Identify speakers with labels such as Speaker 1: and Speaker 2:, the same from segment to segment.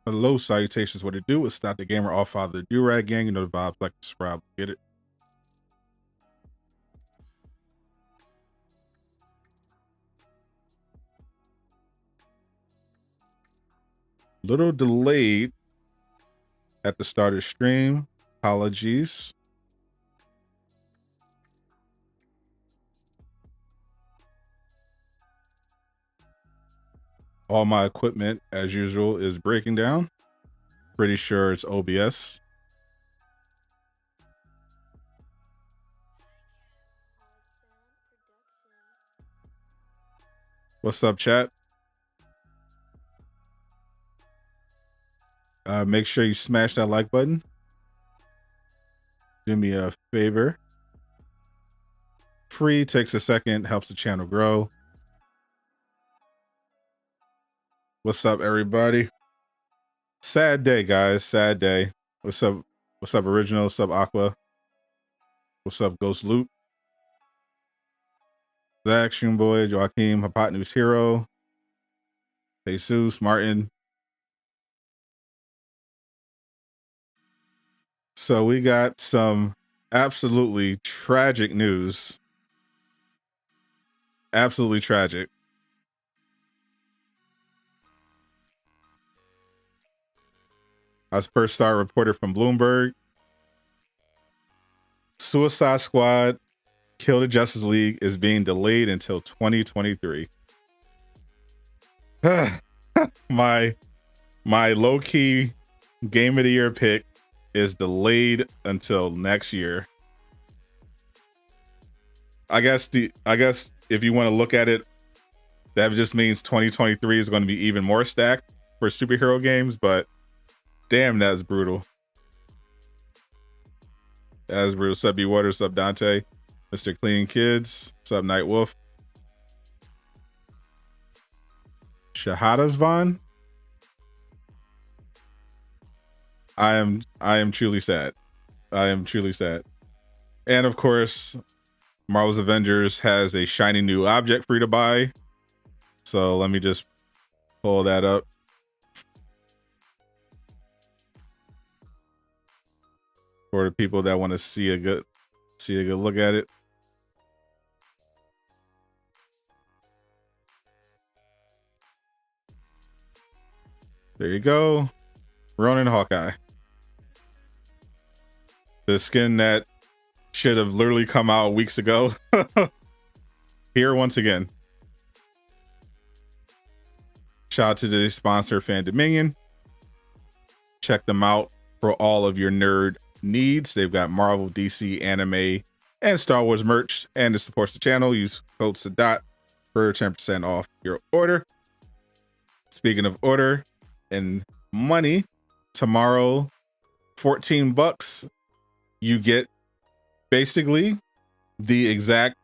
Speaker 1: Hello, salutations. What it do? It's Stop the Gamer, all father do-rag gang. You know the vibes, like, subscribe, get it. Little delayed at the start of stream. Apologies. All my equipment, as usual, is breaking down. Pretty sure it's OBS. What's up, chat? Make sure you smash that like button. Do me a favor. Free, takes a second, helps the channel grow. What's up, everybody? Sad day, guys. Sad day. What's up? What's up, Original? What's up, Aqua? What's up, Ghost Luke? Zach, Boy, Joaquin, Hypotenuse Hero, Jesus, Martin. So we got some absolutely tragic news. Absolutely tragic. As per star reporter from Bloomberg, Suicide Squad Kill the Justice League is being delayed until 2023. my low-key game of the year pick is delayed until next year. I guess if you want to look at it, that just means 2023 is going to be even more stacked for superhero games, but damn, that's brutal. That's brutal. What's up, B Water? What's up, Dante? Mr. Clean Kids. What's up, Night Wolf? Shahadas Vaughn. I am truly sad. I am truly sad. And of course, Marvel's Avengers has a shiny new object for you to buy. So let me just pull that up. For the people that want to see a good look at it. There you go. Ronin Hawkeye. The skin that should have literally come out weeks ago. Here once again. Shout out to the sponsor, Fan Dominion. Check them out for all of your nerd needs. They've got Marvel, DC, anime, and Star Wars merch, and it supports the channel. Use code Sadot for 10% off your order. Speaking of order and money, tomorrow, $14, you get basically the exact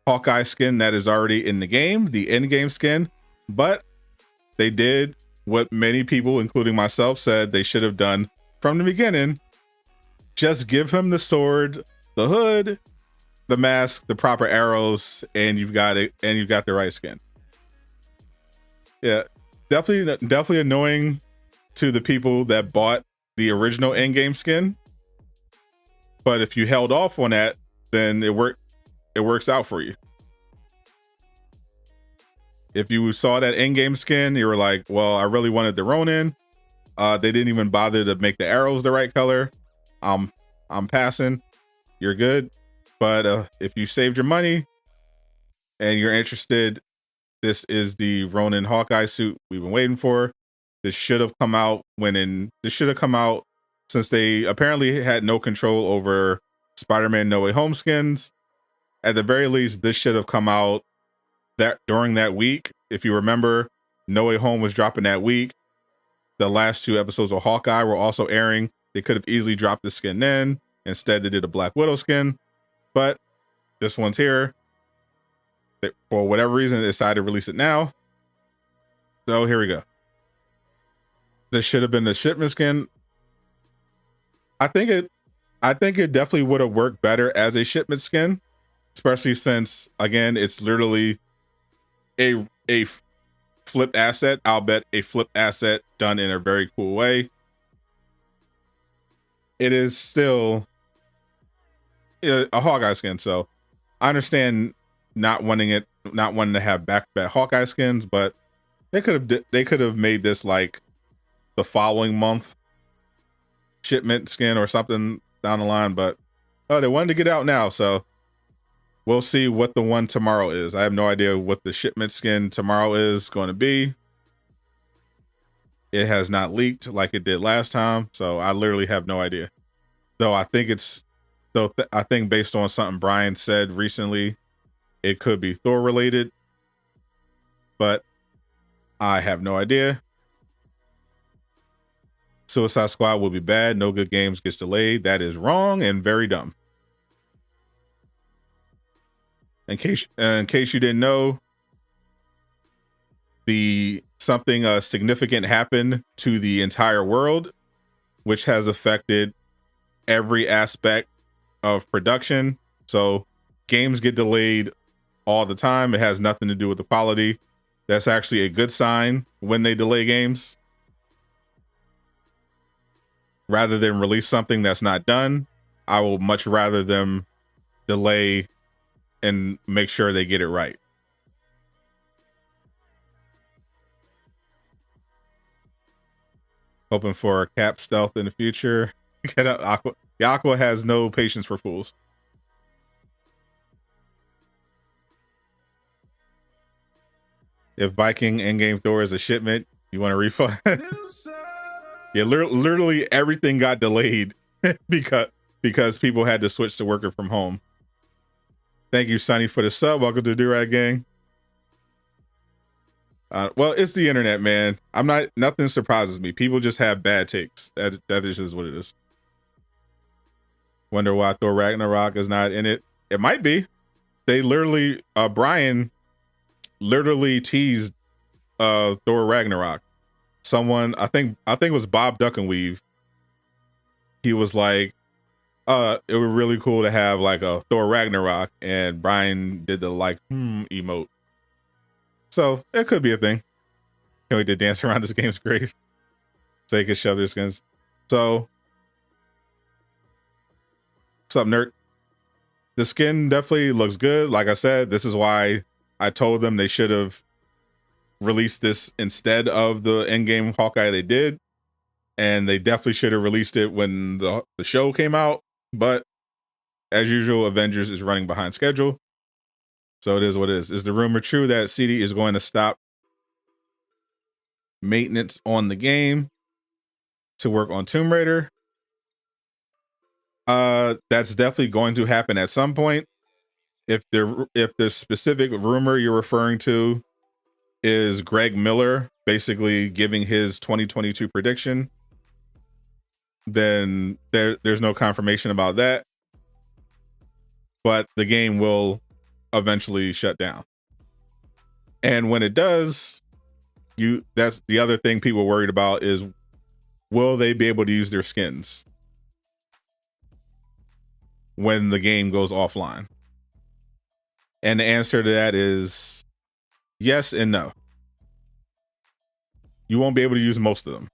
Speaker 1: Hawkeye skin that is already in the game, the in-game skin, but they did what many people, including myself, said they should have done from the beginning. Just give him the sword, the hood, the mask, the proper arrows, and you've got it, and you've got the right skin. Yeah, definitely annoying to the people that bought the original in-game skin. But if you held off on that, then it works out for you. If you saw that in-game skin, you were like, well, I really wanted the Ronin. They didn't even bother to make the arrows the right color. I'm passing. You're good. But if you saved your money and you're interested, this is the Ronin Hawkeye suit we've been waiting for. This should have come out since they apparently had no control over Spider-Man No Way Home skins. At the very least, this should have come out during that week. If you remember, No Way Home was dropping that week. The last 2 episodes of Hawkeye were also airing. They could have easily dropped the skin then. Instead, they did a Black Widow skin. But this one's here. For whatever reason, they decided to release it now. So here we go. This should have been the shipment skin. I think it definitely would have worked better as a shipment skin, especially since, again, it's literally a flipped asset. I'll bet a flipped asset done in a very cool way. It is still a Hawkeye skin, so I understand not wanting to have back-to-back Hawkeye skins, but they could have made this like the following month shipment skin or something down the line, but they wanted to get out now, so we'll see what the one tomorrow is. I have no idea what the shipment skin tomorrow is going to be. It has not leaked like it did last time, so I literally have no idea. Though I think I think based on something Brian said recently, it could be Thor related, but I have no idea. Suicide Squad will be bad. No Good Games gets delayed. That is wrong and very dumb. In case you didn't know, something significant happened to the entire world, which has affected every aspect of production. So games get delayed all the time. It has nothing to do with the quality. That's actually a good sign when they delay games. Rather than release something that's not done, I will much rather them delay and make sure they get it right. Hoping for a Cap stealth in the future. Get up, Aqua. The Aqua has no patience for fools. If Viking Endgame Thor is a shipment, you want a refund? Yeah, literally everything got delayed because people had to switch to working from home. Thank you, Sonny, for the sub. Welcome to Do-Rag Gang. Well, it's the internet, man. Nothing surprises me. People just have bad takes. That is just what it is. Wonder why Thor Ragnarok is not in it. It might be. They literally, Brian literally teased Thor Ragnarok. Someone, I think it was Bob Duckenweave. He was like, it would really cool to have like a Thor Ragnarok, and Brian did the like emote. So it could be a thing. Can't wait to dance around this game's grave. So they could shove their skins. So what's up, nerd? The skin definitely looks good. Like I said, this is why I told them they should have released this instead of the Endgame Hawkeye they did. And they definitely should have released it when the show came out. But as usual, Avengers is running behind schedule. So it is what it is. Is the rumor true that CD is going to stop maintenance on the game to work on Tomb Raider? That's definitely going to happen at some point. If the specific rumor you're referring to is Greg Miller basically giving his 2022 prediction, then there's no confirmation about that. But the game will eventually shut down. And when it does, that's the other thing people are worried about is, will they be able to use their skins when the game goes offline? And the answer to that is yes and no. You won't be able to use most of them.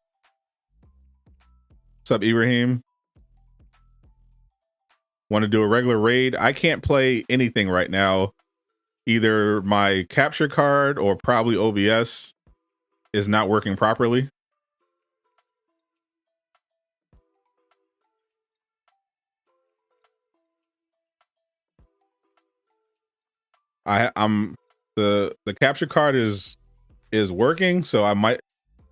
Speaker 1: What's up, Ibrahim? Want to do a regular raid? I can't play anything right now. Either my capture card or probably OBS is not working properly. The capture card is working, so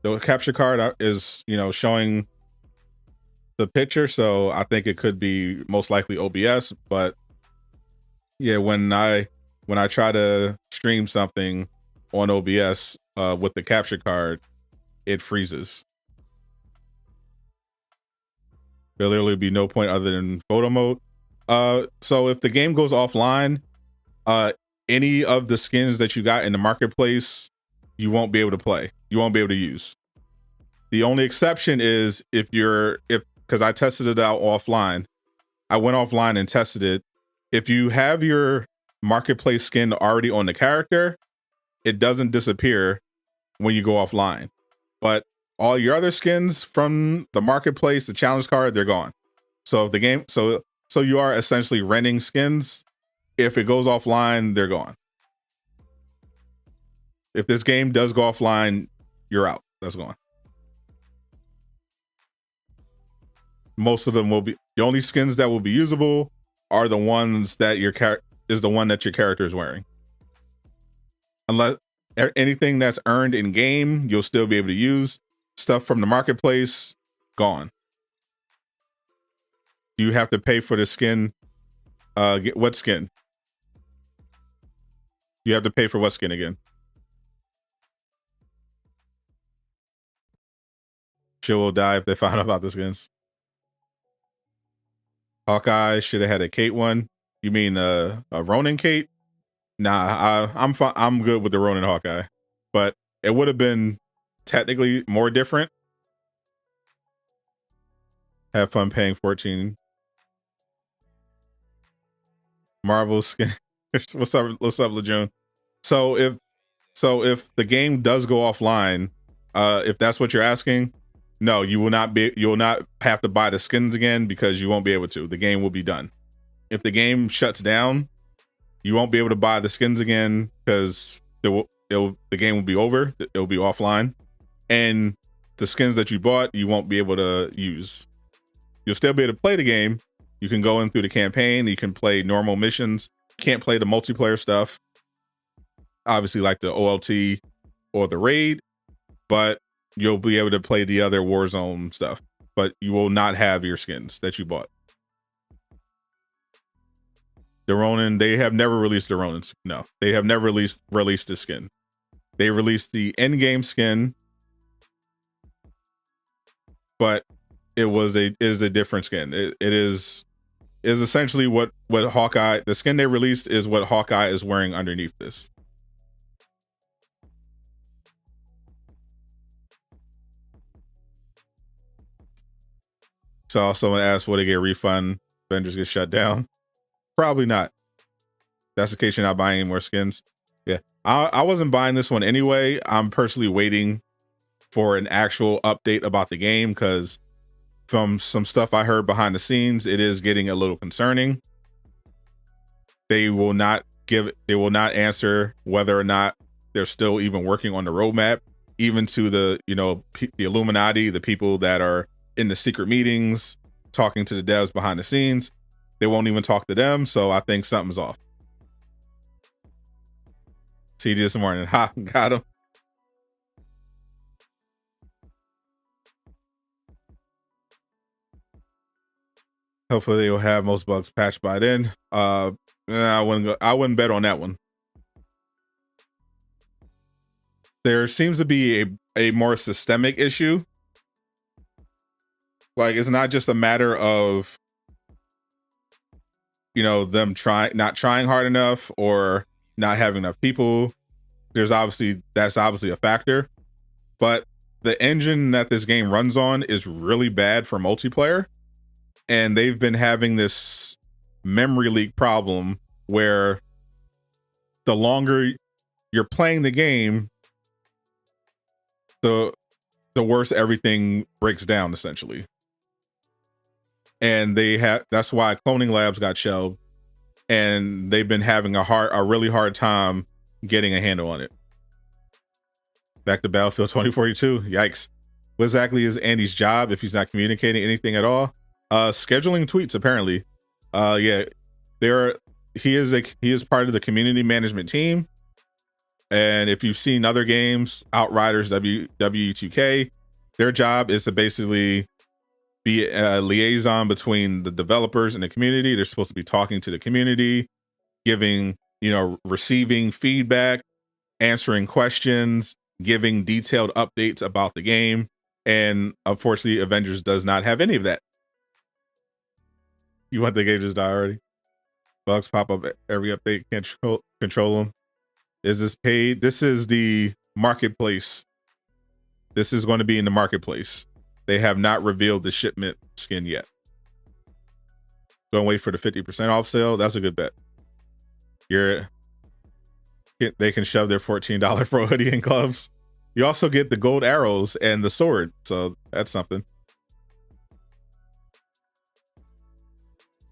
Speaker 1: the capture card is showing the picture, so I think it could be most likely OBS. But yeah, when I try to stream something on OBS with the capture card, it freezes. There'll literally be no point other than photo mode. So if the game goes offline, any of the skins that you got in the marketplace, you won't be able to play. You won't be able to use. The only exception is because I tested it out offline. I went offline and tested it. If you have your marketplace skin already on the character, it doesn't disappear. when you go offline. But all your other skins from the marketplace, the challenge card, they're gone. So if the game, so you are essentially renting skins. If it goes offline, they're gone. If this game does go offline, you're out. That's gone. Most of them will be, the only skins that will be usable are the ones that your character is wearing. Unless anything that's earned in game, you'll still be able to use. Stuff from the marketplace, gone. You have to pay for the skin. What skin? You have to pay for what skin again? She will die if they find out about the skins. Hawkeye should have had a Kate one. You mean a Ronin Kate? Nah, I'm good with the Ronin Hawkeye, but it would have been technically more different. Have fun paying 14. Marvel skin. What's up, Laajune? So if the game does go offline, if that's what you're asking, no, you will not have to buy the skins again because you won't be able to. The game will be done. If the game shuts down, you won't be able to buy the skins again because the game will be over. It'll be offline, and the skins that you bought, you won't be able to use. You'll still be able to play the game. You can go in through the campaign. You can play normal missions. Can't play the multiplayer stuff, obviously, like the OLT or the raid, but you'll be able to play the other Warzone stuff, but you will not have your skins that you bought. The Ronin, they have never released the Ronins. No, they have never released the skin. They released the in-game skin, but it is a different skin. It is essentially what Hawkeye, the skin they released is what Hawkeye is wearing underneath this. So someone asked, will they get a refund? Avengers get shut down? Probably not. That's the case, you're not buying any more skins. Yeah, I wasn't buying this one anyway. I'm personally waiting for an actual update about the game because from some stuff I heard behind the scenes, it is getting a little concerning. They will not answer whether or not they're still even working on the roadmap, even to the the Illuminati, the people that are in the secret meetings talking to the devs behind the scenes. They won't even talk to them, so I think something's off. TD this morning. Ha, got him. Hopefully they will have most bugs patched by then. I wouldn't bet on that one. There seems to be a more systemic issue. Like, it's not just a matter of them not trying hard enough or not having enough people. That's obviously a factor, but the engine that this game runs on is really bad for multiplayer, and they've been having this memory leak problem where the longer you're playing the game, the worse everything breaks down, essentially. And that's why cloning labs got shelved, and they've been having a really hard time getting a handle on it. Back to Battlefield 2042. Yikes. What exactly is Andy's job if he's not communicating anything at all? Scheduling tweets, apparently. Yeah, he is part of the community management team. And if you've seen other games, Outriders, W2K, their job is to basically be a liaison between the developers and the community. They're supposed to be talking to the community, giving, receiving feedback, answering questions, giving detailed updates about the game. And unfortunately, Avengers does not have any of that. You want the game to die already? Bugs pop up every update, can't control them. Is this paid? This is the marketplace. This is going to be in the marketplace. They have not revealed the shipment skin yet. Don't wait for the 50% off sale. That's a good bet. They can shove their $14 pro hoodie in gloves. You also get the gold arrows and the sword, so that's something.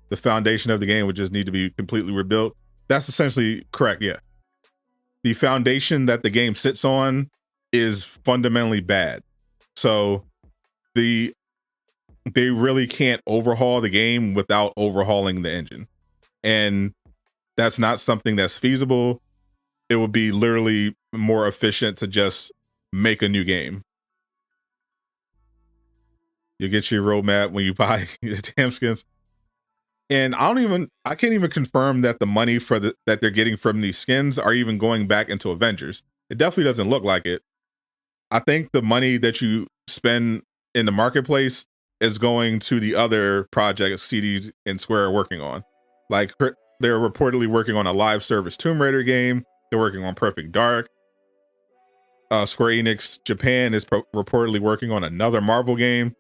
Speaker 1: The foundation of the game would just need to be completely rebuilt. That's essentially correct, yeah. The foundation that the game sits on is fundamentally bad. So they really can't overhaul the game without overhauling the engine. And that's not something that's feasible. It would be literally more efficient to just make a new game. You get your roadmap when you buy the damn skins. And I can't even confirm that the money that they're getting from these skins are even going back into Avengers. It definitely doesn't look like it. I think the money that you spend in the marketplace is going to the other projects CD and Square are working on. Like, they're reportedly working on a live service Tomb Raider game. They're working on Perfect Dark. Square Enix Japan is reportedly working on another Marvel game.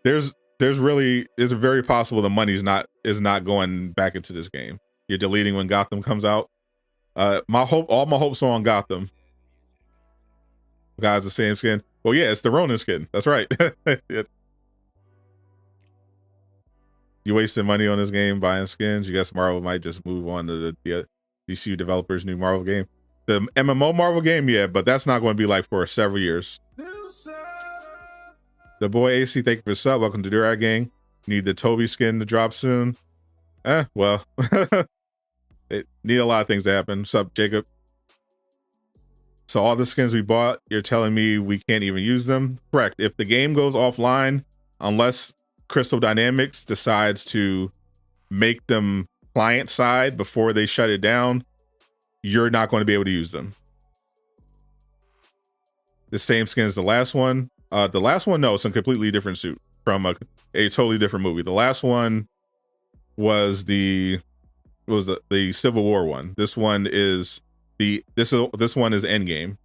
Speaker 1: It's very possible the money is not going back into this game. You're deleting when Gotham comes out. All my hopes are on Gotham. Guys, the same skin. Well, yeah, it's the Ronin skin. That's right. You wasted money on this game buying skins. You guess Marvel might just move on to the DCU developers' new Marvel game. The MMO Marvel game, yeah, but that's not going to be like for several years. The boy AC, thank you for the sub. Welcome to Durag Gang. Need the Toby skin to drop soon. Well, it need a lot of things to happen. Sup, Jacob? So all the skins we bought, you're telling me we can't even use them? Correct. If the game goes offline, unless Crystal Dynamics decides to make them client side before they shut it down, you're not going to be able to use them. The same skin as the last one. The last one, no, it's a completely different suit from a totally different movie. The last one was the Civil War one. This one is this one is Endgame.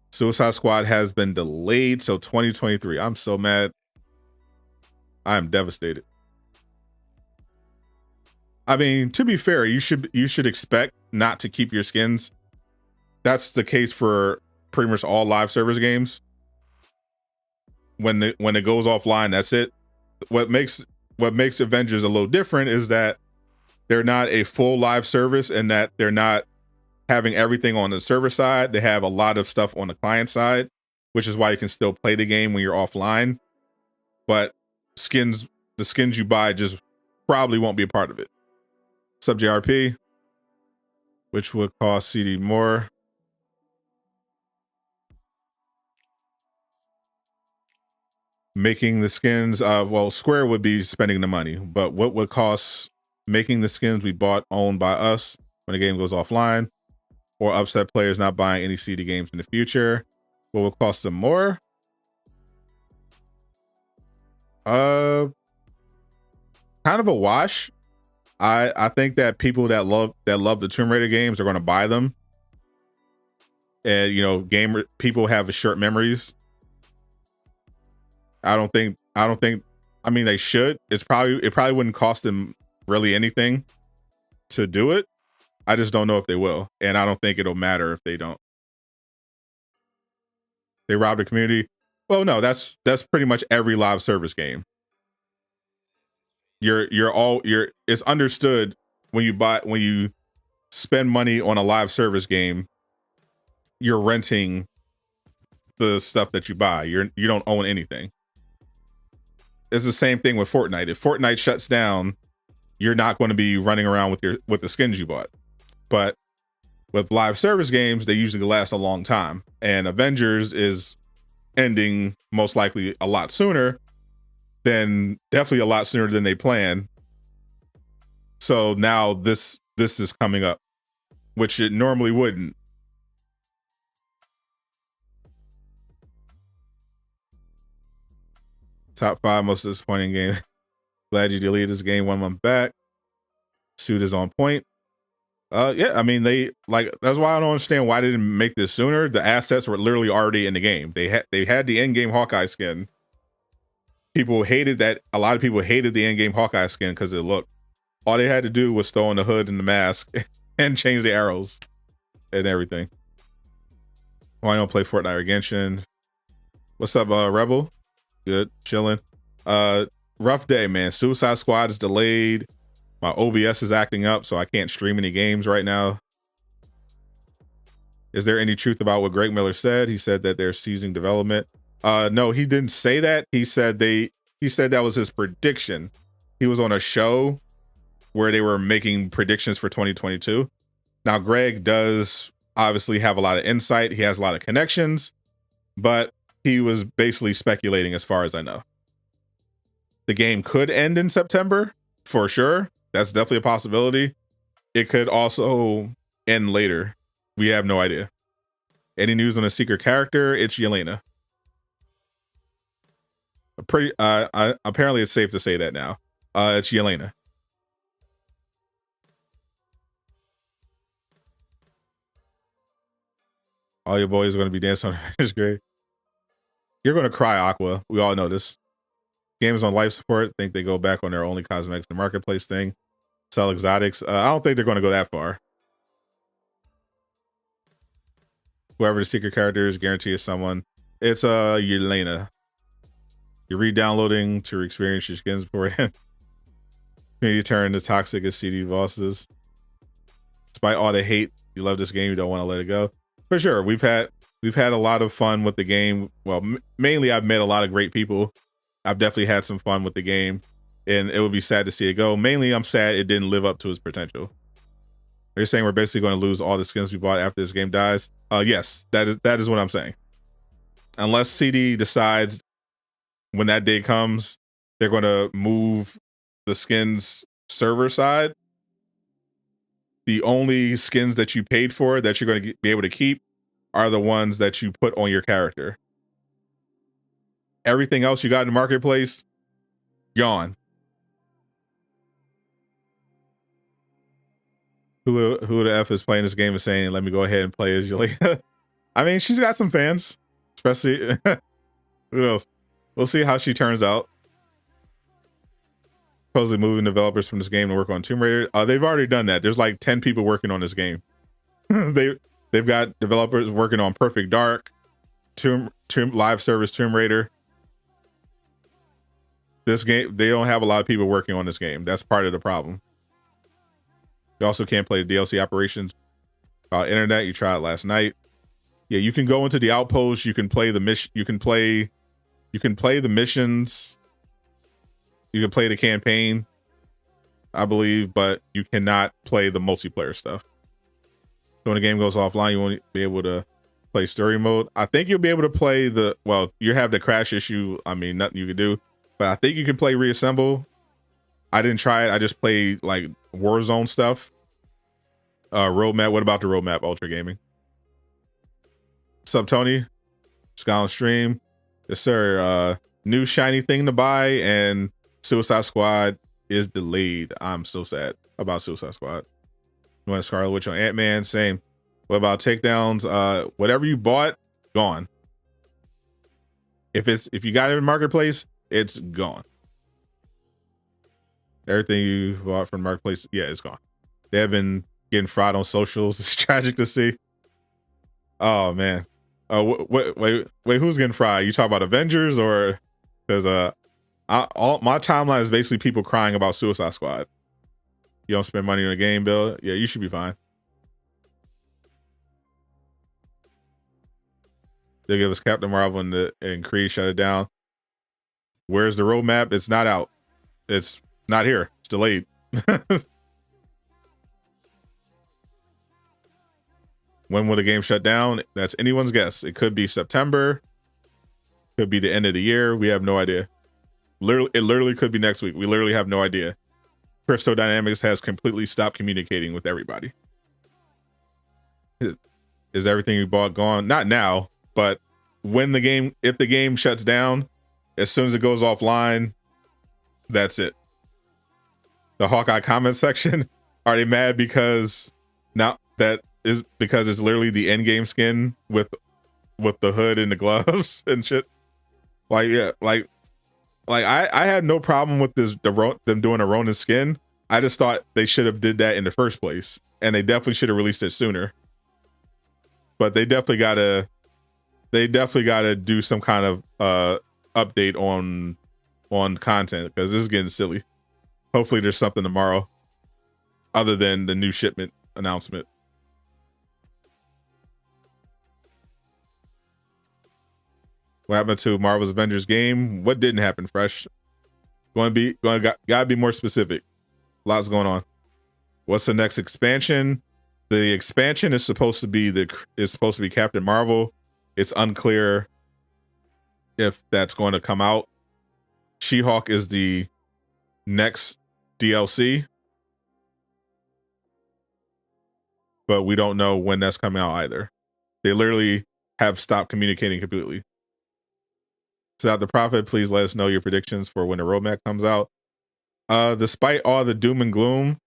Speaker 1: Suicide Squad has been delayed till 2023. I'm so mad. I am devastated. I mean, to be fair, you should expect not to keep your skins. That's the case for pretty much all live service games. When it goes offline, that's it. What makes Avengers a little different is that they're not a full live service, and that they're not having everything on the server side. They have a lot of stuff on the client side, which is why you can still play the game when you're offline. But the skins you buy just probably won't be a part of it. Sub JRP, which would cost CD more. Making the skins, well, Square would be spending the money, but what would cost making the skins we bought owned by us when the game goes offline, or upset players not buying any CD games in the future? What would cost them more? Kind of a wash. I think that people that love the Tomb Raider games are going to buy them, and people have short memories. I mean, they should. It probably wouldn't cost them really anything to do it. I just don't know if they will, and I don't think it'll matter if they don't. They robbed the community. Well, no, that's pretty much every live service game. It's understood when you spend money on a live service game, you're renting the stuff that you buy. You don't own anything. It's the same thing with Fortnite. If Fortnite shuts down, you're not going to be running around with the skins you bought. But with live service games, they usually last a long time. And Avengers is ending most likely a lot sooner definitely a lot sooner than they planned. So now this is coming up, which it normally wouldn't. Top 5 most disappointing game. Glad you deleted this game 1 month back. Suit is on point. Yeah, I mean, that's why I don't understand why they didn't make this sooner. The assets were literally already in the game. They had the in-game Hawkeye skin. People hated that. A lot of people hated the in-game Hawkeye skin because it looked. All they had to do was throw on the hood and the mask and change the arrows, and everything. Why don't play Fortnite or Genshin? What's up, Rebel? Good, chilling. Rough day, man. Suicide Squad is delayed. My OBS is acting up, so I can't stream any games right now. Is there any truth about what Greg Miller said? He said that they're ceasing development. No, he didn't say that. He said that was his prediction. He was on a show where they were making predictions for 2022. Now, Greg does obviously have a lot of insight. He has a lot of connections, but he was basically speculating as far as I know. The game could end in September, for sure. That's definitely a possibility. It could also end later. We have no idea. Any news on a secret character? It's Yelena. Apparently it's safe to say that now. It's Yelena. All your boys are going to be dancing on Avengers grave. You're going to cry, Aqua. We all know this. Games on life support. Think they go back on their only cosmetics in the marketplace thing. Sell exotics. I don't think they're going to go that far. Whoever the secret character is, guarantee is someone. It's Yelena. You're re-downloading to experience your skins beforehand. Maybe you turn to toxic as CD bosses. Despite all the hate, you love this game. You don't want to let it go. For sure, we've had a lot of fun with the game. Well, mainly I've met a lot of great people. I've definitely had some fun with the game, and it would be sad to see it go. Mainly, I'm sad it didn't live up to its potential. Are you saying we're basically going to lose all the skins we bought after this game dies? Yes, that is what I'm saying. Unless CD decides when that day comes, they're going to move the skins server side. The only skins that you paid for that you're going to be able to keep are the ones that you put on your character. Everything else you got in the marketplace, gone. Who the F is playing this game and saying, let me go ahead and play as Yelena? I mean, she's got some fans, especially, who knows? We'll see how she turns out. Supposedly moving developers from this game to work on Tomb Raider. They've already done that. There's like 10 people working on this game. They've got developers working on Perfect Dark, Tomb live service Tomb Raider. This game, they don't have a lot of people working on this game. That's part of the problem. You also can't play the DLC operations internet. You tried last night. Yeah, you can go into the outpost. You can play the mission. You can play the missions. You can play the campaign, I believe, but you cannot play the multiplayer stuff. So when the game goes offline, you won't be able to play story mode. I think you'll be able to play you have the crash issue. I mean, nothing you can do, but I think you can play reassemble. I didn't try it. I just played like Warzone stuff. Roadmap. What about the roadmap? Ultra Gaming. What's up, Tony? Sky on stream. Yes, sir. New shiny thing to buy, and Suicide Squad is delayed. I'm so sad about Suicide Squad. You want Scarlet Witch on Ant-Man? Same. What about takedowns? Whatever you bought, gone. If you got it in marketplace, it's gone. Everything you bought from the marketplace, yeah, it's gone. They have been getting fried on socials. It's tragic to see. Oh man. Wait, who's getting fried? You talk about Avengers, or because all my timeline is basically people crying about Suicide Squad. You don't spend money on a game, Bill. Yeah, you should be fine. They give us Captain Marvel and Creed shut it down. Where's the roadmap? It's not out. It's not here. It's delayed. When will the game shut down? That's anyone's guess. It could be September. Could be the end of the year. We have no idea. It literally could be next week. We literally have no idea. Crystal Dynamics has completely stopped communicating with everybody. Is everything you bought gone? Not now, but if the game shuts down, as soon as it goes offline, that's it. The Hawkeye comment section, are they mad because now that is because it's literally the end game skin with the hood and the gloves and shit? Like, yeah, like I had no problem with them doing a Ronin skin. I just thought they should have did that in the first place, and they definitely should have released it sooner. but they definitely gotta do some kind of update on content, because this is getting silly. Hopefully there's something tomorrow other than the new shipment announcement. What happened to Marvel's Avengers game? What didn't happen, Fresh? Gotta be more specific. Lots going on. What's the next expansion? The expansion is supposed to be Captain Marvel. It's unclear if that's going to come out. She-Hulk is the next DLC, but we don't know when that's coming out either. They literally have stopped communicating completely. So, the Prophet, please let us know your predictions for when the roadmap comes out. Despite all the doom and gloom,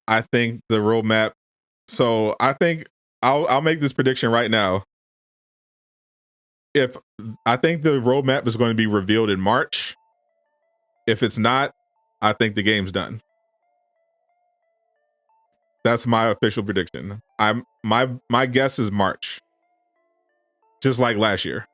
Speaker 1: I think the roadmap. So I think I'll make this prediction right now. I think the roadmap is going to be revealed in March. If it's not, I think the game's done. That's my official prediction. My guess is March. Just like last year.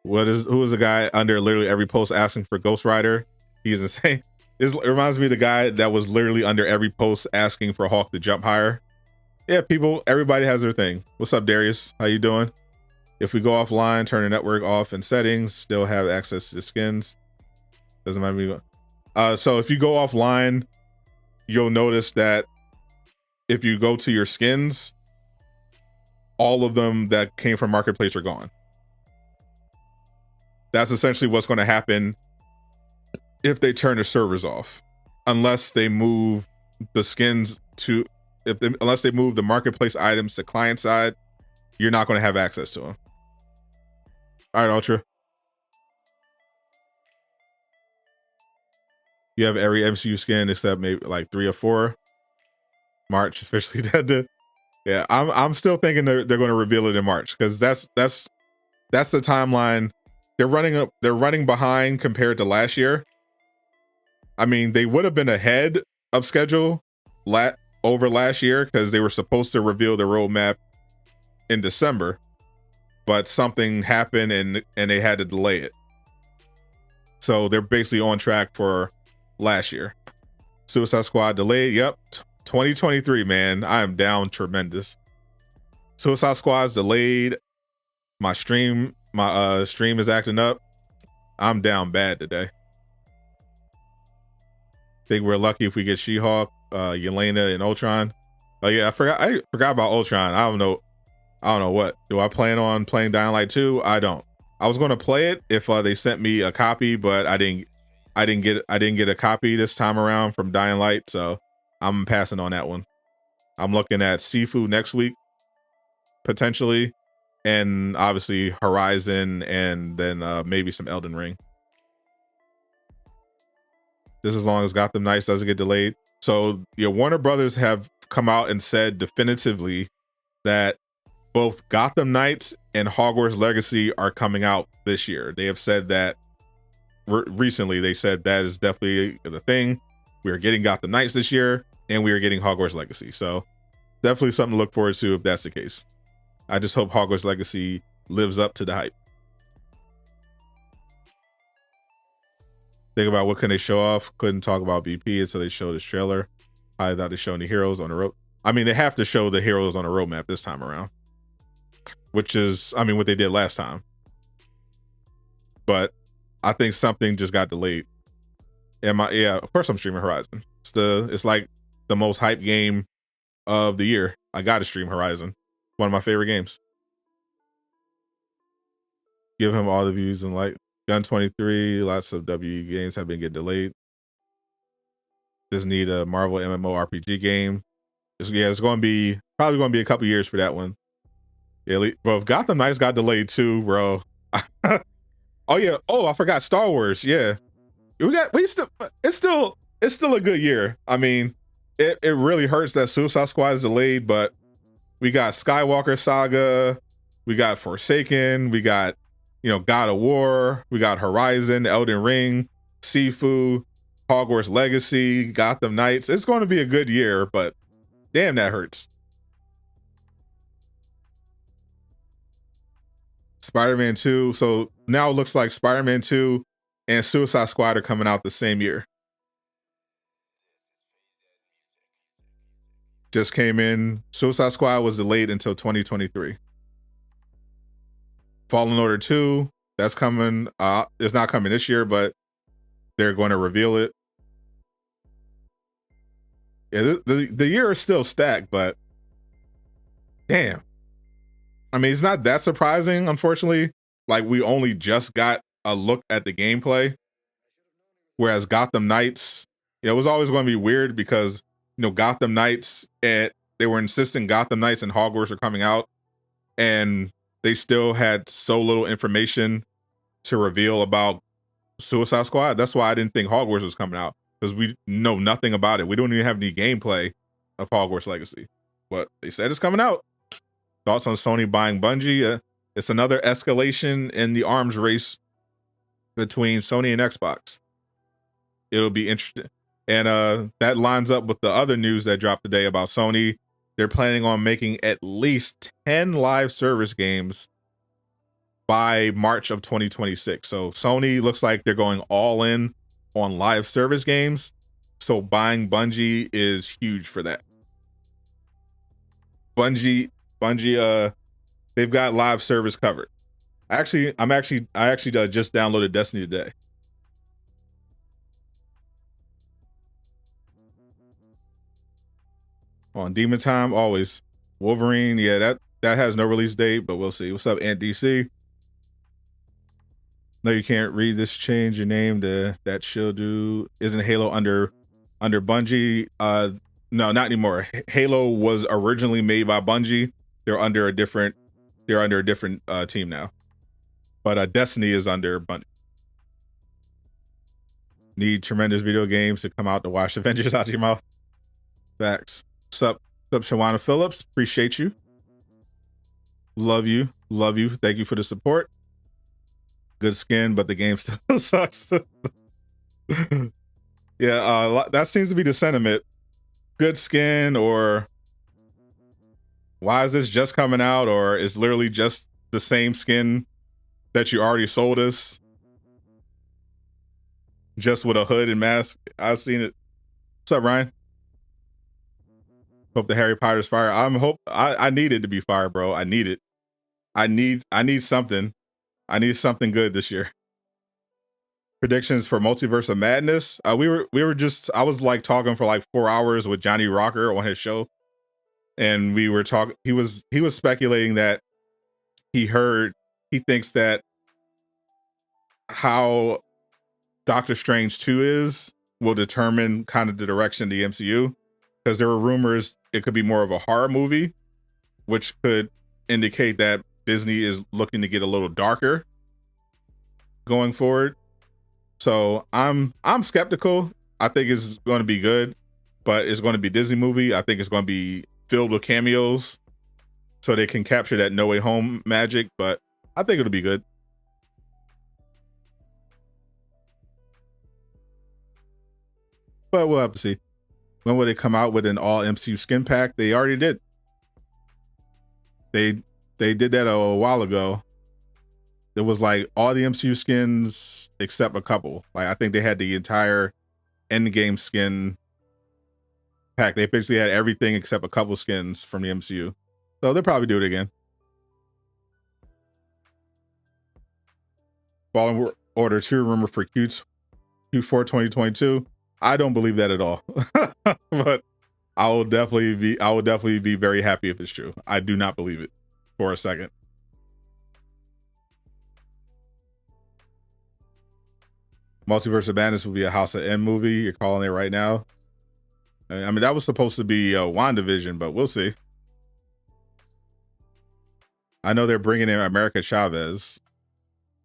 Speaker 1: Who is the guy under literally every post asking for Ghost Rider? He's insane. It reminds me of the guy that was literally under every post asking for Hawk to jump higher. Yeah, everybody has their thing. What's up, Darius? How you doing? If we go offline, turn the network off in settings, still have access to the skins. Doesn't mind me. So if you go offline, you'll notice that if you go to your skins, all of them that came from Marketplace are gone. That's essentially what's going to happen if they turn the servers off, unless they move the skins to, unless they move the Marketplace items to client side, you're not going to have access to them. All right, Ultra. You have every MCU skin except maybe like 3 or 4. March, especially that. Yeah, I'm still thinking they're going to reveal it in March, because that's the timeline. They're running behind compared to last year. I mean, they would have been ahead of schedule over last year, because they were supposed to reveal the roadmap in December, but something happened and they had to delay it. So they're basically on track for last year. Suicide Squad delayed. Yep, 2023, man. I am down tremendous. Suicide Squad's delayed. My stream is acting up. I'm down bad today. Think we're lucky if we get She-Hulk, Yelena, and Ultron. Oh yeah, I forgot about Ultron. I don't know what. Do I plan on playing Dying Light 2? I don't. I was going to play it if they sent me a copy, but I didn't get a copy this time around from Dying Light, so I'm passing on that one. I'm looking at Sifu next week, potentially, and obviously Horizon, and then maybe some Elden Ring. Just as long as Gotham Knights doesn't get delayed. So Warner Brothers have come out and said definitively that both Gotham Knights and Hogwarts Legacy are coming out this year. They have said that recently. They said that is definitely the thing. We are getting Gotham Knights this year, and we are getting Hogwarts Legacy. So definitely something to look forward to if that's the case. I just hope Hogwarts Legacy lives up to the hype. Think about what can they show off. Couldn't talk about BP until they showed this trailer. I thought they showed the heroes on the road. I mean, they have to show the heroes on the roadmap this time around, which is, I mean, what they did last time. But I think something just got delayed. Yeah, of course I'm streaming Horizon. It's like the most hyped game of the year. I got to stream Horizon. One of my favorite games. Give him all the views and like. Gun 23, lots of WE games have been getting delayed. Just need a Marvel MMORPG game. It's going to be probably going to be a couple years for that one. Yeah, bro, if Gotham Knights got delayed too, bro. Oh yeah. Oh, I forgot Star Wars. Yeah, it's still a good year. I mean, it really hurts that Suicide Squad is delayed, but we got Skywalker Saga, we got Forsaken, we got God of War, we got Horizon, Elden Ring, Sifu, Hogwarts Legacy, Gotham Knights. It's going to be a good year, but Damn, that hurts. Spider-Man 2. So now it looks like Spider-Man 2 and Suicide Squad are coming out the same year. Just came in. Suicide Squad was delayed until 2023. Fallen Order 2, that's coming. It's not coming this year, but they're going to reveal it. Yeah, the year is still stacked, but damn. I mean, it's not that surprising, unfortunately. Like, we only just got a look at the gameplay. Whereas Gotham Knights, it was always going to be weird because, Gotham Knights, they were insisting Gotham Knights and Hogwarts are coming out, and they still had so little information to reveal about Suicide Squad. That's why I didn't think Hogwarts was coming out, because we know nothing about it. We don't even have any gameplay of Hogwarts Legacy, but they said it's coming out. Thoughts on Sony buying Bungie? It's another escalation in the arms race between Sony and Xbox. It'll be interesting. And that lines up with the other news that dropped today about Sony. They're planning on making at least 10 live service games by March of 2026. So Sony looks like they're going all in on live service games. So buying Bungie is huge for that. Bungie, they've got live service covered. I actually just downloaded Destiny today. On Demon Time, always. Wolverine, yeah, that has no release date, but we'll see. What's up, Ant DC? No, you can't read this. Change your name to that she'll do. Isn't Halo under Bungie? No, not anymore. Halo was originally made by Bungie. They're under a different team now. But Destiny is under Bungie. Need tremendous video games to come out to wash Avengers out of your mouth. Facts. What's up, Shawana Phillips? Appreciate you. Love you. Thank you for the support. Good skin, but the game still sucks. Yeah, that seems to be the sentiment. Good skin, or why is this just coming out, or is literally just the same skin that you already sold us, just with a hood and mask. I've seen it. What's up, Ryan? Hope the Harry Potter's fire. I need it to be fire, bro. I need it. I need something. I need something good this year. Predictions for Multiverse of Madness. I was like talking for like 4 hours with Johnny Rocker on his show, and we were talking. He was speculating that he thinks that how Doctor Strange 2 will determine kind of the direction of the MCU, because there were rumors it could be more of a horror movie, which could indicate that Disney is looking to get a little darker going forward. So I'm skeptical. I think it's going to be good, but it's going to be a Disney movie. I think it's going to be filled with cameos so they can capture that No Way Home magic, but I think it'll be good. But we'll have to see. When will they come out with an all MCU skin pack? They already did. They did that a while ago. It was like all the MCU skins except a couple. Like, I think they had the entire Endgame skin pack. They basically had everything except a couple skins from the MCU. So they'll probably do it again. Fallen Order 2 rumor for Q4 2022. I don't believe that at all. But I will definitely be very happy if it's true. I do not believe it for a second. Multiverse of Madness will be a House of M movie. You're calling it right now. I mean, that was supposed to be WandaVision, but we'll see. I know they're bringing in America Chavez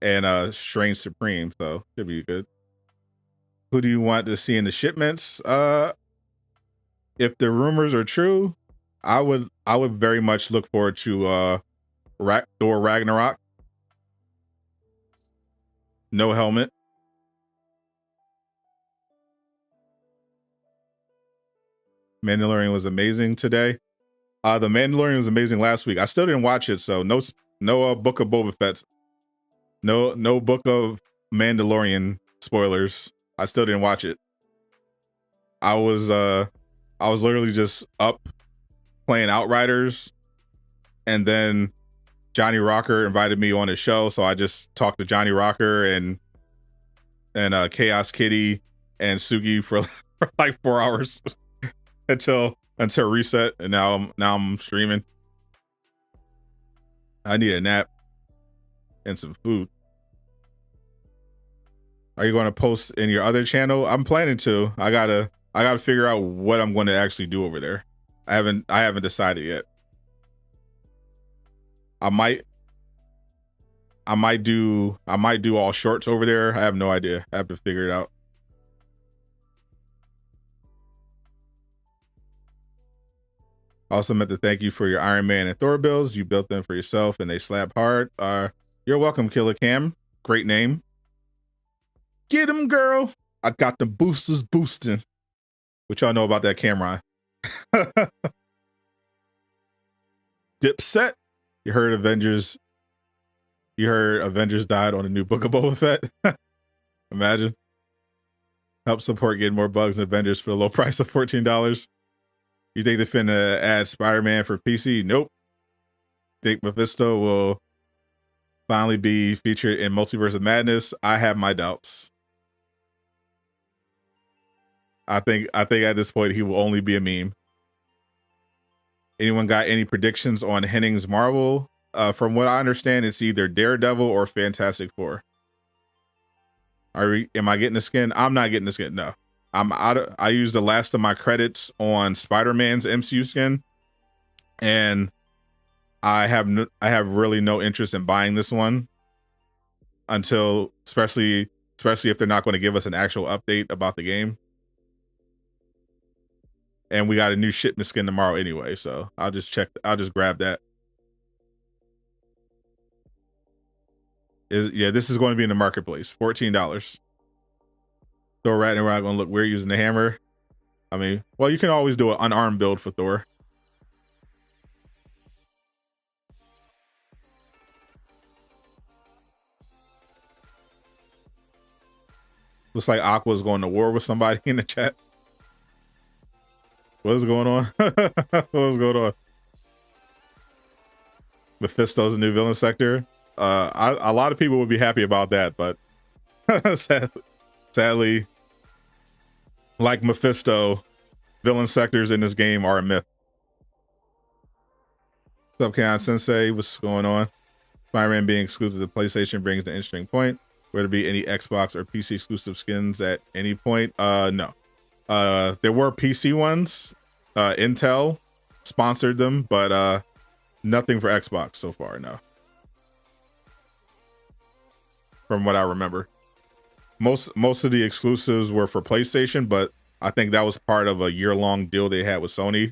Speaker 1: and Strange Supreme, so should be good. Who do you want to see in the shipments? If the rumors are true, I would very much look forward to Thor Ragnarok. No helmet. Mandalorian was amazing today. The Mandalorian was amazing last week. I still didn't watch it, so no Book of Boba Fett. No Book of Mandalorian spoilers. I still didn't watch it. I was literally just up playing Outriders, and then Johnny Rocker invited me on his show, so I just talked to Johnny Rocker and Chaos Kitty and Sugi for like 4 hours until reset, and now I'm streaming. I need a nap and some food. Are you going to post in your other channel? I'm planning to. I gotta figure out what I'm going to actually do over there. I haven't decided yet. I might do all shorts over there. I have no idea. I have to figure it out. Also meant to thank you for your Iron Man and Thor builds. You built them for yourself and they slap hard. You're welcome, Killer Cam. Great name. Get him, girl. I got the boosters boosting. What y'all know about that camera? Dipset. You heard Avengers died on a new Book of Boba Fett. Imagine. Help support getting more bugs in Avengers for the low price of $14. You think they're finna add Spider-Man for PC? Nope. Think Mephisto will finally be featured in Multiverse of Madness? I have my doubts. I think at this point he will only be a meme. Anyone got any predictions on Henning's Marvel? From what I understand, it's either Daredevil or Fantastic Four. Am I getting the skin? I'm not getting the skin. No, I used the last of my credits on Spider-Man's MCU skin, and I have really no interest in buying this one until, especially if they're not going to give us an actual update about the game. And we got a new shipment skin tomorrow anyway, so I'll just grab that. This is going to be in the marketplace. $14. Thor Ragnarok going to look weird using the hammer. I mean, well, you can always do an unarmed build for Thor. Looks like Aqua's going to war with somebody in the chat. What is going on? What is going on? Mephisto's a new villain sector. A lot of people would be happy about that, but sadly, like Mephisto, villain sectors in this game are a myth. What's up, Keon Sensei? What's going on? Spider-Man being exclusive to PlayStation brings the interesting point. Will there be any Xbox or PC exclusive skins at any point? No. There were PC ones. Intel sponsored them, but nothing for Xbox so far, no. From what I remember. Most of the exclusives were for PlayStation, but I think that was part of a year-long deal they had with Sony.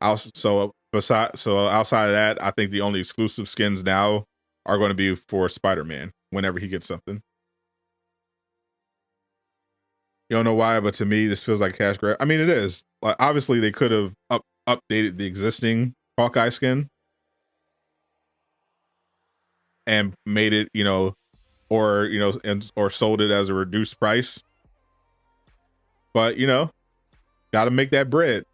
Speaker 1: So outside of that, I think the only exclusive skins now are going to be for Spider-Man whenever he gets something. You don't know why, but to me, this feels like cash grab. I mean, it is. Like, obviously, they could have updated the existing Hawkeye skin and made it, or sold it as a reduced price. But, got to make that bread.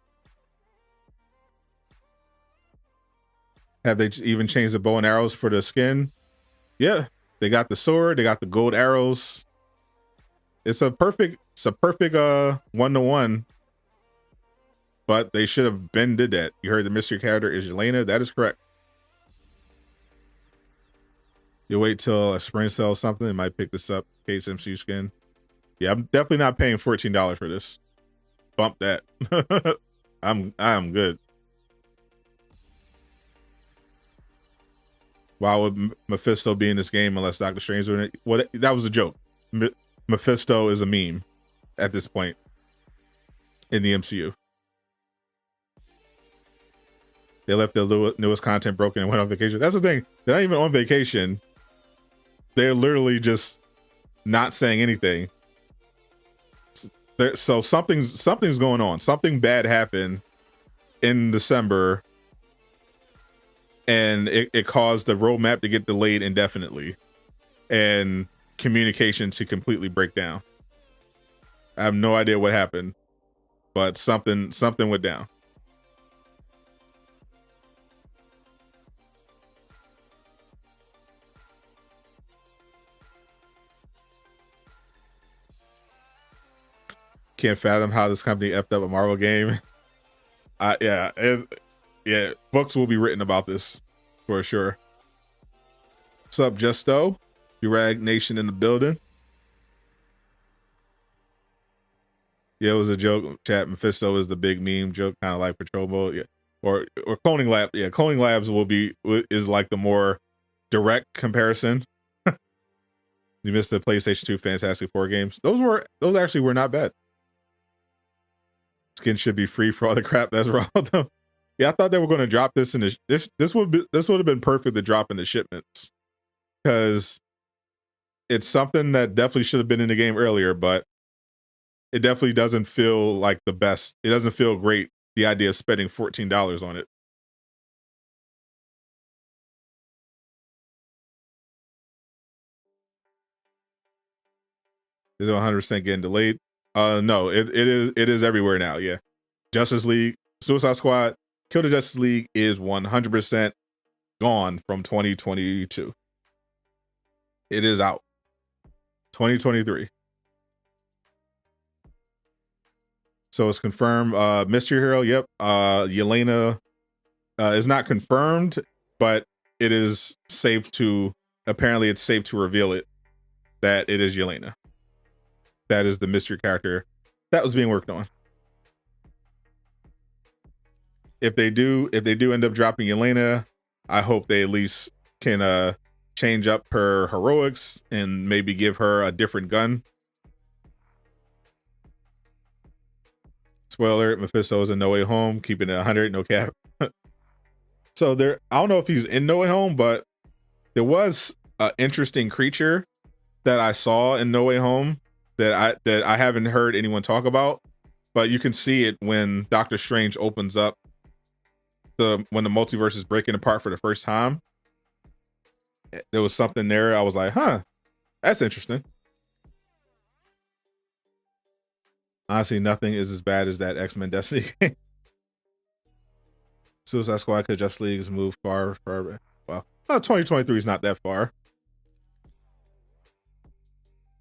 Speaker 1: Have they even changed the bow and arrows for the skin? Yeah, they got the sword. They got the gold arrows. It's a perfect 1-to-1, but they should have did that. You heard the mystery character is Yelena. That is correct. You wait till a spring sells something, it might pick this up. Case MCU skin. Yeah, I'm definitely not paying $14 for this. Bump that. I'm good. Why would Mephisto be in this game unless Doctor Strange was in it? Well, that was a joke. Mephisto is a meme at this point in the MCU. They left their newest content broken and went on vacation. That's the thing. They're not even on vacation. They're literally just not saying anything. So something's going on. Something bad happened in December, and it caused the roadmap to get delayed indefinitely, and communication to completely break down. I have no idea what happened, but something went down. Can't fathom how this company effed up a Marvel game. Yeah, books will be written about this for sure. What's up, Justo? Durag Nation in the building. Yeah, it was a joke. Chat Mephisto is the big meme joke, kind of like Patrol Mode. Yeah, or Cloning Lab. Yeah, Cloning Labs is like the more direct comparison. You missed the PlayStation 2 Fantastic Four games. Those actually were not bad. Skin should be free for all the crap that's wrong with them. Yeah, I thought they were going to drop this in this would have been perfect to drop in the shipments, because it's something that definitely should have been in the game earlier, but it definitely doesn't feel like the best. It doesn't feel great, the idea of spending $14 on it. Is it 100% getting delayed? No, it is everywhere now. Yeah, Justice League, Suicide Squad, Kill the Justice League is 100% gone from 2022. It is out. 2023. So it's confirmed. Mystery Hero, yep. Yelena is not confirmed, but it is safe to, apparently it's safe to reveal it, that it is Yelena. That is the mystery character that was being worked on. If they do end up dropping Yelena, I hope they at least can change up her heroics and maybe give her a different gun. Spoiler, Mephisto is in No Way Home, keeping it 100, no cap. So I don't know if he's in No Way Home, but there was an interesting creature that I saw in No Way Home that I haven't heard anyone talk about, but you can see it when Doctor Strange opens up when the multiverse is breaking apart for the first time. There was something there. I was like, huh, that's interesting. Honestly, nothing is as bad as that X-Men Destiny game. Suicide Squad could Justice League has moved far. Well, 2023 is not that far.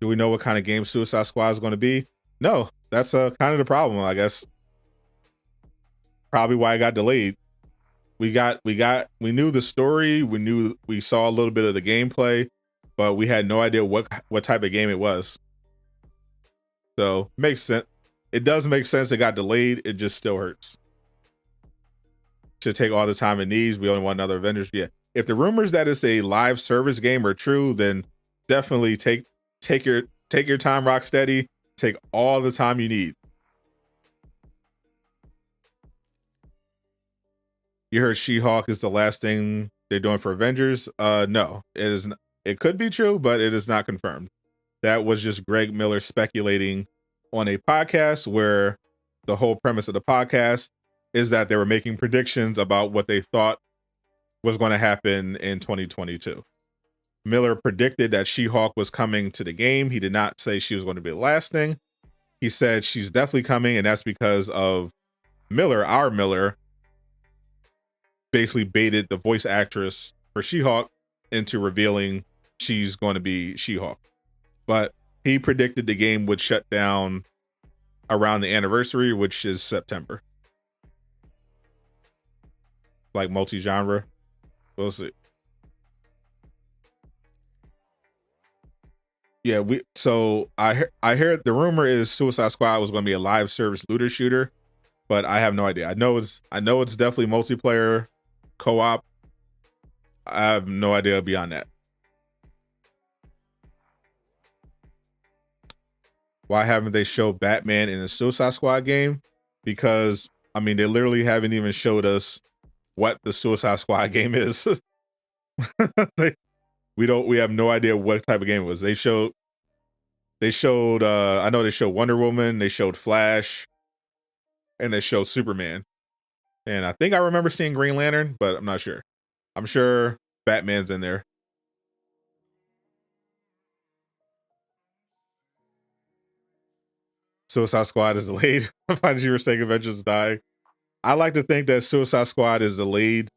Speaker 1: Do we know what kind of game Suicide Squad is going to be? No, that's kind of the problem, I guess. Probably why it got delayed. We knew the story. We saw a little bit of the gameplay, but we had no idea what type of game it was. So makes sense. It does make sense it got delayed. It just still hurts. Should take all the time it needs. We only want another Avengers. Yeah. If the rumors that it's a live service game are true, then definitely take your time, Rocksteady. Take all the time you need. You heard She-Hulk is the last thing they're doing for Avengers. No, it is not. It could be true, but it is not confirmed. That was just Greg Miller speculating on a podcast, where the whole premise of the podcast is that they were making predictions about what they thought was going to happen in 2022. Miller predicted that She-Hulk was coming to the game. He did not say she was going to be the last thing. He said she's definitely coming, and that's because of Miller, our Miller, basically baited the voice actress for She-Hulk into revealing she's going to be She-Hulk. But he predicted the game would shut down around the anniversary, which is September. Like multi-genre. We'll see. Yeah, I heard the rumor is Suicide Squad was going to be a live service looter shooter, but I have no idea. I know it's definitely multiplayer, co-op. I have no idea beyond that. Why haven't they showed Batman in a Suicide Squad game? Because, I mean, they literally haven't even showed us what the Suicide Squad game is. We have no idea what type of game it was. They showed They showed I know they showed Wonder Woman, they showed Flash, and they showed Superman. And I think I remember seeing Green Lantern, but I'm not sure. I'm sure Batman's in there. Suicide Squad is delayed. Why did you were saying Avengers is dying? I like to think that Suicide Squad is delayed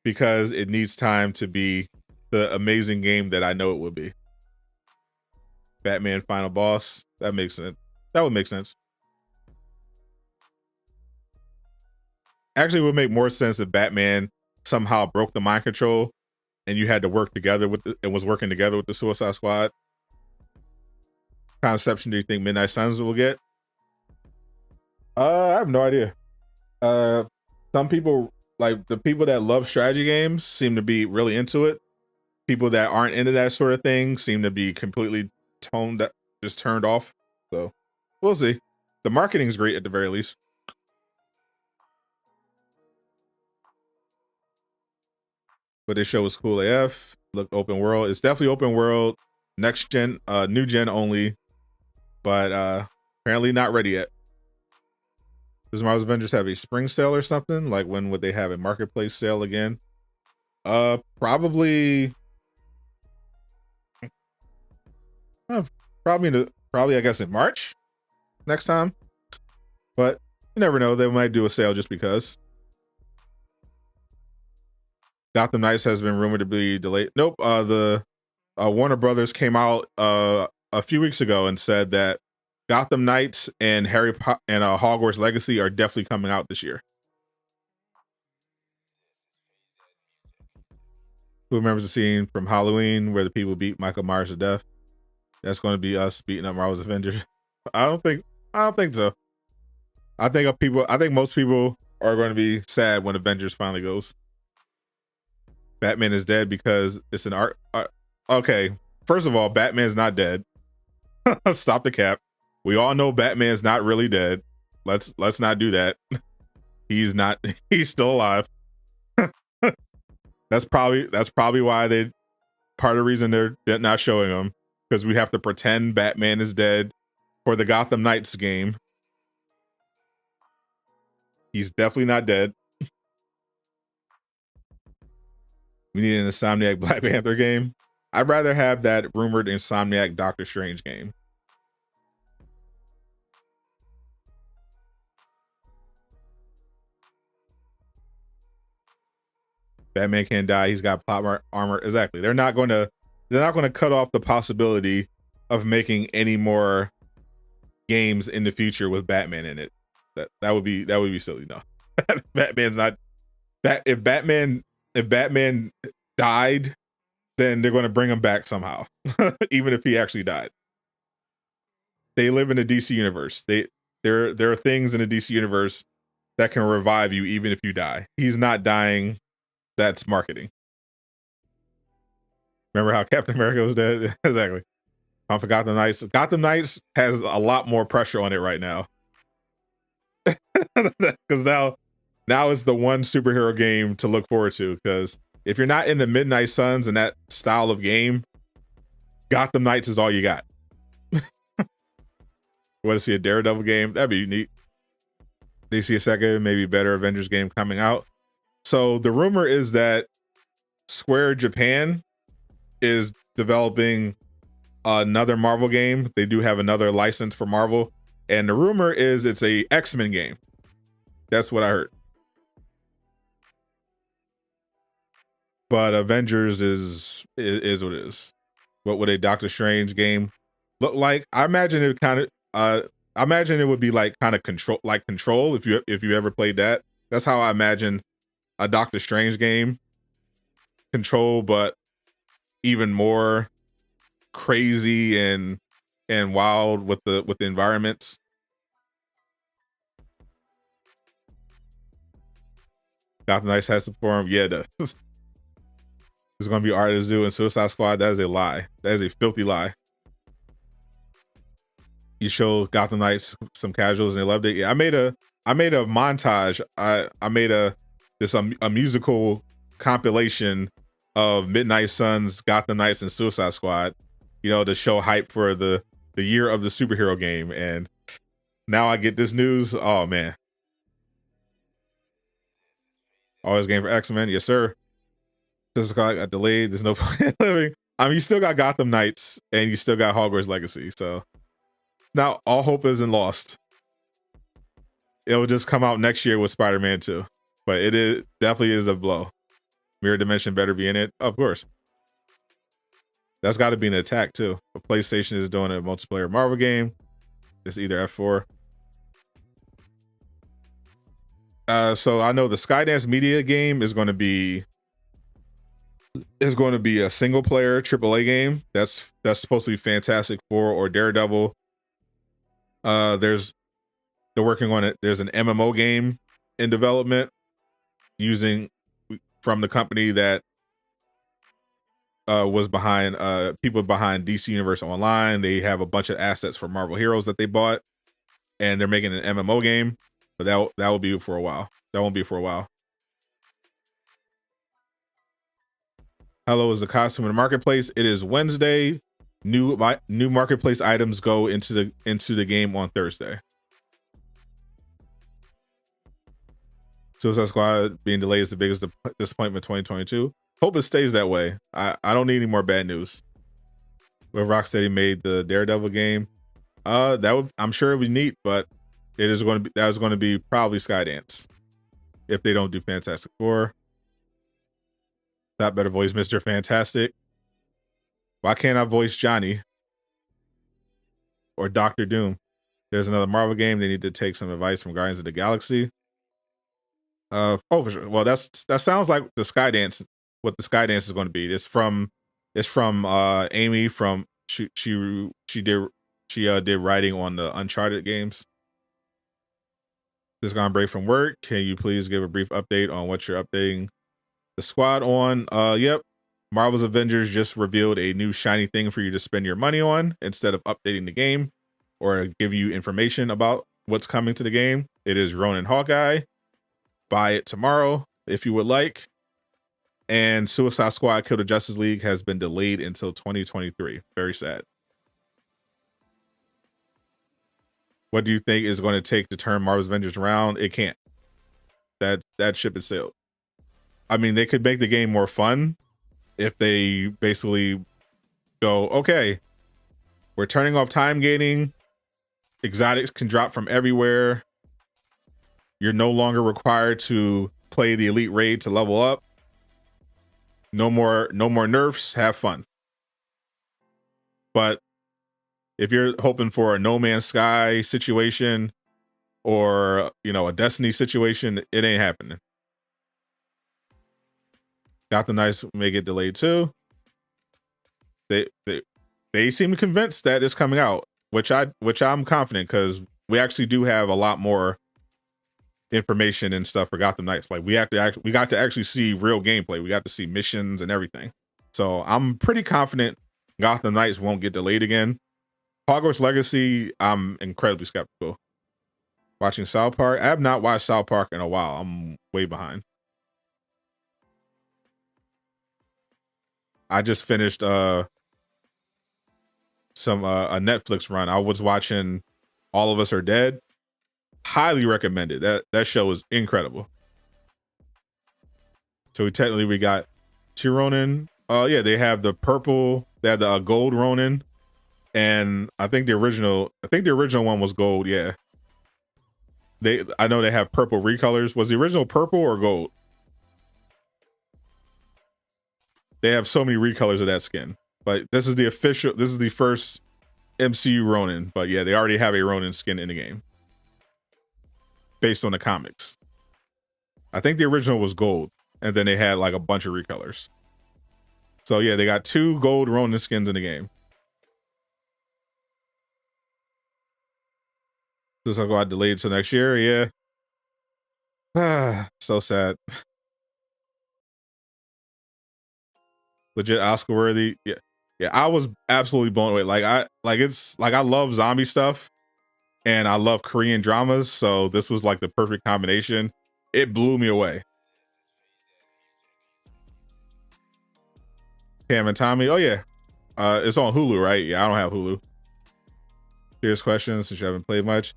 Speaker 1: because it needs time to be the amazing game that I know it would be. Batman Final Boss. That makes sense. That would make sense. Actually, it would make more sense if Batman somehow broke the mind control and you had to work together with and was working together with the Suicide Squad. What kind of reception do you think Midnight Suns will get? I have no idea. Some people, like the people that love strategy games, seem to be really into it. People that aren't into that sort of thing seem to be completely just turned off. So we'll see. The marketing is great at the very least. But this show was cool AF. Looked open world. It's definitely open world. Next gen, new gen only. But apparently not ready yet. Does Marvel's Avengers have a spring sale or something? Like when would they have a marketplace sale again? Probably I guess in March next time. But you never know, they might do a sale just because. Gotham Knights has been rumored to be delayed. Nope, the Warner Brothers came out a few weeks ago and said that Gotham Knights and Hogwarts Legacy are definitely coming out this year. Who remembers the scene from Halloween where the people beat Michael Myers to death? That's going to be us beating up Marvel's Avengers. I don't think so. I think most people are going to be sad when Avengers finally goes. Batman is dead because it's an art. Okay, first of all, Batman's not dead. Stop the cap. We all know Batman's not really dead. Let's not do that. He's not. He's still alive. That's probably why part of the reason they're not showing him, because we have to pretend Batman is dead for the Gotham Knights game. He's definitely not dead. We need an Insomniac Black Panther game. I'd rather have that rumored Insomniac Doctor Strange game. Batman can't die. He's got plot armor. Exactly. They're not going to cut off the possibility of making any more games in the future with Batman in it. That would be silly. No, Batman's not. If Batman died, then they're going to bring him back somehow, even if he actually died. They live in the DC universe. There are things in the DC universe that can revive you even if you die. He's not dying. That's marketing. Remember how Captain America was dead? Exactly. I forgot Gotham Knights. Gotham Knights has a lot more pressure on it right now. Because now is the one superhero game to look forward to. Because if you're not into Midnight Suns and that style of game, Gotham Knights is all you got. Want to see a Daredevil game? That'd be unique. They see a second, maybe better Avengers game coming out. So the rumor is that Square Japan is developing another Marvel game. They do have another license for Marvel. And the rumor is it's a X-Men game. That's what I heard. But Avengers is what it is. What would a Doctor Strange game look like? I imagine it would be like kind of Control if you ever played that. That's how I imagine a Doctor Strange game. Control, but even more crazy and wild with the environments. Gotham Knights has to perform. Yeah, it does. It's going to be Art of the Zoo and Suicide Squad. That is a lie. That is a filthy lie. You show Gotham Knights some casuals and they loved it. Yeah, I made a montage. I made a musical compilation of Midnight Suns, Gotham Knights, and Suicide Squad. you know, to show hype for the year of the superhero game. And now I get this news. Oh man. Always game for X-Men, yes sir. This got delayed. There's no point in living. I mean, you still got Gotham Knights and you still got Hogwarts Legacy. So now all hope isn't lost. It'll just come out next year with Spider-Man 2. But it is definitely is a blow. Mirror Dimension better be in it, of course. That's got to be an attack too. But PlayStation is doing a multiplayer Marvel game. It's either F4. So I know the Skydance Media game is going to be a single player AAA game. That's supposed to be Fantastic Four or Daredevil. They're working on it. There's an MMO game in development using from the company that was behind people behind DC Universe Online. They have a bunch of assets for Marvel Heroes that they bought, and they're making an MMO game. But that will be for a while. That won't be for a while. Hello is the costume in the marketplace. It is Wednesday. New marketplace items go into the game on Thursday. Suicide Squad being delayed is the biggest disappointment 2022. Hope it stays that way. I don't need any more bad news. But Rocksteady made the Daredevil game. I'm sure it would be neat, but that is going to be probably Skydance if they don't do Fantastic Four. That better voice Mr. Fantastic. Why can't I voice Johnny or Doctor Doom? There's another Marvel game. They need to take some advice from Guardians of the Galaxy. Oh, for sure. Well, that sounds like the Skydance. What the Skydance is going to be. It's from Amy from she did writing on the Uncharted games. Just gone break from work. Can you please give a brief update on what you're updating the squad on? Yep. Marvel's Avengers just revealed a new shiny thing for you to spend your money on instead of updating the game or give you information about what's coming to the game. It is Ronin Hawkeye. Buy it tomorrow if you would like. And Suicide Squad Kill the Justice League has been delayed until 2023. Very sad. What do you think is going to take to turn Marvel's Avengers around? It can't. That ship is sailed. I mean, they could make the game more fun if they basically go, okay, we're turning off time gating. Exotics can drop from everywhere. You're no longer required to play the elite raid to level up. No more nerfs. Have fun. But if you're hoping for a No Man's Sky situation or, you know, a Destiny situation, it ain't happening. Gotham Knights may get delayed too. They seem convinced that it's coming out, which I'm confident because we actually do have a lot more information and stuff for Gotham Knights. Like we got to actually see real gameplay. We got to see missions and everything. So I'm pretty confident Gotham Knights won't get delayed again. Hogwarts Legacy, I'm incredibly skeptical. Watching South Park. I have not watched South Park in a while. I'm way behind. I just finished a Netflix run. I was watching All of Us Are Dead. Highly recommended. That show is incredible. So technically we got two Ronin. Yeah, they have the purple, they have the gold Ronin. And I think the original one was gold, yeah. I know they have purple recolors. Was the original purple or gold? They have so many recolors of that skin. But this is the first MCU Ronin. But yeah, they already have a Ronin skin in the game. Based on the comics. I think the original was gold. And then they had like a bunch of recolors. So yeah, they got two gold Ronin skins in the game. Looks like I got delayed till next year, yeah. So sad. Legit Oscar worthy. Yeah. Yeah, I was absolutely blown away. I love zombie stuff and I love Korean dramas, so this was like the perfect combination. It blew me away. Pam and Tommy, oh yeah. It's on Hulu, right? Yeah, I don't have Hulu. Here's questions since you haven't played much.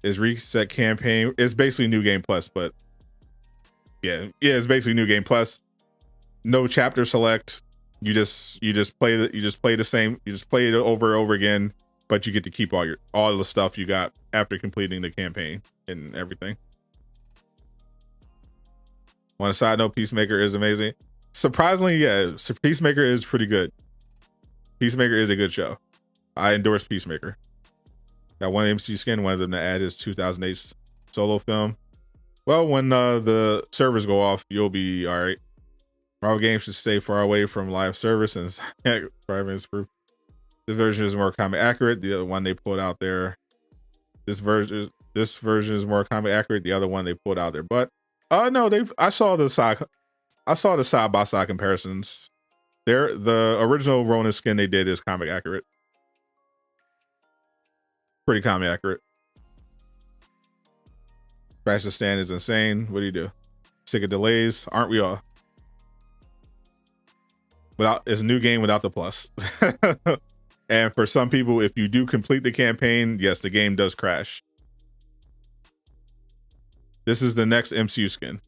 Speaker 1: Is reset campaign? It's basically New Game Plus, but yeah, it's basically New Game Plus. No chapter select. You just play the same. You just play it over and over again, but you get to keep all the stuff you got after completing the campaign and everything. On a side note, Peacemaker is amazing. Surprisingly, yeah, Peacemaker is pretty good. Peacemaker is a good show. I endorse Peacemaker. Got one MCU skin, one of them to add his 2008 solo film. Well, when the servers go off, you'll be all right. Marvel games should stay far away from live service, and this version is more comic accurate. The other one they pulled out there, this version is more comic accurate. The other one they pulled out there, but no, I saw the side by side comparisons. The original Ronin skin they did is comic accurate, pretty comic accurate. Crash the stand is insane. What do you do? Sick of delays, aren't we all? It's a new game without the plus. And for some people, if you do complete the campaign, yes, the game does crash. This is the next MCU skin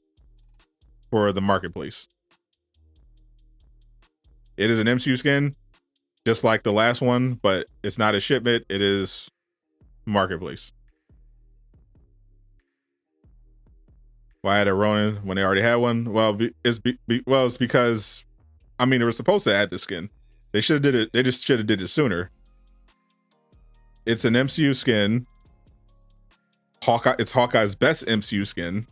Speaker 1: for the marketplace. It is an MCU skin, just like the last one, but it's not a shipment. It is marketplace. Why add a Ronin when they already had one? Well, it's because, I mean, they were supposed to add the skin. They should have did it. They just should have did it sooner. It's an MCU skin. Hawkeye. It's Hawkeye's best MCU skin.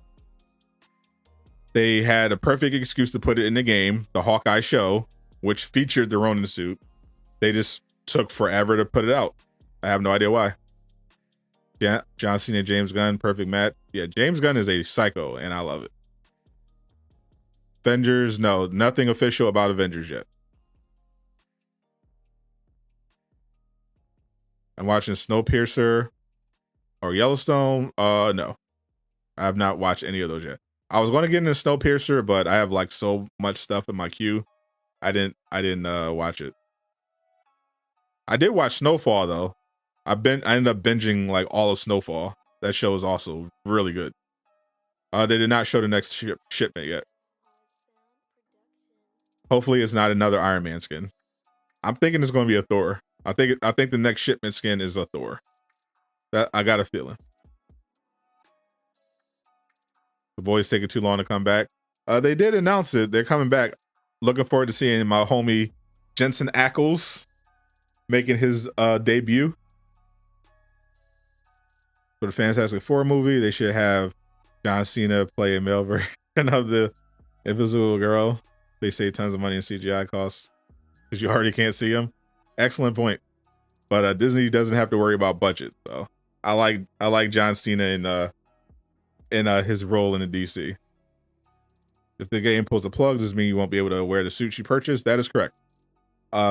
Speaker 1: They had a perfect excuse to put it in the game, the Hawkeye show, which featured the Ronin suit. They just took forever to put it out. I have no idea why. Yeah, John Cena, James Gunn, perfect match. Yeah, James Gunn is a psycho, and I love it. Avengers, no, nothing official about Avengers yet. I'm watching Snowpiercer or Yellowstone. No, I have not watched any of those yet. I was going to get into Snowpiercer, but I have like so much stuff in my queue. I didn't watch it. I did watch Snowfall though. I ended up binging like all of Snowfall. That show is also really good. They did not show the next shipment yet. Hopefully it's not another Iron Man skin. I'm thinking it's going to be a Thor. I think the next shipment skin is a Thor. I got a feeling. The boys taking too long to come back. They did announce it. They're coming back. Looking forward to seeing my homie Jensen Ackles making his debut. For the Fantastic Four movie, they should have John Cena play a male version of the Invisible Girl. They save tons of money in CGI costs because you already can't see him. Excellent point. But Disney doesn't have to worry about budget. So I like John Cena in his role in the DC. If the game pulls a plug, does it mean you won't be able to wear the suit you purchased? That is correct.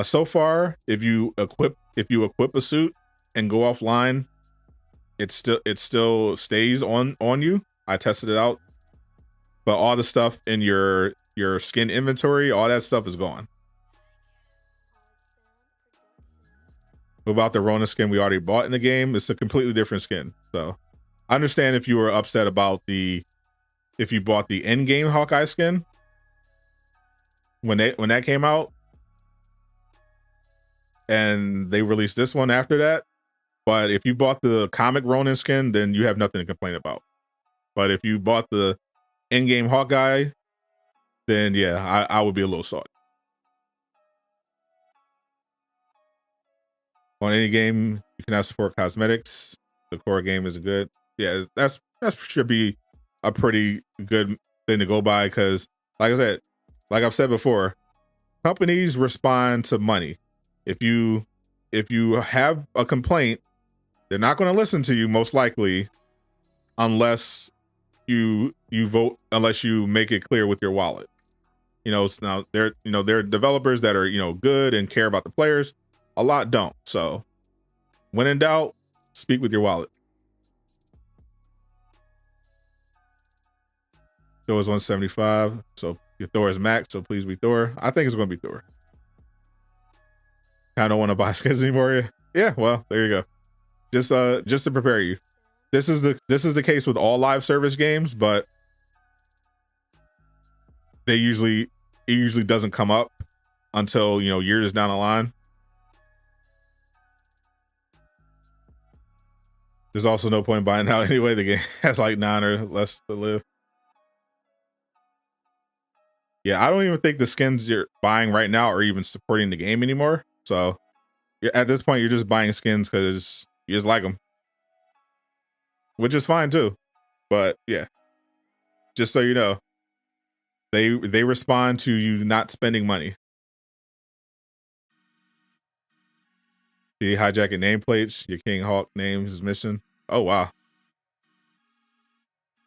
Speaker 1: So far, if you equip a suit and go offline, it still stays on you. I tested it out, but all the stuff in your skin inventory, all that stuff is gone. What about the Ronin skin we already bought in the game? It's a completely different skin. So I understand if you were upset about if you bought the in-game Hawkeye skin when that came out, and they released this one after that. But if you bought the comic Ronin skin, then you have nothing to complain about. But if you bought the in-game Hawkeye, then yeah, I would be a little salty. On any game, you cannot support cosmetics. The core game is good. Yeah, that should be a pretty good thing to go by because, like I said, like I've said before, companies respond to money. If you have a complaint, they're not going to listen to you most likely, unless you vote, unless you make it clear with your wallet. Now there are developers that are good and care about the players. A lot don't. So when in doubt, speak with your wallet. Thor is 175. So your Thor is max. So please be Thor. I think it's going to be Thor. I don't want to buy skins anymore. Yeah, well, there you go. Just to prepare you. This is the case with all live service games, but it usually doesn't come up until, you know, years down the line. There's also no point in buying out anyway. The game has like 9 or less to live. Yeah, I don't even think the skins you're buying right now are even supporting the game anymore. So at this point, you're just buying skins because you just like them, which is fine too. But yeah, just so you know, they respond to you not spending money. The hijacking nameplates, your King Hawk names is missing. Oh wow.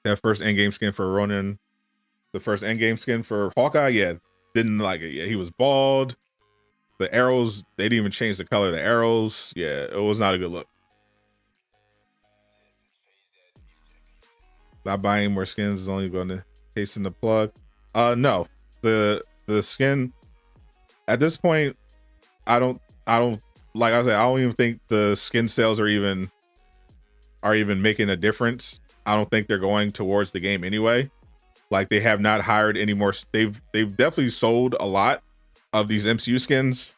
Speaker 1: That first endgame skin for Ronin, the first endgame skin for Hawkeye, yeah, didn't like it. Yeah, he was bald. The arrows, they didn't even change the color of the arrows. Yeah, it was not a good look. Not buying more skins is only going to hasten the plug. No, the skin at this point, I don't like I said, I don't even think the skin sales are even making a difference. I don't think they're going towards the game anyway. Like they have not hired any more. They've definitely sold a lot of these MCU skins,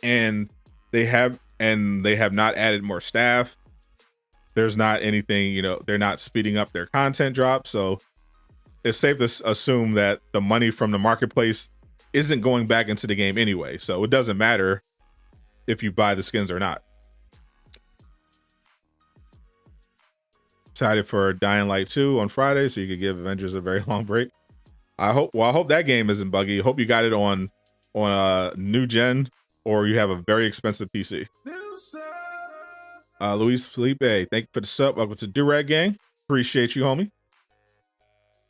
Speaker 1: and they have not added more staff. There's not anything, you know, they're not speeding up their content drop. So it's safe to assume that the money from the marketplace isn't going back into the game anyway. So it doesn't matter if you buy the skins or not. Excited for Dying Light 2 on Friday, so you could give Avengers a very long break. I hope that game isn't buggy. Hope you got it on a new gen, or you have a very expensive PC. Luis Felipe, thank you for the sub. Welcome to Durag Gang. Appreciate you, homie.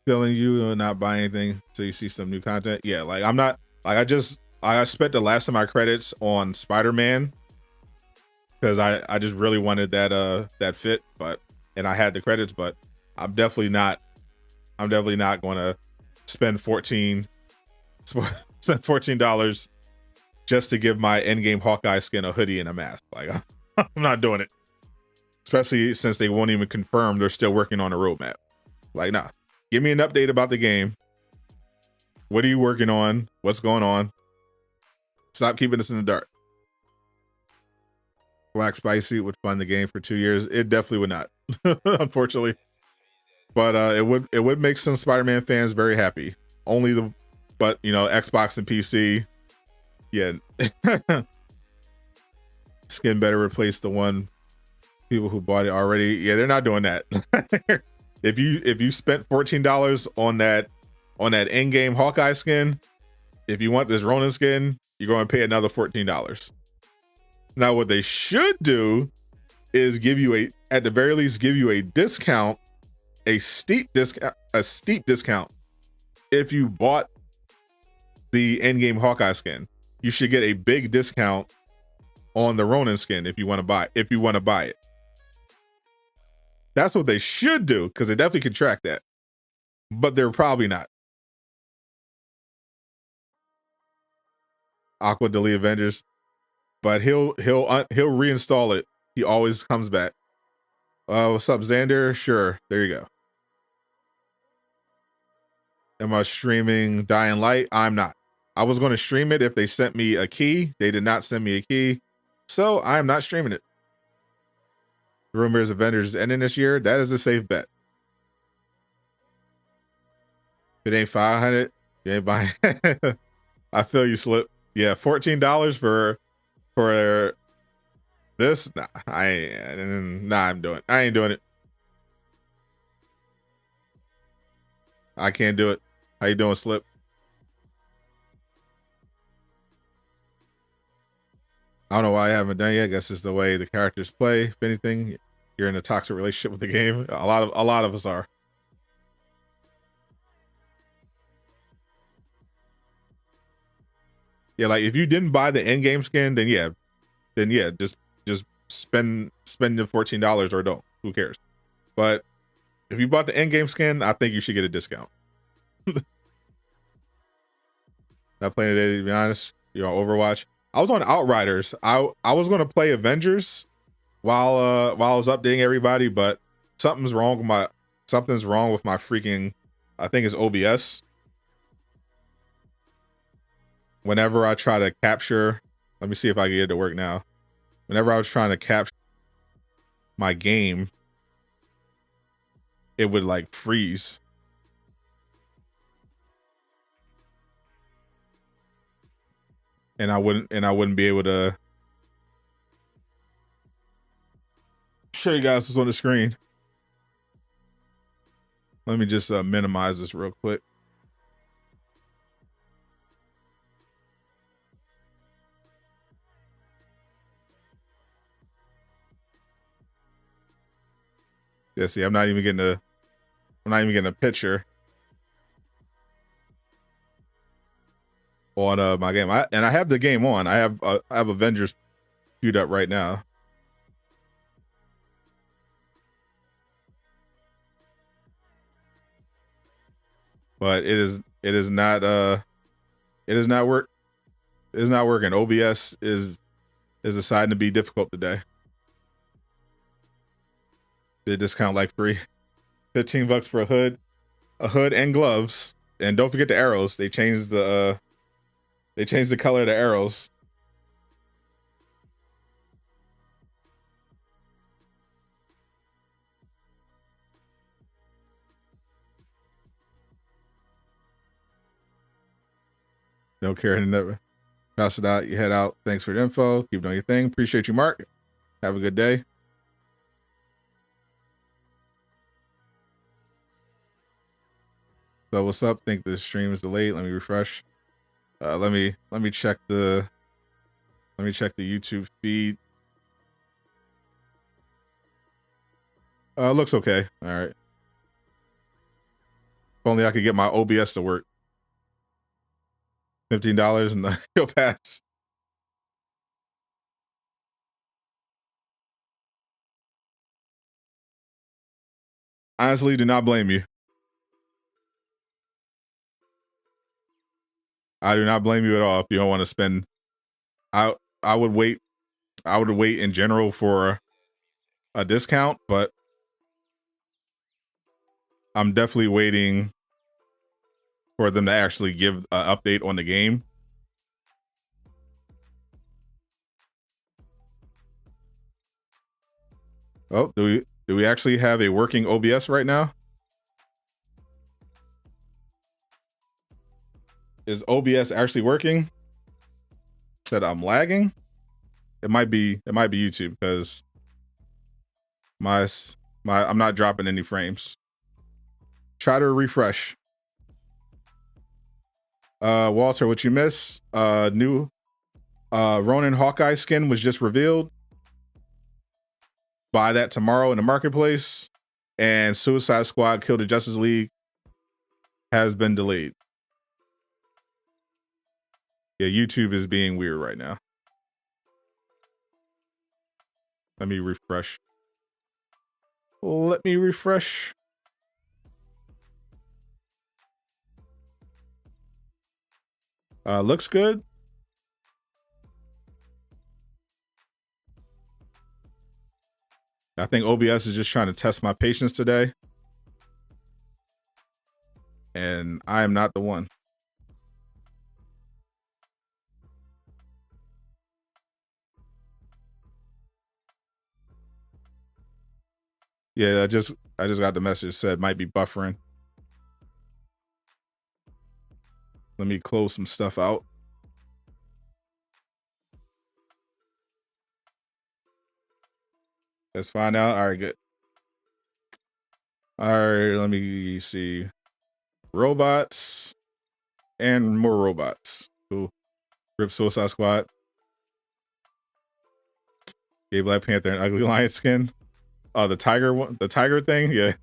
Speaker 1: Feeling you not buy anything till you see some new content. Yeah, like I'm not like I spent the last of my credits on Spider-Man because I just really wanted that fit, and I had the credits, but I'm definitely not going to spend $14 just to give my endgame Hawkeye skin a hoodie and a mask. Like I'm not doing it. Especially since they won't even confirm they're still working on a roadmap. Like, nah, give me an update about the game. What are you working on? What's going on? Stop keeping us in the dark. Black Spicy would fund the game for 2 years. It definitely would not, unfortunately. But it would make some Spider-Man fans very happy. But you know, Xbox and PC, yeah. Skin better replace the one people who bought it already. Yeah, they're not doing that. If you spent $14 on that in-game Hawkeye skin, if you want this Ronin skin, you're going to pay another $14. Now, what they should do is at the very least give you a discount, a steep discount. If you bought the in-game Hawkeye skin, you should get a big discount on the Ronin skin if you want to buy it. That's what they should do, because they definitely can track that, but they're probably not. Aqua delete Avengers, but he'll reinstall it. He always comes back. What's up, Xander? Sure, there you go. Am I streaming Dying Light? I'm not. I was going to stream it if they sent me a key. They did not send me a key, so I am not streaming it. The rumor is Avengers is ending this year. That is a safe bet. If it ain't 500, you ain't buying. I feel you, Slip. Yeah, $14 for this. Nah, I ain't doing it. I can't do it. How you doing, Slip? I don't know why I haven't done it yet. I guess it's the way the characters play. If anything, you're in a toxic relationship with the game. A lot of us are. Yeah, like if you didn't buy the in-game skin, then yeah, just spend the $14 or don't. Who cares? But if you bought the in-game skin, I think you should get a discount. Not playing today, to be honest. You're on Overwatch. I was on Outriders. I was gonna play Avengers while I was updating everybody, but something's wrong with my freaking, I think it's OBS. Whenever I try to capture, let me see if I can get it to work now. Whenever I was trying to capture my game, it would like freeze. And I wouldn't be able to show you guys what's on the screen. Let me just minimize this real quick. Yeah, see, I'm not even getting a picture on my game. I have the game on. I have Avengers queued up right now. But it is not working. OBS is deciding to be difficult today. The discount like free. $15 for a hood and gloves. And don't forget the arrows. They changed the color of the arrows. Don't care, never. Pass it out. You head out. Thanks for the info. Keep doing your thing. Appreciate you, Mark. Have a good day. So what's up? Think the stream is delayed. Let me refresh. Let me check the YouTube feed. Looks okay. All right. If only I could get my OBS to work. $15 and you'll pass. Honestly, do not blame you. I do not blame you at all if you don't want to spend. I would wait. I would wait in general for a discount, but I'm definitely waiting for them to actually give an update on the game. Oh, do we actually have a working OBS right now? Is OBS actually working? Said I'm lagging. It might be YouTube because I'm not dropping any frames. Try to refresh. Walter, what you miss? New Ronin Hawkeye skin was just revealed. Buy that tomorrow in the marketplace. And Suicide Squad Kill the Justice League has been delayed. Yeah, YouTube is being weird right now. Let me refresh. Let me refresh. Looks good. I think OBS is just trying to test my patience today. And I am not the one. Yeah, I just got the message that said might be buffering. Let me close some stuff out. Let's find out. All right, good. All right, let me see. Robots and more robots. Cool. Rip Suicide Squad. Gave Black Panther an ugly lion skin. Oh, the tiger one, the tiger thing, yeah.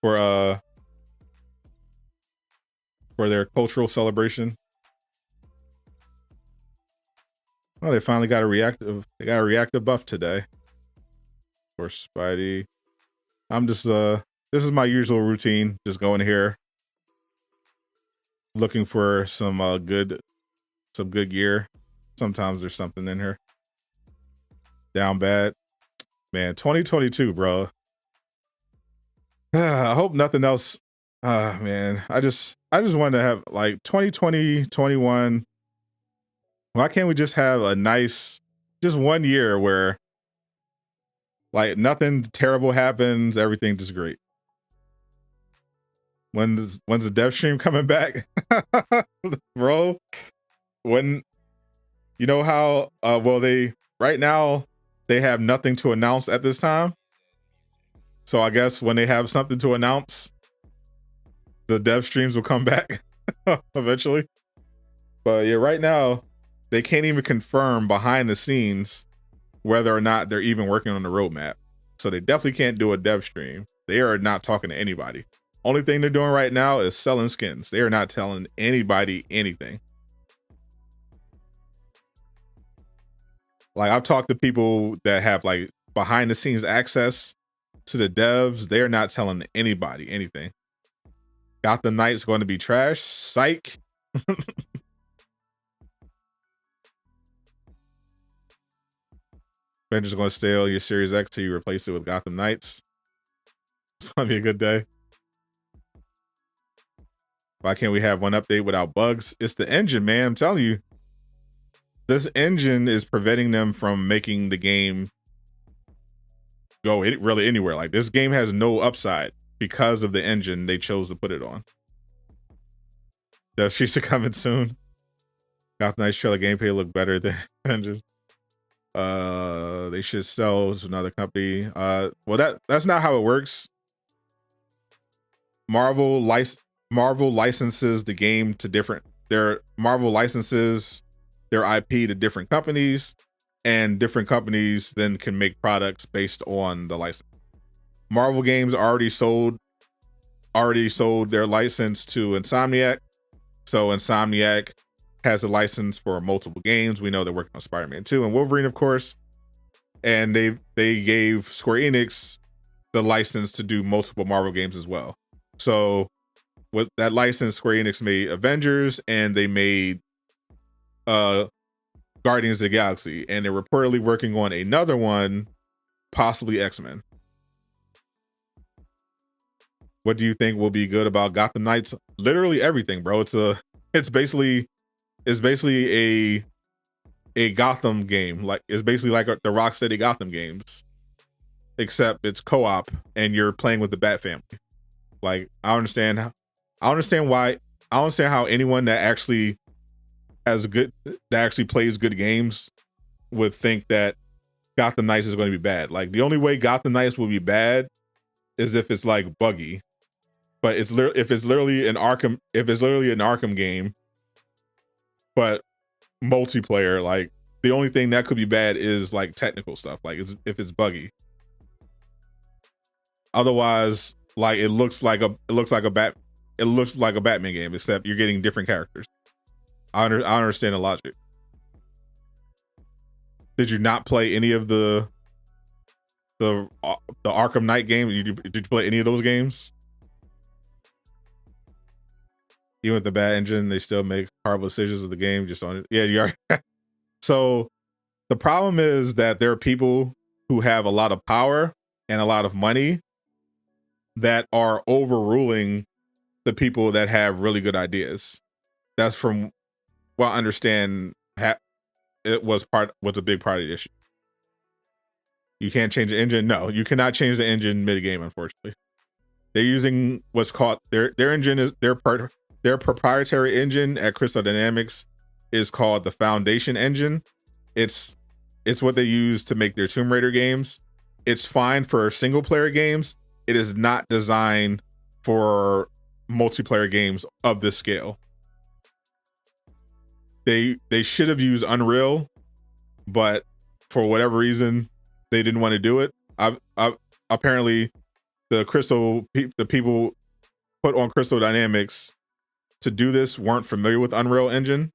Speaker 1: For their cultural celebration. Oh, they finally got a reactive. They got a reactive buff today. For Spidey. I'm just this is my usual routine. Just going here. Looking for some good gear. Sometimes there's something in here. Down bad. Man, 2022, bro. I hope nothing else. Man, I just wanted to have like 2020, 21. Why can't we just have a nice, just 1 year where like nothing terrible happens, everything just great? When's the dev stream coming back? Bro, when, you know how, well, right now they have nothing to announce at this time. So I guess when they have something to announce, the dev streams will come back eventually. But yeah, right now they can't even confirm behind the scenes whether or not they're even working on the roadmap. So they definitely can't do a dev stream. They are not talking to anybody. Only thing they're doing right now is selling skins. They are not telling anybody anything. Like, I've talked to people that have like behind the scenes access to the devs. They're not telling anybody anything. Gotham Knight's going to be trash. Psych. Avengers going to steal your Series X till you replace it with Gotham Knights. It's going to be a good day. Why can't we have one update without bugs? It's the engine, man. I'm telling you. This engine is preventing them from making the game go really anywhere. Like, this game has no upside because of the engine they chose to put it on. Dev Streets are coming soon. Gotham Knights trailer gameplay look better than Avengers. They should sell to another company. Well, that's not how it works. Marvel licenses the game to Marvel licenses their IP to different companies, and different companies then can make products based on the license. Marvel games already sold their license to Insomniac. So Insomniac has a license for multiple games. We know they're working on Spider-Man 2 and Wolverine, of course. And they gave Square Enix the license to do multiple Marvel games as well. So with that license, Square Enix made Avengers, and they made Guardians of the Galaxy, and they're reportedly working on another one, possibly X-Men. What do you think will be good about Gotham Knights? Literally everything, bro. It's basically a Gotham game. Like, it's basically like the Rocksteady Gotham games, except it's co-op and you're playing with the Bat family. Like, I understand how anyone that actually plays good games would think that Gotham Knights is going to be bad. Like, the only way Gotham Knights will be bad is if it's like buggy. But if it's literally an Arkham game, but multiplayer, like, the only thing that could be bad is like technical stuff, like if it's buggy. Otherwise, like, it looks like a Batman game, except you're getting different characters. I understand the logic. Did you not play any of the Arkham Knight game? Did you play any of those games? Even with the bad engine, they still make horrible decisions with the game. Just on it. Yeah, you are. So the problem is that there are people who have a lot of power and a lot of money that are overruling the people that have really good ideas. That's from what I understand. It was a big part of the issue. You can't change the engine. No, you cannot change the engine mid-game, unfortunately. They're using what's called their engine is their proprietary engine at Crystal Dynamics is called the Foundation engine. It's what they use to make their Tomb Raider games. It's fine for single player games. It is not designed for multiplayer games of this scale. They should have used Unreal, but for whatever reason, they didn't want to do it. Apparently, the people put on Crystal Dynamics to do this weren't familiar with Unreal Engine,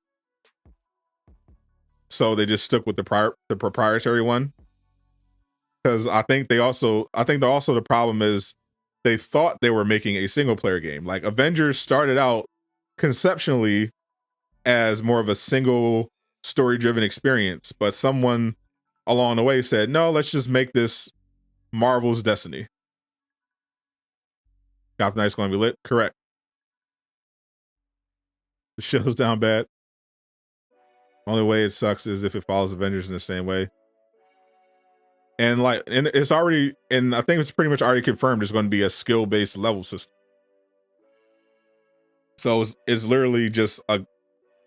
Speaker 1: so they just stuck with the proprietary one. Because I think the problem is they thought they were making a single player game. Like, Avengers started out conceptually as more of a single story-driven experience, but someone along the way said, no, let's just make this Marvel's Destiny. Gotham Knight's going to be lit? Correct. The show's down bad. Only way it sucks is if it follows Avengers in the same way. And it's already, and I think it's pretty much already confirmed there's going to be a skill-based level system. So it's literally just a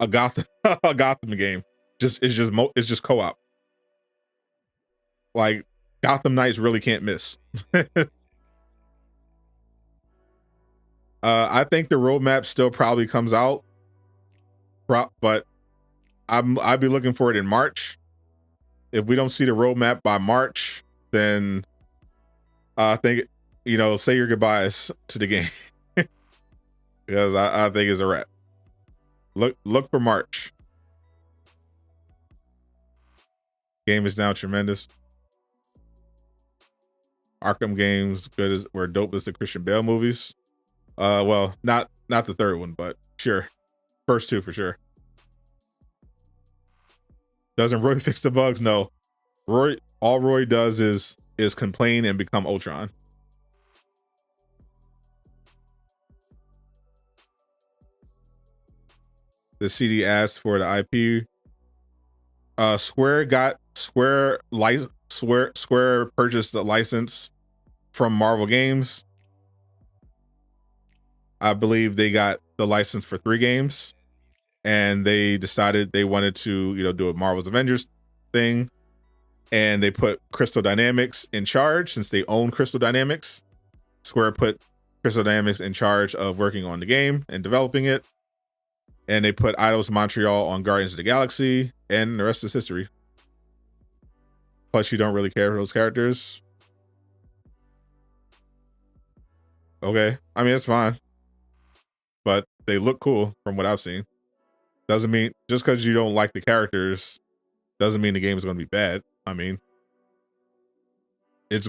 Speaker 1: Gotham a Gotham game. It's just co-op. Like Gotham Knights really can't miss. I think the roadmap still probably comes out, but I'd be looking for it in March. If we don't see the roadmap by March, then I think, say your goodbyes to the game. Because I think it's a wrap. Look for March. Game is now tremendous. Arkham games were dope as the Christian Bale movies. Well, not the third one, but sure. First two for sure. Doesn't Roy fix the bugs? No. All Roy does is complain and become Ultron. The CD asked for the IP. Square purchased the license from Marvel Games. I believe they got the license for 3 games, and they decided they wanted to, do a Marvel's Avengers thing, and they put Crystal Dynamics in charge since they own Crystal Dynamics. Square put Crystal Dynamics in charge of working on the game and developing it. And they put Eidos Montreal on Guardians of the Galaxy, and the rest is history. Plus, you don't really care for those characters. Okay. I mean, it's fine. But they look cool from what I've seen. Doesn't mean, just because you don't like the characters, doesn't mean the game is going to be bad. I mean, it's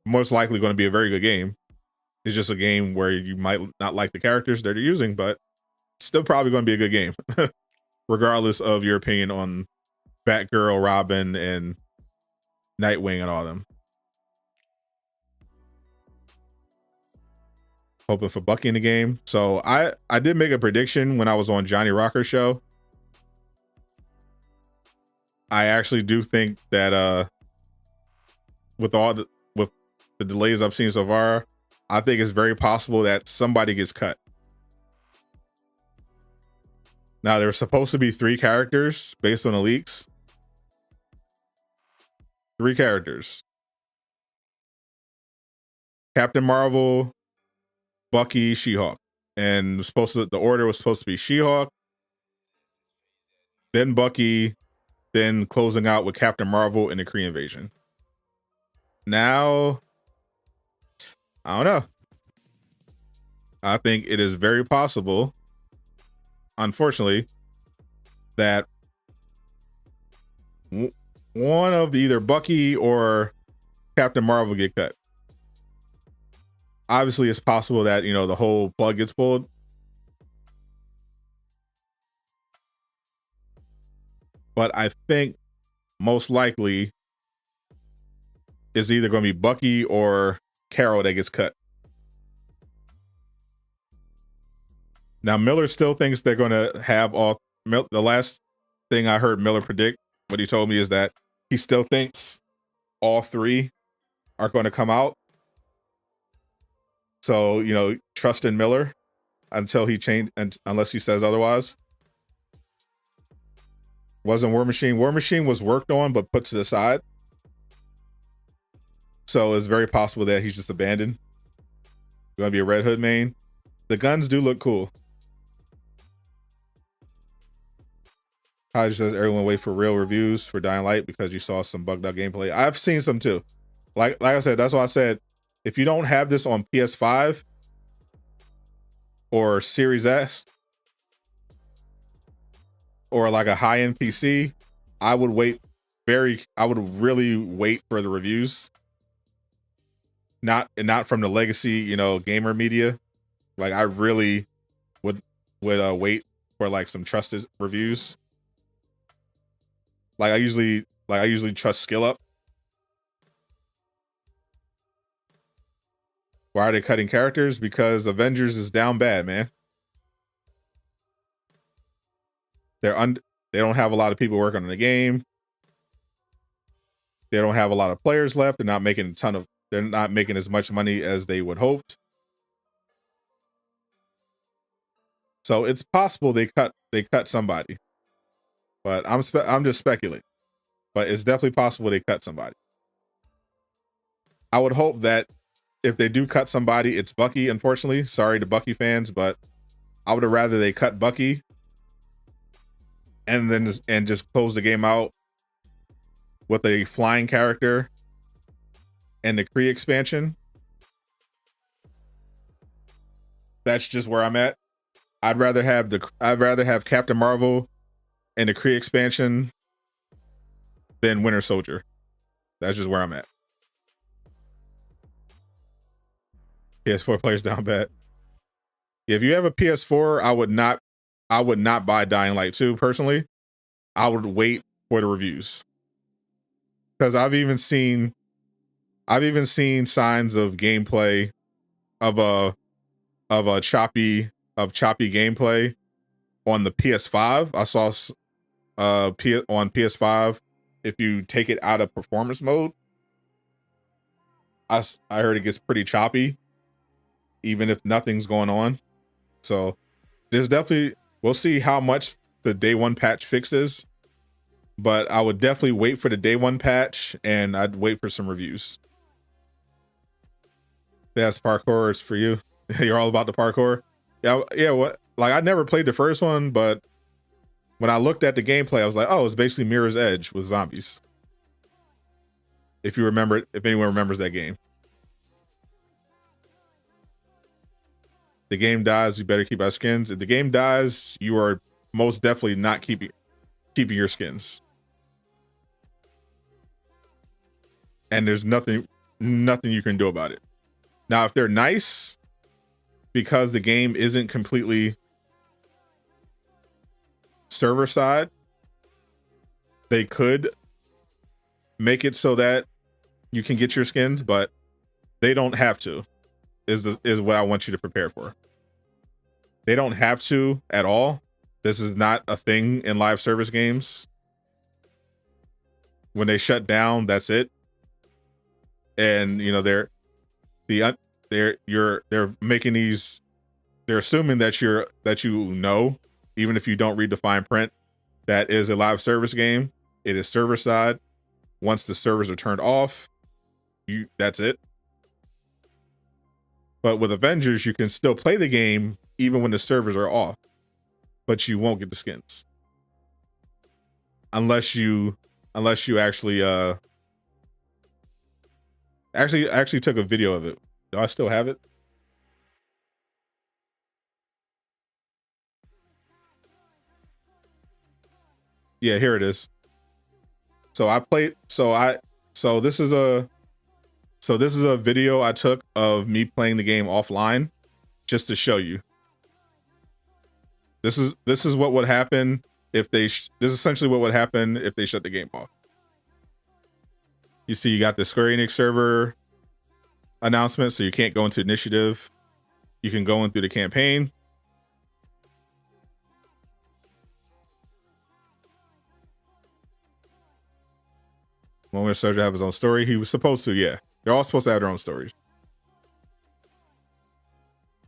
Speaker 1: most likely going to be a very good game. It's just a game where you might not like the characters that you're using, but still probably going to be a good game, regardless of your opinion on Batgirl, Robin, and Nightwing and all of them. Hoping for Bucky in the game. So I did make a prediction when I was on Johnny Rocker's show. I actually do think that with the delays I've seen so far, I think it's very possible that somebody gets cut. Now, there were supposed to be 3 characters based on the leaks. 3 characters. Captain Marvel, Bucky, She-Hulk. And the order was supposed to be She-Hulk, then Bucky, then closing out with Captain Marvel and the Kree invasion. Now, I don't know. I think it is very possible, unfortunately, that one of either Bucky or Captain Marvel get cut. Obviously, it's possible that, the whole plug gets pulled. But I think most likely it's either going to be Bucky or Carol that gets cut. Now, Miller still thinks they're going to have all. The last thing I heard Miller predict, what he told me, is that he still thinks all 3 are going to come out. So, trust in Miller until he unless he says otherwise. Wasn't War Machine. War Machine was worked on but put to the side. So it's very possible that he's just abandoned. Going to be a Red Hood main. The guns do look cool. Hodge says everyone wait for real reviews for Dying Light because you saw some bugged out gameplay. I've seen some too. Like I said, that's why I said if you don't have this on PS5 or Series S or like a high-end PC, I would really wait for the reviews. Not from the legacy, gamer media, Like I really would wait for like some trusted reviews. Like I usually trust Skill Up. Why are they cutting characters? Because Avengers is down bad, man. They don't have a lot of people working on the game. They don't have a lot of players left. They're not making as much money as they would hoped. So it's possible they cut somebody. But I'm just speculating. But it's definitely possible they cut somebody. I would hope that if they do cut somebody, it's Bucky, unfortunately. Sorry to Bucky fans, but I would have rather they cut Bucky and then just close the game out with a flying character and the Kree expansion. That's just where I'm at. I'd rather have Captain Marvel and the Kree expansion than Winter Soldier. That's just where I'm at. PS4 players down bad. If you have a PS4, I would not buy Dying Light 2 personally. I would wait for the reviews. Because I've even seen signs of gameplay of choppy gameplay on the PS5. I saw on PS5, if you take it out of performance mode, I heard it gets pretty choppy, even if nothing's going on. So there's definitely, we'll see how much the day one patch fixes, but I would definitely wait for the day one patch and I'd wait for some reviews. That's parkour is for you. You're all about the parkour. Yeah. What? Like I never played the first one, but when I looked at the gameplay, I was like, oh, it's basically Mirror's Edge with zombies. If you remember it, if anyone remembers that game. The game dies, you better keep our skins. If the game dies, you are most definitely not keeping your skins. And there's nothing you can do about it. Now, if they're nice, because the game isn't completely server side, they could make it so that you can get your skins, but they don't have to. Is what I want you to prepare for. They don't have to at all. This is not a thing in live service games. When they shut down, that's it. And you know they're making these. They're assuming that you know, even if you don't read the fine print, that is a live service game. It is server side. Once the servers are turned off, that's it. But with Avengers, you can still play the game even when the servers are off, but you won't get the skins unless you actually actually took a video of it. Do I still have it? Yeah, here it is. So this is a video I took of me playing the game offline, just to show you. This is what would happen if they. This is essentially what would happen if they shut the game off. You see, you got the Square Enix server announcement, so you can't go into initiative. You can go in through the campaign. Winter Soldier have his own story. He was supposed to, yeah. They're all supposed to have their own stories.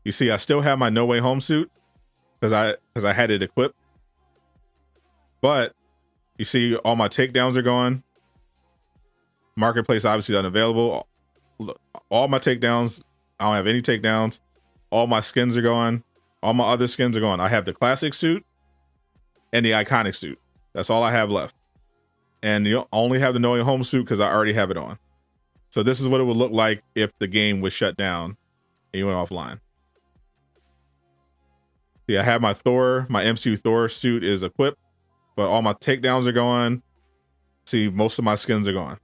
Speaker 1: You see, I still have my No Way Home suit because I had it equipped. But you see, all my takedowns are gone. Marketplace obviously unavailable. All my takedowns, I don't have any takedowns. All my skins are gone. All my other skins are gone. I have the classic suit and the iconic suit. That's all I have left. And you only have the No Way Home suit because I already have it on. So this is what it would look like if the game was shut down and you went offline. See, I have my MCU Thor suit is equipped, but all my takedowns are gone. See, most of my skins are gone.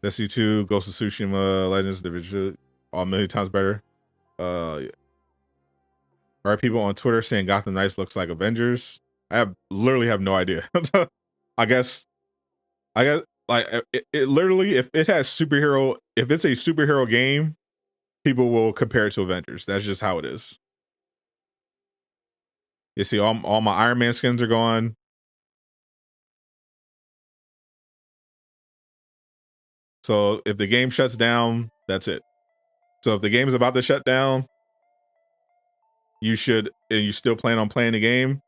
Speaker 1: Destiny 2, Ghost of Tsushima, Legends, Division, all a million times better. Yeah. Are people on Twitter saying Gotham Knights looks like Avengers? Literally have no idea. I guess like it literally, if it has superhero, if it's a superhero game, people will compare it to Avengers. That's just how it is. You see, all my Iron Man skins are gone. So if the game shuts down, that's it. So if the game is about to shut down, you should, and you still plan on playing the game,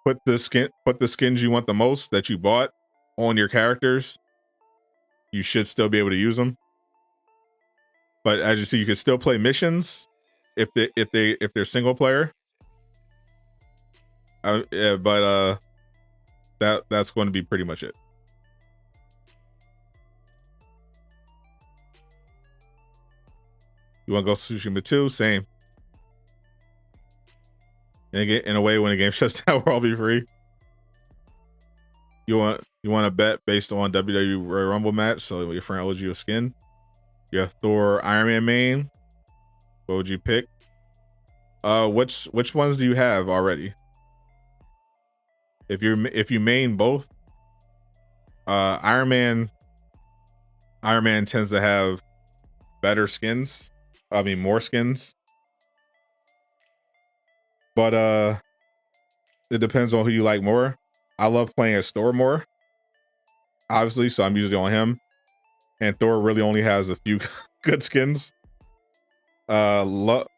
Speaker 1: put the skins you want the most that you bought on your characters. You should still be able to use them. But as you see, you can still play missions if they're single player. Yeah, but that's going to be pretty much it. You want to go Tsushima 2? Same. In a way, when the game shuts down, we'll all be free. You want to bet based on WWE Royal Rumble match, so your friend owes you a skin. You have Thor, Iron Man main. What would you pick? Which ones do you have already? If you main both, Iron Man tends to have better skins. I mean, more skins. But it depends on who you like more. I love playing as Thor more, obviously, so I'm usually on him. And Thor really only has a few good skins. I love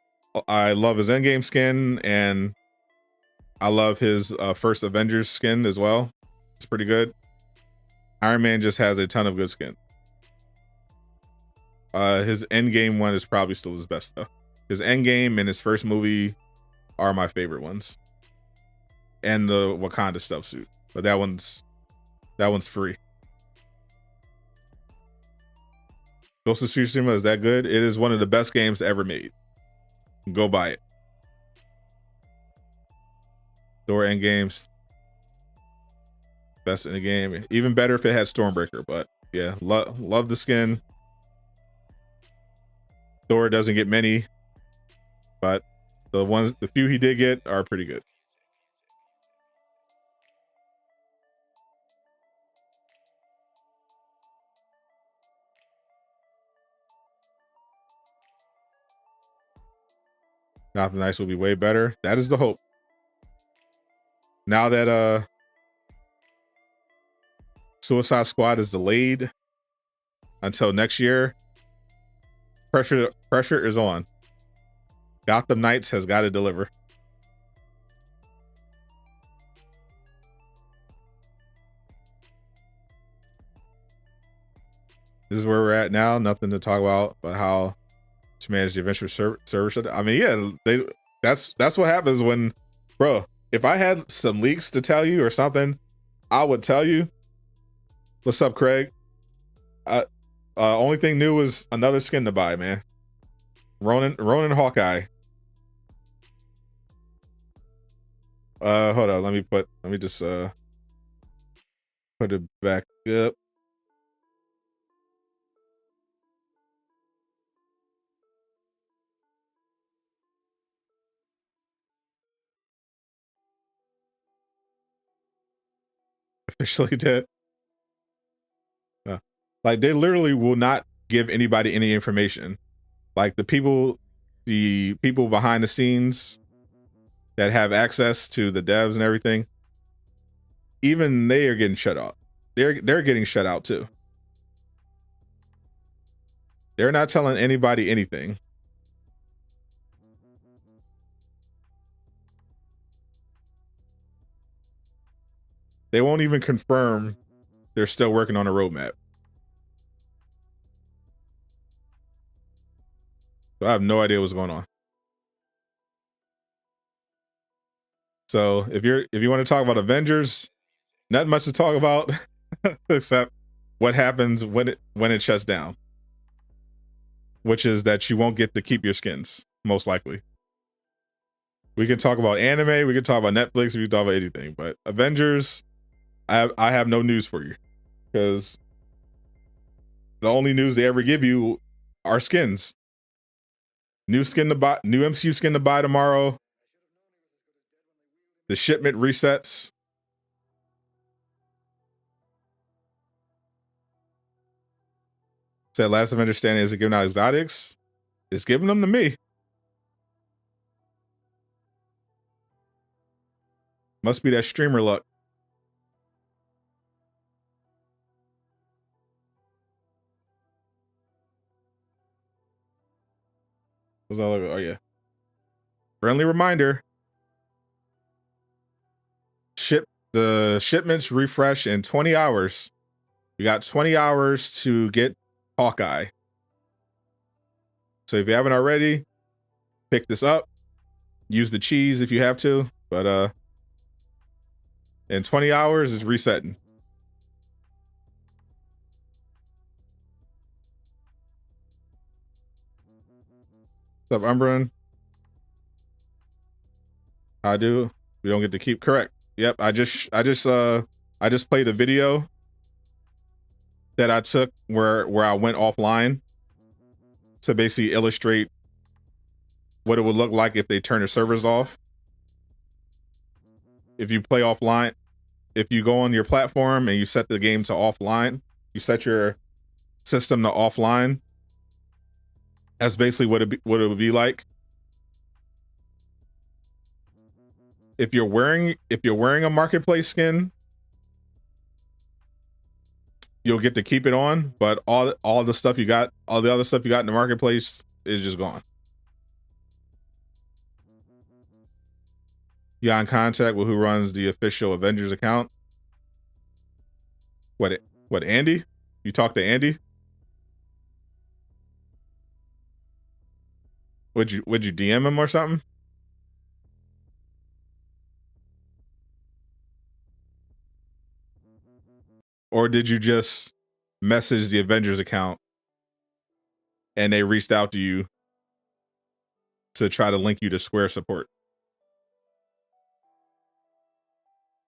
Speaker 1: his endgame skin, and I love his first Avengers skin as well. It's pretty good. Iron Man just has a ton of good skin. His endgame one is probably still his best though. His endgame and his first movie are my favorite ones. And the Wakanda stuff suit, but that one's free. Ghost of Tsushima, is that good? It is one of the best games ever made. Go buy it. Thor Endgame's best in the game. Even better if it had Stormbreaker, but yeah, love the skin. Thor doesn't get many, but the few he did get are pretty good. Gotham Knights will be way better. That is the hope. Now that Suicide Squad is delayed until next year, pressure is on. Gotham Knights has got to deliver. This is where we're at now. Nothing to talk about, but how to manage the Avenger server. I mean, yeah, that's what happens when, bro. If I had some leaks to tell you or something, I would tell you. What's up, Craig? Only thing new was another skin to buy, man. Ronin Hawkeye. Hold on. Let me just put it back up. Officially dead. Like, they literally will not give anybody any information. Like, the people behind the scenes that have access to the devs and everything, even they are getting shut out. They're getting shut out too. They're not telling anybody anything. They won't even confirm they're still working on a roadmap. So I have no idea what's going on. So if you want to talk about Avengers, not much to talk about except what happens when it shuts down, which is that you won't get to keep your skins, most likely. We can talk about anime, we can talk about Netflix, we can talk about anything, but Avengers, I have no news for you, because the only news they ever give you are skins. New skin to buy, new MCU skin to buy tomorrow. The shipment resets. Said Last Avenger Standing is giving out exotics. It's giving them to me. Must be that streamer luck. What's all over? Oh yeah. Friendly reminder. The shipments refresh in 20 hours. You got 20 hours to get Hawkeye. So if you haven't already, pick this up. Use the cheese if you have to, but in 20 hours it's resetting. What's up, Umbran? I do. We don't get to keep correct. Yep, I just played a video that I took where I went offline to basically illustrate what it would look like if they turn the servers off. If you play offline, if you go on your platform and you set the game to offline, you set your system to offline. That's basically what it would be like. If you're wearing a marketplace skin, you'll get to keep it on, but all the stuff you got, all the other stuff you got in the marketplace is just gone. You got in contact with who runs the official Avengers account? What, Andy? You talked to Andy? Would you DM him or something? Or did you just message the Avengers account and they reached out to you to try to link you to Square support?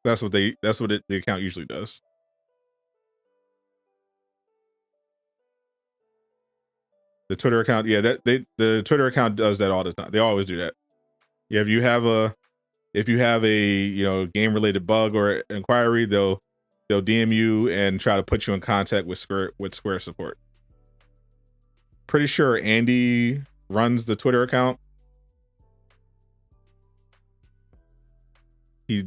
Speaker 1: That's what the account usually does. The Twitter account, yeah, the Twitter account does that all the time. They always do that. Yeah, if you have a game related bug or inquiry, they'll DM you and try to put you in contact with Square support. Pretty sure Andy runs the Twitter account. He's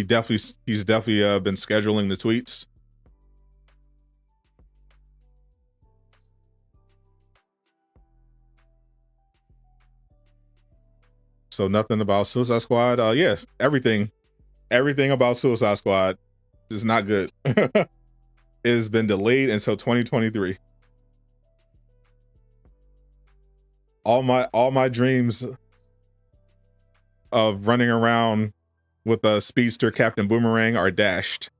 Speaker 1: definitely been scheduling the tweets. So nothing about Suicide Squad. Yeah, everything about Suicide Squad is not good. It has been delayed until 2023. All my dreams of running around with a speedster Captain Boomerang are dashed.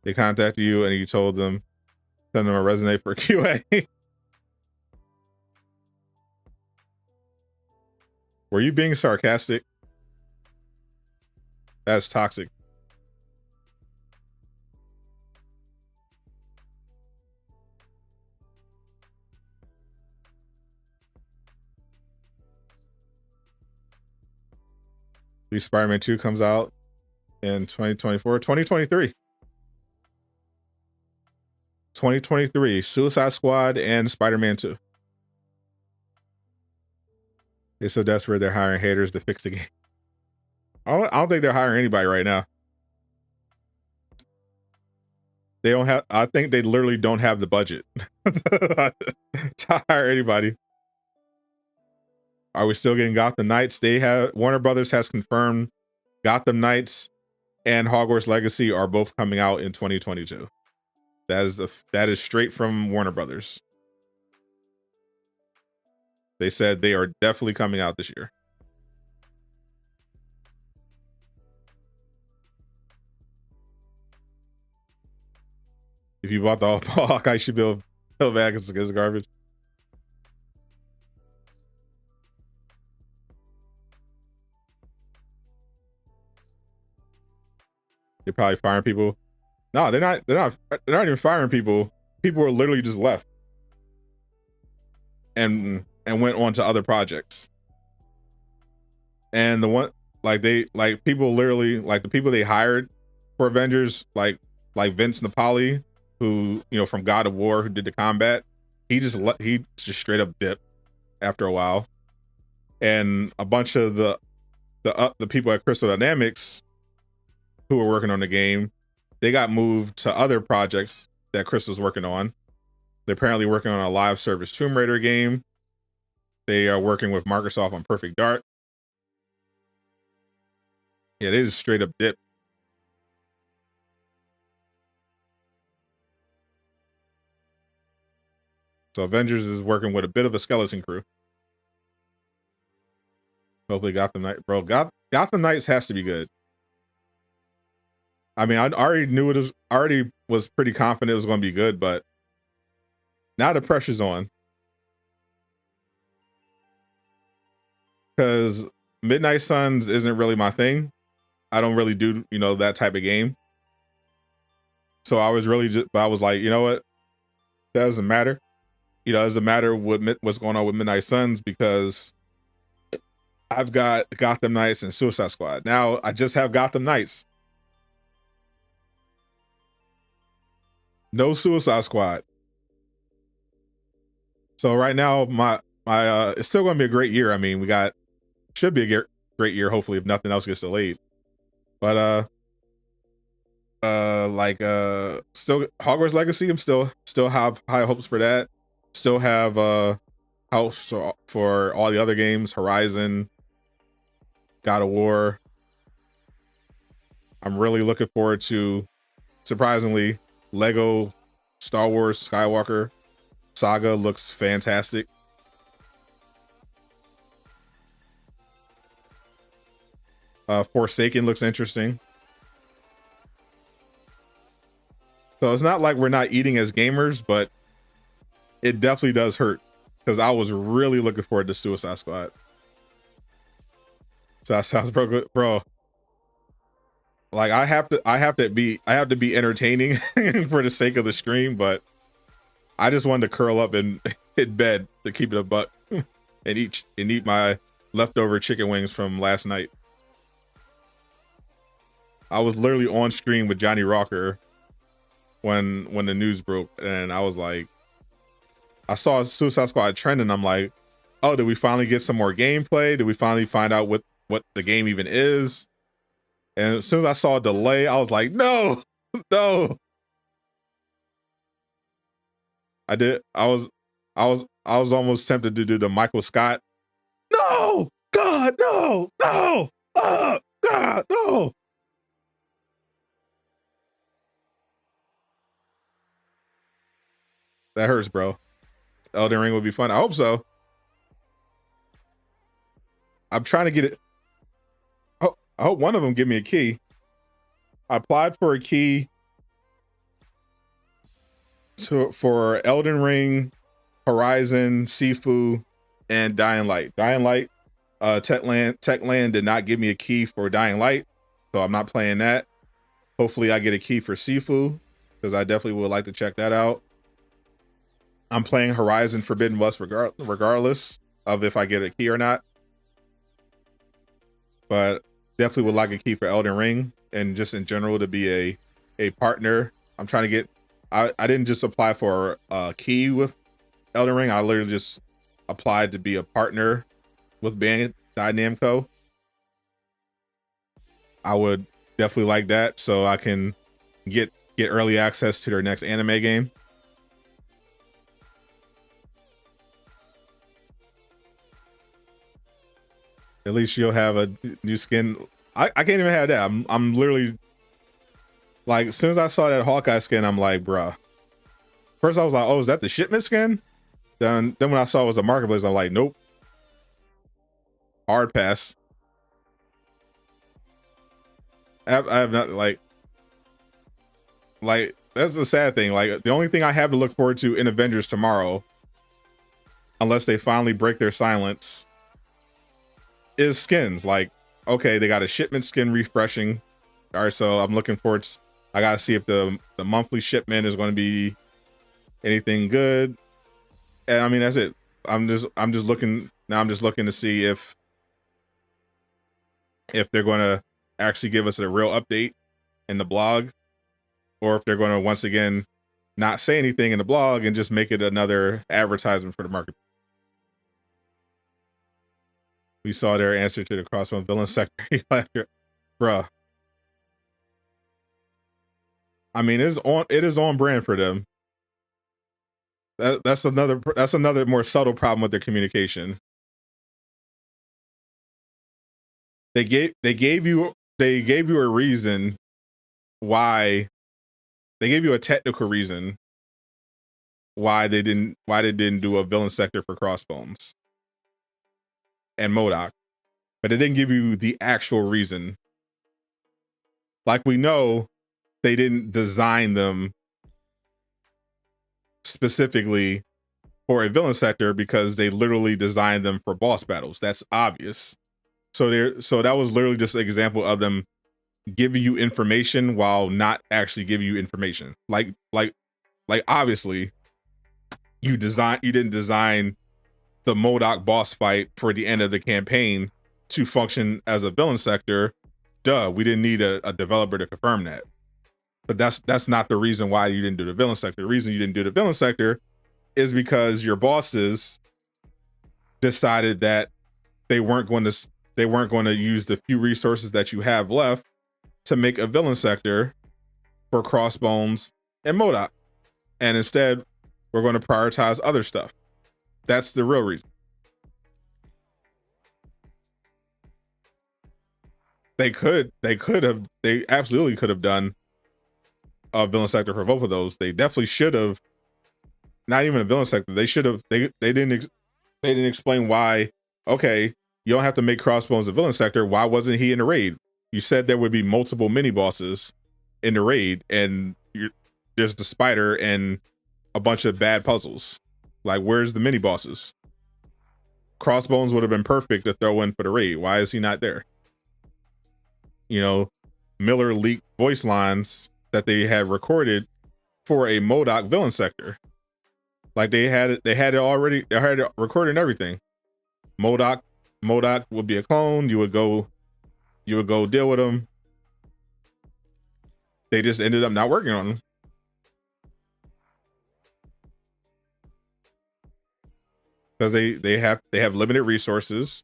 Speaker 1: They contacted you and you told them, send them a resume for QA. Were you being sarcastic? That's toxic. Spider-Man 2 comes out in 2024, 2023. 2023, Suicide Squad and Spider-Man 2. They're so desperate they're hiring haters to fix the game. I don't think they're hiring anybody right now. They don't have, I think they literally don't have the budget to hire anybody. Are we still getting Gotham Knights? Warner Brothers has confirmed Gotham Knights and Hogwarts Legacy are both coming out in 2022. That is straight from Warner Brothers. They said they are definitely coming out this year. If you bought the Hawkeye, you should be able to go back. It's garbage. They're probably firing people. No, they're not. They're not even firing people. People are literally just left and went on to other projects. And the one people literally like the people they hired for Avengers, like Vince Napoli, who from God of War, who did the combat. He just straight up dipped after a while, and a bunch of the people at Crystal Dynamics who were working on the game, they got moved to other projects that Crystal's working on. They're apparently working on a live service Tomb Raider game. They are working with Microsoft on Perfect Dark. Yeah, they just straight up dip. So Avengers is working with a bit of a skeleton crew. Hopefully Gotham Knights, bro. Gotham Knights has to be good. I mean, I already knew it was, already was pretty confident it was going to be good, but now the pressure's on. Because Midnight Suns isn't really my thing. I don't really do, that type of game. So I was really just, but I was like, you know what? That doesn't matter. It doesn't matter what's going on with Midnight Suns because I've got Gotham Knights and Suicide Squad. Now I just have Gotham Knights. No Suicide Squad. So right now, my it's still going to be a great year. I mean, should be a great year, hopefully, if nothing else gets delayed. But still Hogwarts Legacy, I'm still have high hopes for that. Still have hopes for all the other games, Horizon, God of War. I'm really looking forward to, surprisingly, Lego Star Wars Skywalker Saga looks fantastic. Forsaken looks interesting. So it's not like we're not eating as gamers, but it definitely does hurt because I was really looking forward to Suicide Squad. So that sounds bro. Like I have to be entertaining for the sake of the stream, but I just wanted to curl up in bed to keep it a buck and eat my leftover chicken wings from last night. I was literally on stream with Johnny Rocker when the news broke, and I was like, I saw Suicide Squad trending. I'm like, oh, did we finally get some more gameplay? Did we finally find out what the game even is? And as soon as I saw a delay, I was like, no. I was almost tempted to do the Michael Scott. No, God, no, God, no. That hurts, bro. Elden Ring would be fun. I hope so. I'm trying to get it. Oh, I hope one of them give me a key. I applied for a key for Elden Ring, Horizon, Sifu, and Dying Light. Dying Light, Techland did not give me a key for Dying Light, so I'm not playing that. Hopefully I get a key for Sifu, because I definitely would like to check that out. I'm playing Horizon Forbidden West regardless of if I get a key or not. But definitely would like a key for Elden Ring, and just in general to be a partner. I'm trying to get, I didn't just apply for a key with Elden Ring. I literally just applied to be a partner with Bandai Namco. I would definitely like that, so I can get early access to their next anime game. At least you'll have a new skin. I can't even have that. I'm literally like, as soon as I saw that Hawkeye skin, I'm like, bruh. First I was like, oh, is that the shipment skin? Then when I saw it was a marketplace, I'm like, nope. Hard pass. I have not like that's the sad thing. Like the only thing I have to look forward to in Avengers tomorrow, unless they finally break their silence, is skins. Like, okay, they got a shipment skin refreshing. All right, so I'm looking forward to, I gotta see if the monthly shipment is going to be anything good. And I mean, that's it. I'm just looking now. I'm just looking to see if they're going to actually give us a real update in the blog, or if they're going to once again not say anything in the blog and just make it another advertisement for the market. We saw their answer to the Crossbone villain sector. Bruh. I mean, it is on brand for them. That's another more subtle problem with their communication. They gave you a reason why. They gave you a technical reason why they didn't do a villain sector for Crossbones and MODOK, but they didn't give you the actual reason. Like, we know they didn't design them specifically for a villain sector because they literally designed them for boss battles. That's obvious. So that was literally just an example of them giving you information while not actually giving you information. Like obviously you didn't design the MODOK boss fight for the end of the campaign to function as a villain sector. Duh, we didn't need a developer to confirm that. But that's not the reason why you didn't do the villain sector. The reason you didn't do the villain sector is because your bosses decided that they weren't going to use the few resources that you have left to make a villain sector for Crossbones and MODOK. And instead, we're going to prioritize other stuff. That's the real reason. They absolutely could have done a villain sector for both of those. They definitely should have. Not even a villain sector. They should have. They didn't explain why. Okay, you don't have to make Crossbones a villain sector. Why wasn't he in the raid? You said there would be multiple mini bosses in the raid, and there's the spider and a bunch of bad puzzles. Like, where's the mini bosses? Crossbones would have been perfect to throw in for the raid. Why is he not there? You know, Miller leaked voice lines that they had recorded for a MODOK villain sector. Like, they had it already. They had it recorded and everything. MODOK would be a clone. You would go deal with him. They just ended up not working on him. Because they have limited resources.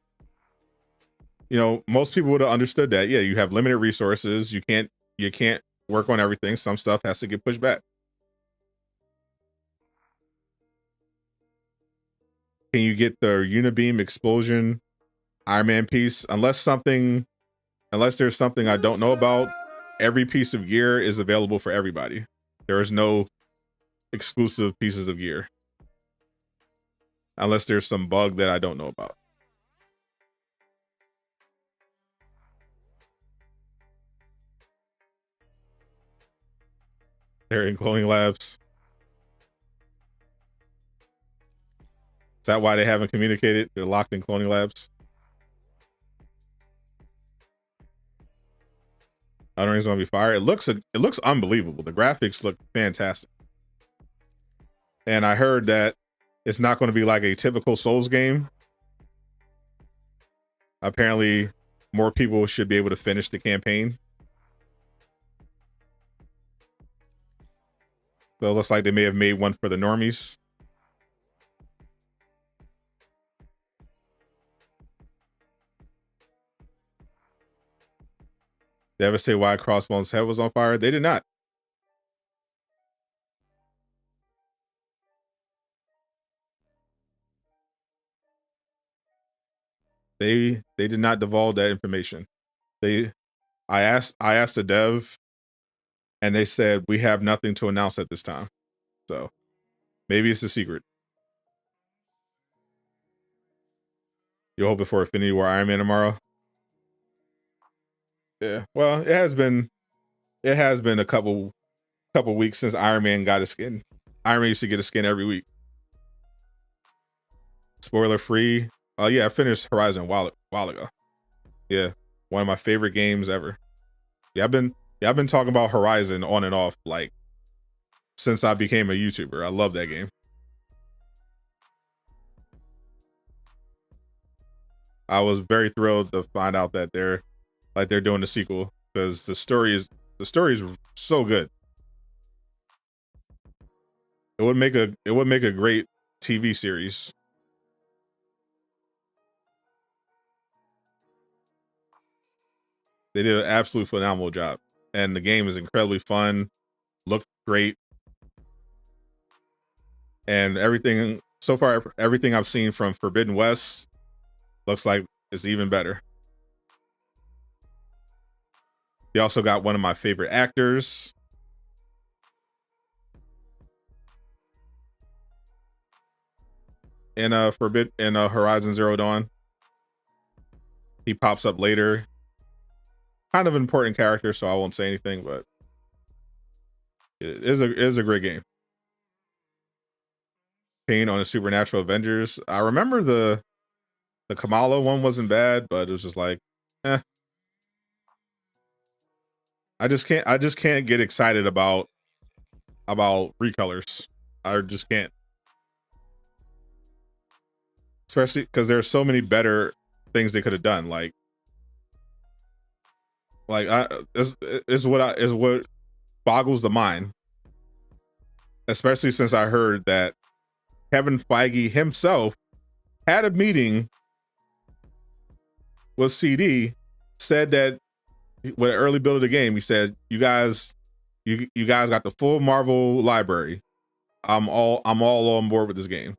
Speaker 1: You know, most people would have understood that. Yeah, you have limited resources. You can't work on everything. Some stuff has to get pushed back. Can you get the Unibeam explosion Iron Man piece? Unless there's something I don't know about, every piece of gear is available for everybody. There is no exclusive pieces of gear. Unless there's some bug that I don't know about. They're in cloning labs. Is that why they haven't communicated? They're locked in cloning labs. Elden Ring's gonna be fire. It looks unbelievable. The graphics look fantastic. And I heard that it's not going to be like a typical Souls game. Apparently, more people should be able to finish the campaign. So it looks like they may have made one for the normies. They ever say why Crossbones' head was on fire? They did not. They did not divulge that information. I asked the dev, and they said we have nothing to announce at this time. So maybe it's a secret. You're hoping for Infinity War Iron Man tomorrow? Yeah. Well, it has been a couple weeks since Iron Man got a skin. Iron Man used to get a skin every week. Spoiler free. Oh yeah, I finished Horizon a while ago. Yeah, one of my favorite games ever. I've been talking about Horizon on and off like since I became a YouTuber. I love that game. I was very thrilled to find out that they're doing the sequel because the story is so good. It would make a great TV series. They did an absolute phenomenal job, and the game is incredibly fun, looked great, and everything so far. Everything I've seen from Forbidden West looks like it's even better. They also got one of my favorite actors. In Horizon Zero Dawn. He pops up later. Kind of an important character, so I won't say anything, but it is a great game. Pain on the Supernatural Avengers. I remember the Kamala one wasn't bad, but it was just like, eh. I just can't get excited about recolors. I just can't. Especially because there's so many better things they could have done. Like is what boggles the mind. Especially since I heard that Kevin Feige himself had a meeting with CD, said that with an early build of the game, he said, you guys got the full Marvel library. I'm all on board with this game.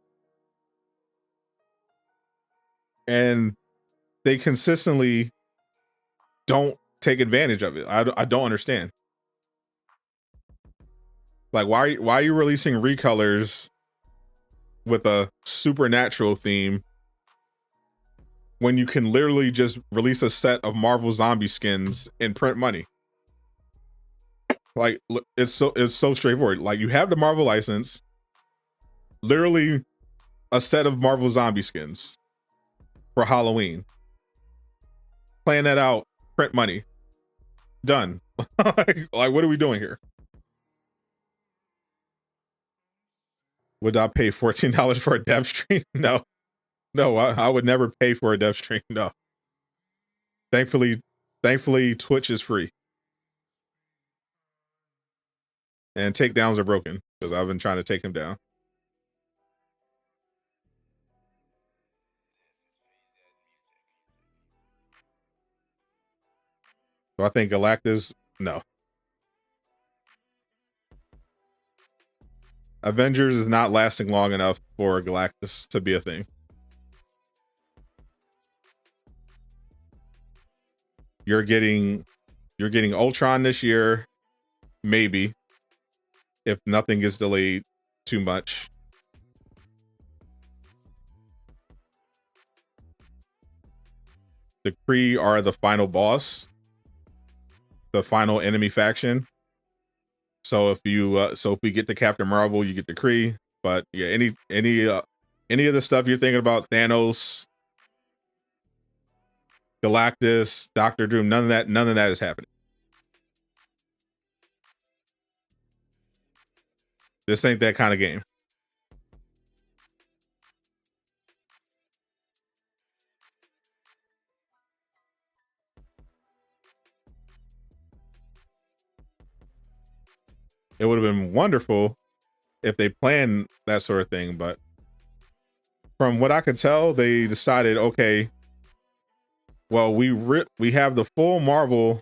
Speaker 1: And they consistently don't take advantage of it. I don't understand. Like, why are you releasing recolors with a supernatural theme when you can literally just release a set of Marvel zombie skins and print money? Like, it's so straightforward. Like, you have the Marvel license, literally a set of Marvel zombie skins for Halloween. Plan that out, print money. Done. Like, what are we doing here? Would I pay $14 for a dev stream? No. I would never pay for a dev stream. No. Thankfully, Twitch is free. And takedowns are broken because I've been trying to take him down. So I think Galactus, no. Avengers is not lasting long enough for Galactus to be a thing. You're getting Ultron this year, maybe, if nothing gets delayed too much. The Kree are the final boss, the final enemy faction. So if we get the Captain Marvel, you get the Kree. But yeah, any of the stuff you're thinking about, Thanos, Galactus, Doctor Doom, none of that is happening. This ain't that kind of game. It would have been wonderful if they planned that sort of thing, but from what I could tell, they decided, okay, well, we have the full Marvel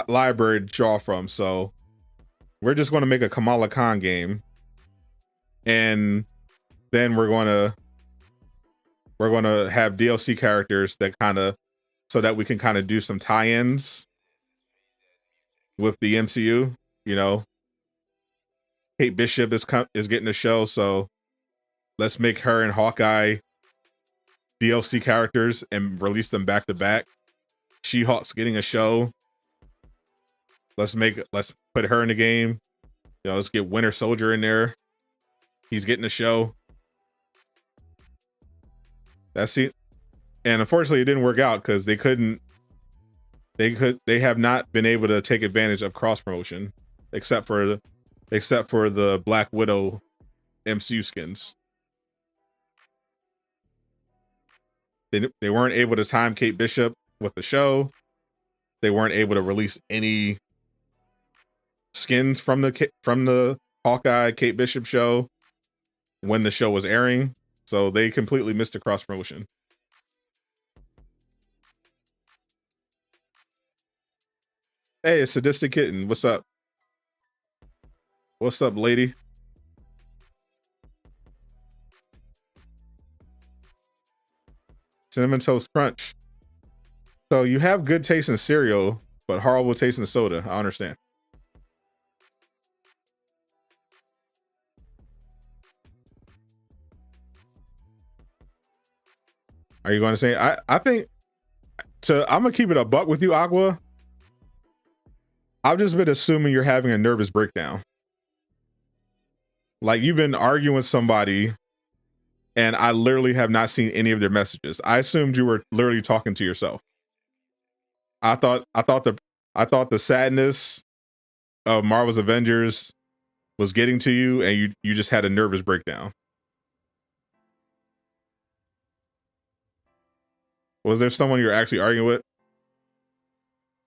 Speaker 1: library to draw from, so we're just going to make a Kamala Khan game, and then we're going to have DLC characters that so that we can kind of do some tie-ins with the MCU. You know, Kate Bishop is getting a show, so let's make her and Hawkeye DLC characters and release them back to back. She-Hulk's getting a show. Let's put her in the game. You know, let's get Winter Soldier in there. He's getting a show. That's it. And unfortunately, it didn't work out because they couldn't They have not been able to take advantage of cross promotion, except for the Black Widow MCU skins. They weren't able to time Kate Bishop with the show. They weren't able to release any skins from the Hawkeye Kate Bishop show when the show was airing, so they completely missed the cross promotion. Hey, it's Sadistic Kitten. What's up? What's up, lady? Cinnamon Toast Crunch. So you have good taste in cereal, but horrible taste in soda. I understand. Are you going to say? I think I'm gonna keep it a buck with you, Aqua. I've just been assuming you're having a nervous breakdown. Like you've been arguing with somebody, and I literally have not seen any of their messages. I assumed you were literally talking to yourself. I thought the sadness of Marvel's Avengers was getting to you, and you just had a nervous breakdown. Was there someone you're actually arguing with?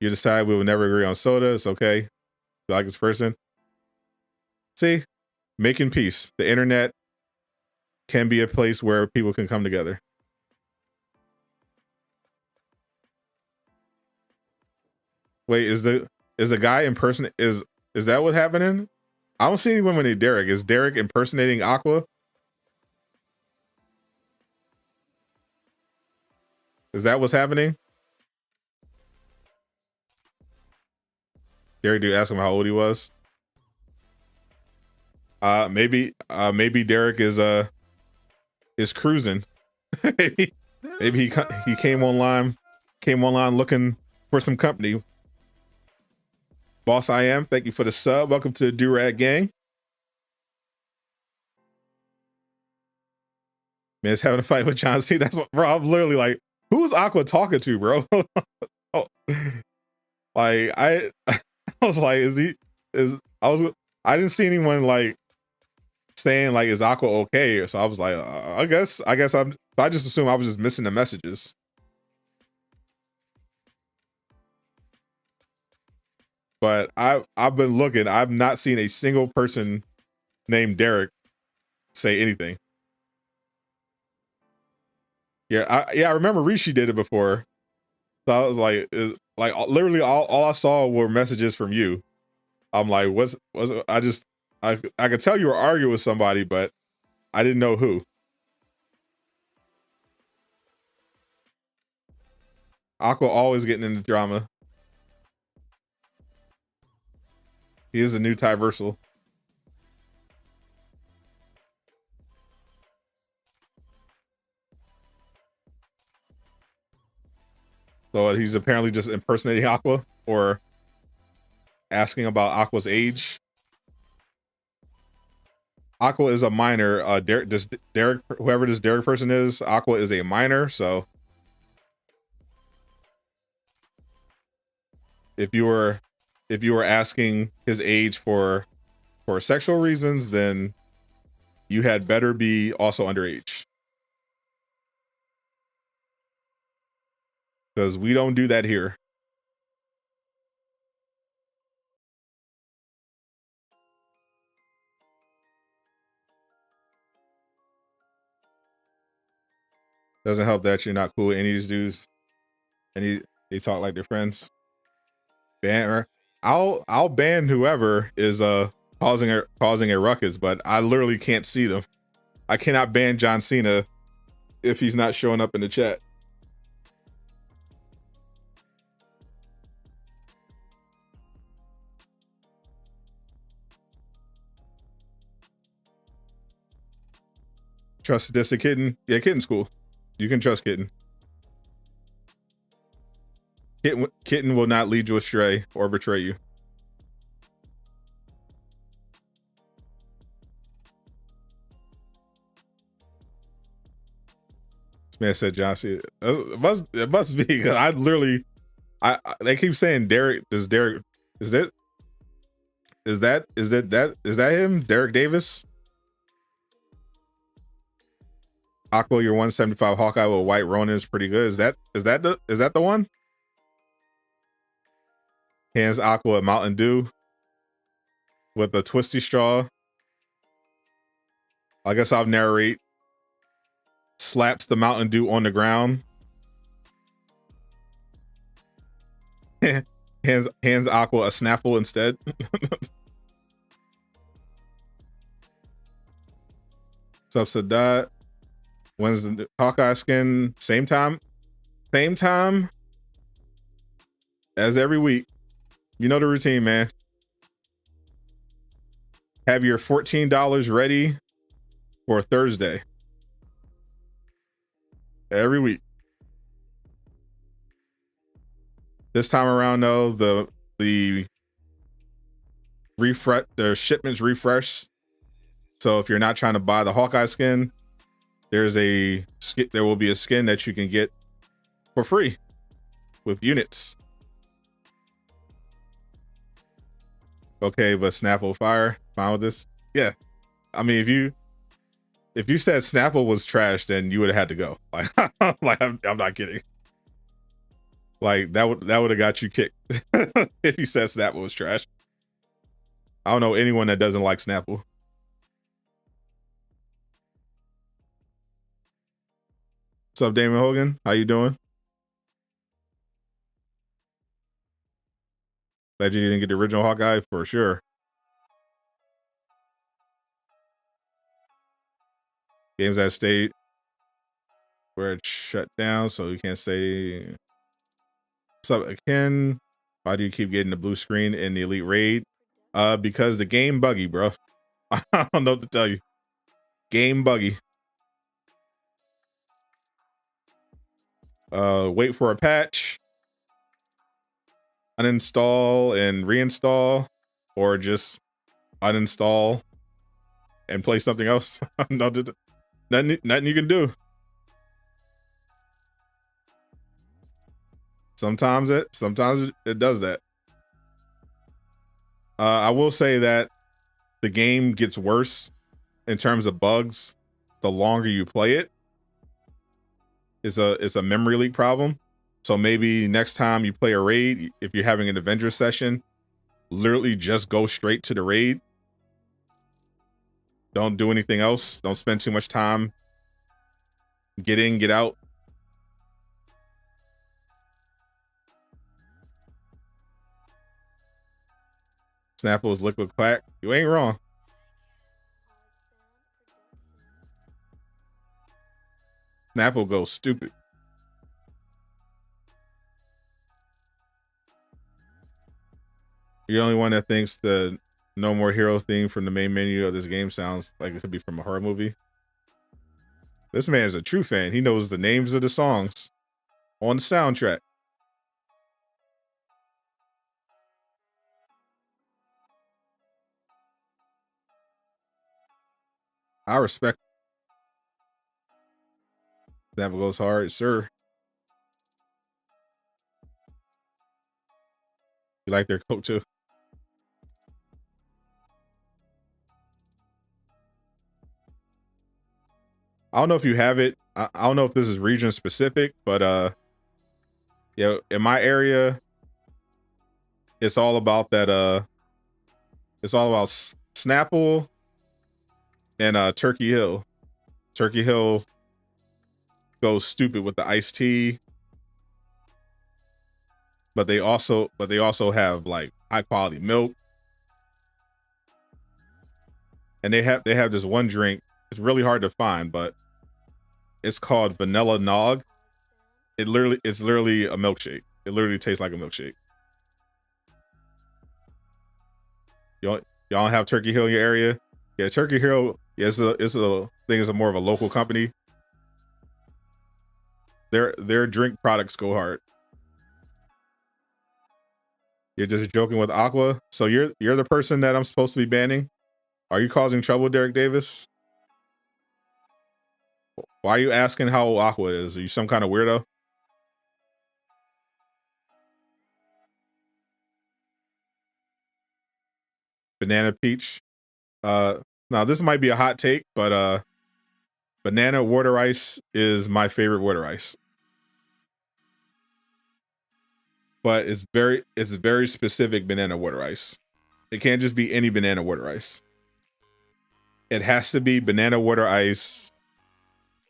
Speaker 1: You decide we will never agree on soda. It's okay. You like this person. See, making peace. The internet can be a place where people can come together. Wait, is the guy is that what's happening? I don't see anyone named Derek. Is Derek impersonating Aqua? Is that what's happening? Derek, do you ask him how old he was? Maybe Derek is cruising. maybe he came online looking for some company. Boss I am, thank you for the sub. Welcome to Durag Gang. Man, it's having a fight with John C. That's what, bro. I'm literally like, who's Aqua talking to, bro? Oh, like I was like, I didn't see anyone like saying like, is Aqua okay? So I was like, I guess I just assumed I was just missing the messages. But I've been looking. I've not seen a single person named Derek say anything. Yeah, I remember Rishi did it before. So I was like, literally all I saw were messages from you. I'm like, I could tell you were arguing with somebody, but I didn't know who. Aqua always getting into drama. He is a new Tyversal. So he's apparently just impersonating Aqua or asking about Aqua's age. Aqua is a minor. Derek, whoever this Derek person is, Aqua is a minor. So if you were asking his age for sexual reasons, then you had better be also underage. Because we don't do that here. Doesn't help that you're not cool with any of these dudes. And they talk like they're friends. I'll ban whoever is causing a ruckus, but I literally can't see them. I cannot ban John Cena if he's not showing up in the chat. Trust this a kitten. Yeah, kitten's cool. You can trust kitten. Kitten will not lead you astray or betray you. This man said John Cena. It must be because I literally They keep saying Derek. Is Derek? Is that? Is that him? Derek Davis? Aqua, your 175 Hawkeye with white Ronin is pretty good. Is that the one? Hands Aqua Mountain Dew with a twisty straw. I guess I'll narrate. Slaps the Mountain Dew on the ground. hands Aqua a Snapple instead. What's up, Sadot? When's the Hawkeye skin? Same time as every week. You know the routine, man. Have your $14 ready for Thursday. Every week. This time around, though, the shipments refresh. So if you're not trying to buy the Hawkeye skin, there will be a skin that you can get for free with units. Okay, but Snapple Fire, fine with this? Yeah. I mean, if you said Snapple was trash, then you would have had to go. Like, I'm not kidding. Like that would have got you kicked if you said Snapple was trash. I don't know anyone that doesn't like Snapple. What's up, Damon Hogan? How you doing? Glad you didn't get the original Hawkeye for sure. Games that state where it's shut down, so you can't say. What's up, Ken? Why do you keep getting the blue screen in the Elite Raid? Because the game buggy, bro. I don't know what to tell you. Game buggy. Wait for a patch. Uninstall and reinstall, or just uninstall and play something else. Nothing you can do. Sometimes it does that. I will say that the game gets worse in terms of bugs the longer you play it. It's a memory leak problem. So maybe next time you play a raid, if you're having an Avengers session, literally just go straight to the raid. Don't do anything else. Don't spend too much time. Get in, get out. Snapple's liquid quack. You ain't wrong. Snapple goes stupid. You're the only one that thinks the No More Hero theme from the main menu of this game sounds like it could be from a horror movie. This man's a true fan. He knows the names of the songs on the soundtrack. I respect. Snapple goes hard, sir. You like their coat too? I don't know if you have it. I don't know if this is region specific, but yeah, in my area, it's all about that. It's all about Snapple and Turkey Hill. Turkey Hill goes stupid with the iced tea, but they also have like high quality milk, and they have this one drink. It's really hard to find, but it's called Vanilla Nog. It's literally a milkshake. It literally tastes like a milkshake. Y'all don't have Turkey Hill in your area? Yeah, Turkey Hill. Yeah, it's a more of a local company. Their drink products go hard. You're just joking with Aqua. So you're the person that I'm supposed to be banning. Are you causing trouble, Derek Davis? Why are you asking how old Aqua is? Are you some kind of weirdo? banana peach. Now this might be a hot take, but banana water ice is my favorite water ice. But it's very specific banana water ice. It can't just be any banana water ice. It has to be banana water ice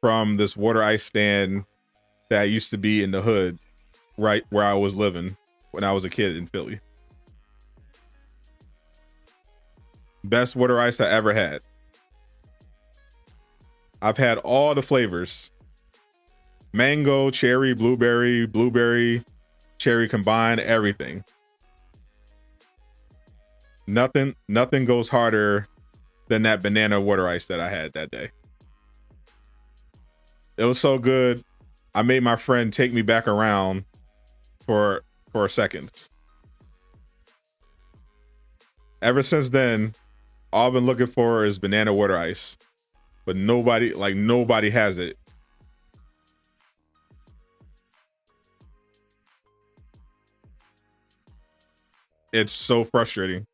Speaker 1: from this water ice stand that used to be in the hood, right where I was living when I was a kid in Philly. Best water ice I ever had. I've had all the flavors. Mango, cherry, blueberry, cherry combined, everything. Nothing goes harder than that banana water ice that I had that day. It was so good. I made my friend take me back around for seconds. Ever since then, all I've been looking for is banana water ice. But nobody has it. It's so frustrating.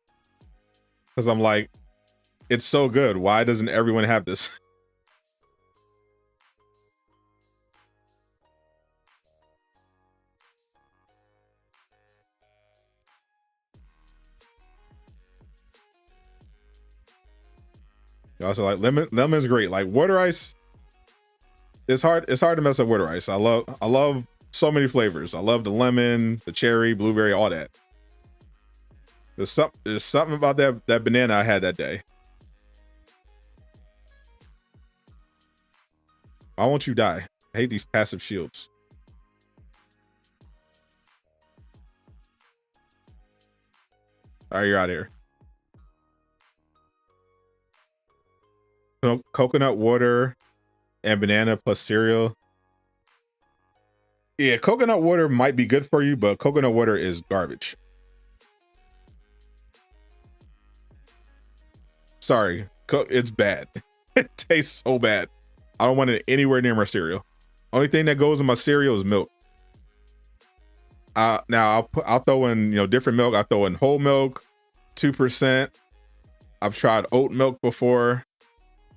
Speaker 1: Because I'm like, it's so good. Why doesn't everyone have this? You also like lemon's great. Like water ice, it's hard to mess up water ice. I love so many flavors. I love the lemon, the cherry, blueberry, all that. There's something about that banana I had that day. Why won't you die? I hate these passive shields. All right, you're out of here. Coconut water and banana plus cereal. Yeah, coconut water might be good for you, but coconut water is garbage. Sorry, it's bad. It tastes so bad. I don't want it anywhere near my cereal. Only thing that goes in my cereal is milk. Now I'll throw in different milk. I throw in whole milk, 2%. I've tried oat milk before.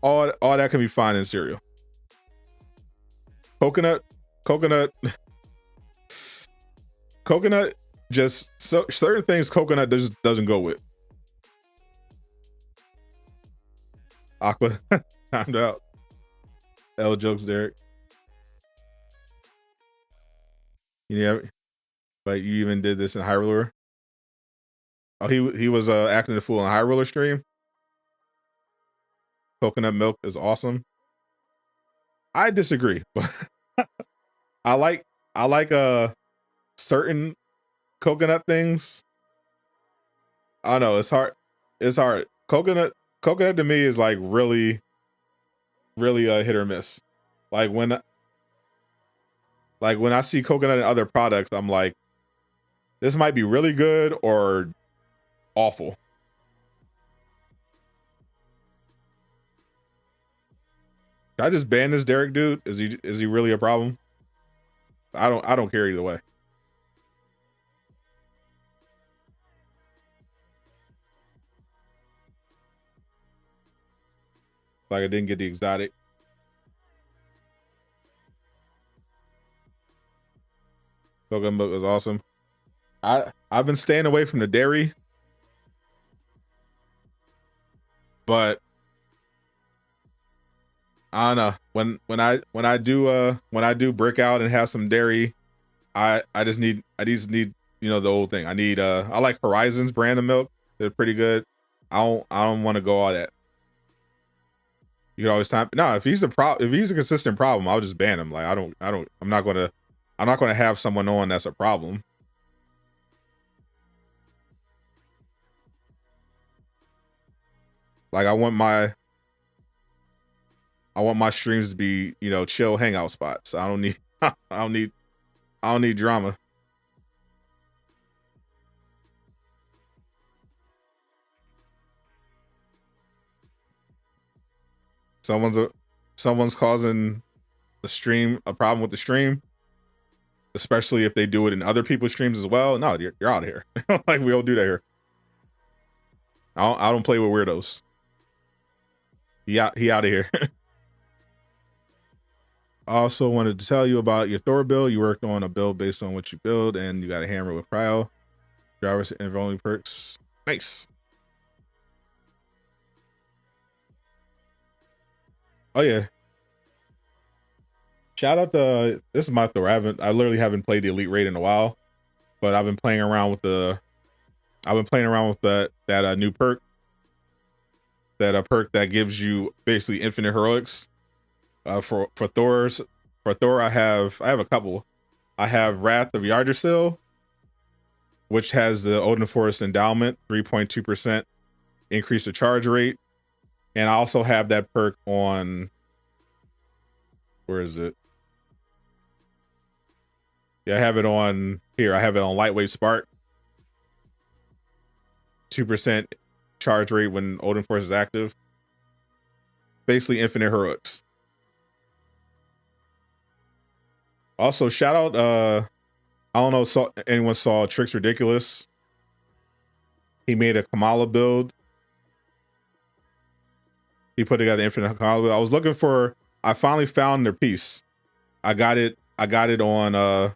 Speaker 1: All that can be fine in cereal. Coconut, just certain things coconut just doesn't go with. Aqua, timed out. L jokes, Derek. Yeah, but you even did this in High Roller. Oh, he was acting the fool on High Roller stream. Coconut milk is awesome. I disagree, but I like certain coconut things. I don't know, it's hard. It's hard. Coconut to me is like really hit or miss. Like when I see coconut in other products, I'm like, this might be really good or awful. Can I just ban this Derek dude? Is he really a problem? I don't care either way. Like I didn't get the exotic. Coconut milk is awesome. I've been staying away from the dairy, but I don't know. When I do brick out and have some dairy, I just need the old thing. I need I like Horizon's brand of milk. They're pretty good. I don't want to go all that. You can always time. No, if he's a consistent problem, I'll just ban him. Like I'm not gonna have someone on that's a problem. Like I want my streams to be, chill hangout spots. I don't need drama. Someone's causing the stream a problem with the stream, especially if they do it in other people's streams as well. No, you're out of here. Like we don't do that here. I don't play with weirdos. He out of here. I also wanted to tell you about your Thor build. You worked on a build based on what you build, and you got a hammer with cryo. Drivers and only perks. Nice. Oh yeah. Shout out to this is my Thor. I literally haven't played the elite raid in a while, but I've been playing around with that new perk. That perk that gives you basically infinite heroics. For Thor, I have a couple. I have Wrath of Yggdrasil, which has the Odin Forest endowment, 3.2% increase the charge rate. And I also have that perk on, where is it? Yeah, I have it on here. I have it on Lightweight Spark. 2% charge rate when Odin Force is active. Basically infinite heroics. Also, shout out, I don't know if anyone saw Tricks Ridiculous. He made a Kamala build. He put together infinite Kamala build. I was looking for, I finally found their piece. I got it on, I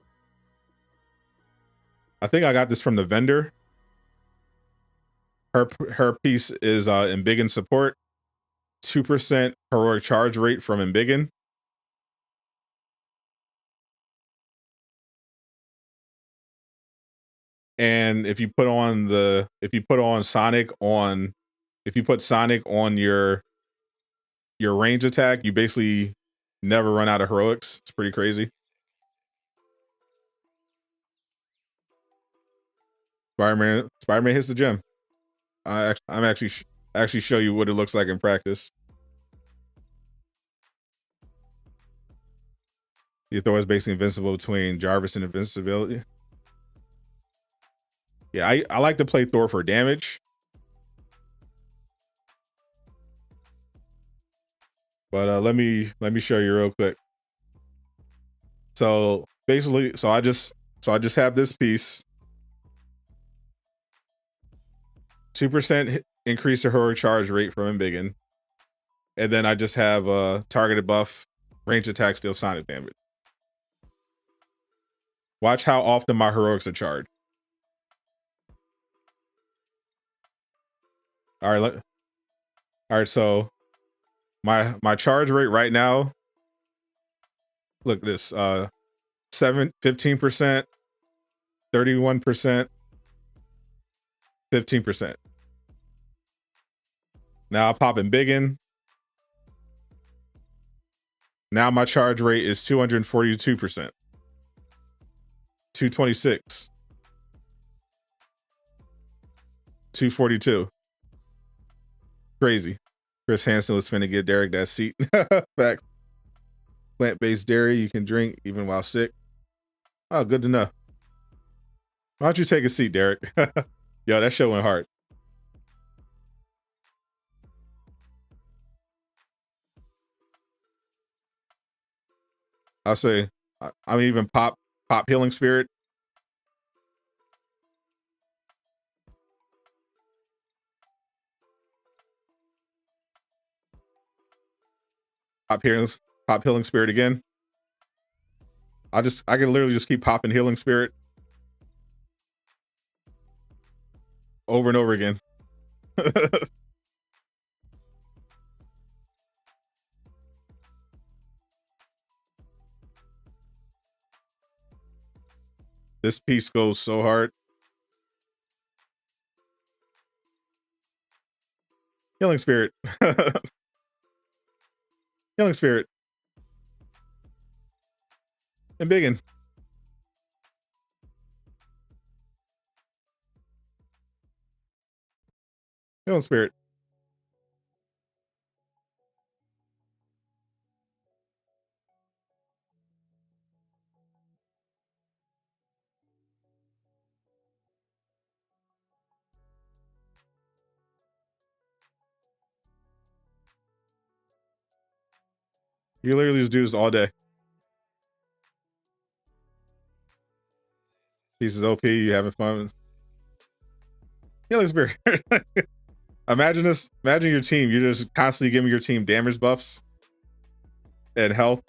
Speaker 1: think I got this from the vendor. Her piece is Embiggen support, 2% heroic charge rate from Embiggen. And if you put Sonic on your range attack, you basically never run out of heroics. It's pretty crazy. Spider-Man hits the gym. I'm actually show you what it looks like in practice. Thor is basically invincible between Jarvis and invincibility. Yeah, I like to play Thor for damage. But let me show you real quick. So basically, I just have this piece. 2% increase the heroic charge rate from Embiggen. And then I just have a targeted buff, range attack, steal sonic damage. Watch how often my heroics are charged. All right, so my charge rate right now, look at this, 15%, 31%, 15%. Now I pop Embiggen. Now my charge rate is 242%. 226. 242. Crazy. Chris Hansen was finna get Derek that seat. Facts. Plant-based dairy you can drink even while sick. Oh, good to know. Why don't you take a seat, Derek? Yo, that show went hard. I'll say, I'm even pop healing spirit. Pop healing spirit again. I can literally just keep popping healing spirit over and over again. This piece goes so hard. Healing spirit. Healing spirit. Embiggen. Healing spirit. You literally just do this all day. Pieces OP, you having fun. Healing spirit. Imagine this. Imagine your team. You're just constantly giving your team damage buffs and health.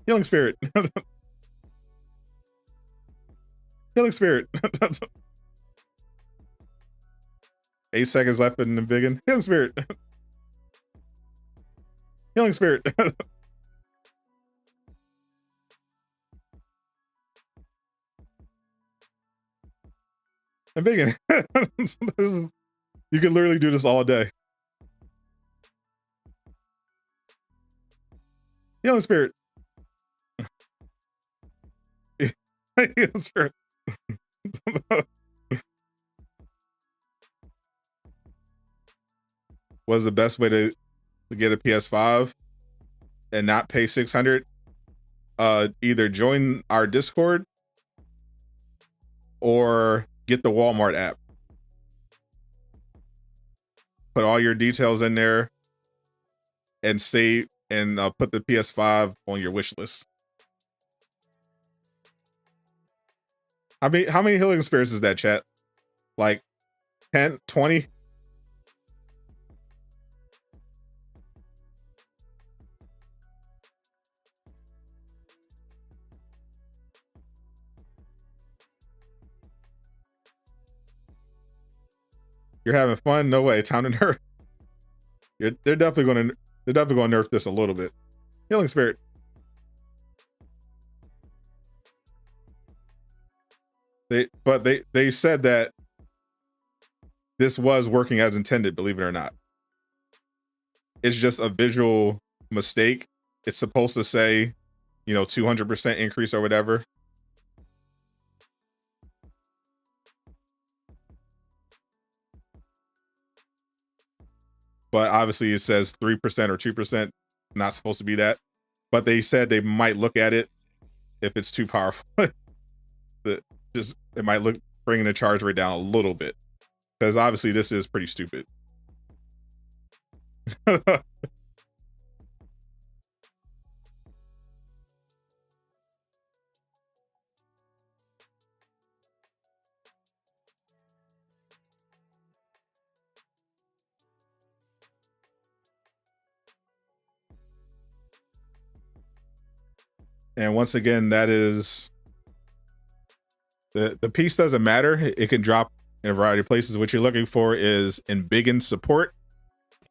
Speaker 1: Healing spirit. Healing spirit. 8 seconds left in the begin. Healing spirit. Healing spirit. And begin. You can literally do this all day. Healing spirit. Healing spirit. Was the best way to get a PS5 and not pay $600? Either join our Discord or get the Walmart app. Put all your details in there and save and put the PS5 on your wish list. How many healing spirits is that, chat? Like 10, 20? You're having fun? No way. Time to nerf. They're definitely gonna nerf this a little bit. Healing spirit. They said that this was working as intended, believe it or not. It's just a visual mistake. It's supposed to say, 200% increase or whatever. But obviously it says 3% or 2%. Not supposed to be that. But they said they might look at it if it's too powerful. It might look bringing the charge rate down a little bit. Because obviously this is pretty stupid. And once again, that is the piece doesn't matter. It can drop in a variety of places. What you're looking for is embiggen support.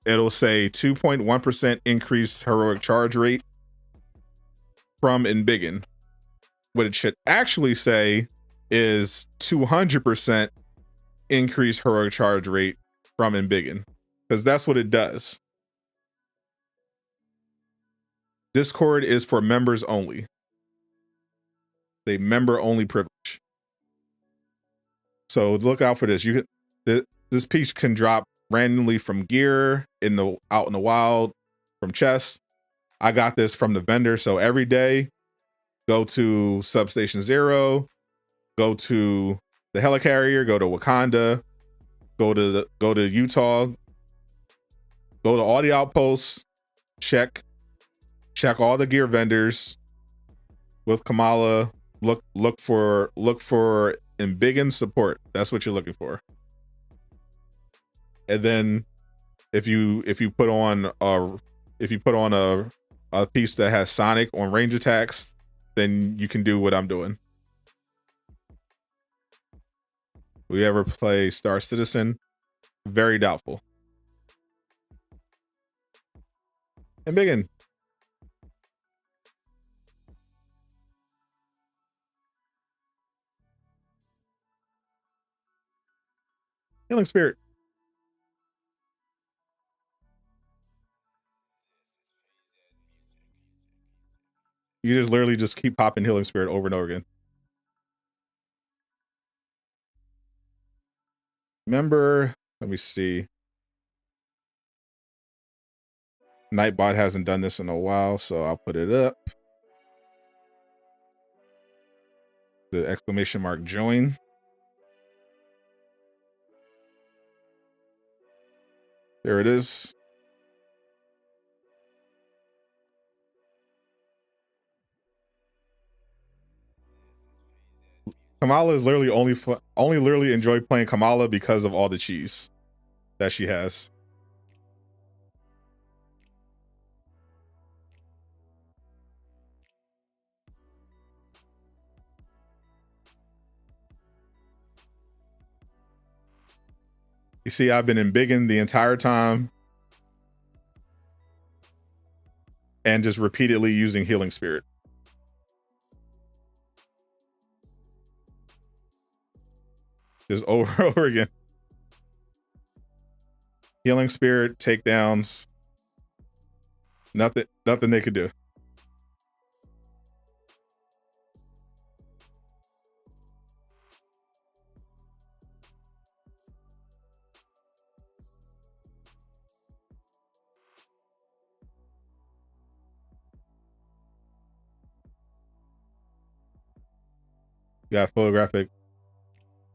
Speaker 1: It'll say 2.1% increased heroic charge rate from embiggen. What it should actually say is 200% increased heroic charge rate from embiggen, because that's what it does. Discord is for members only. They member only privilege. So look out for this. This piece can drop randomly from gear out in the wild, from chests. I got this from the vendor. So every day, go to Substation 0, go to the helicarrier, go to Wakanda, go to Utah, go to all the outposts, check all the gear vendors with Kamala. Look for embiggen support. That's what you're looking for. And then if you put on a piece that has Sonic on range attacks, then you can do what I'm doing. We ever play Star Citizen? Very doubtful. Embiggen. Healing spirit. You just literally just keep popping healing spirit over and over again. Remember, let me see. Nightbot hasn't done this in a while, so I'll put it up. The exclamation mark join. There it is. Kamala is literally only literally enjoy playing Kamala because of all the cheese that she has. You see, I've been embiggen the entire time and just repeatedly using Healing Spirit. Just over and over again. Healing Spirit, takedowns. Nothing they could do. You got photographic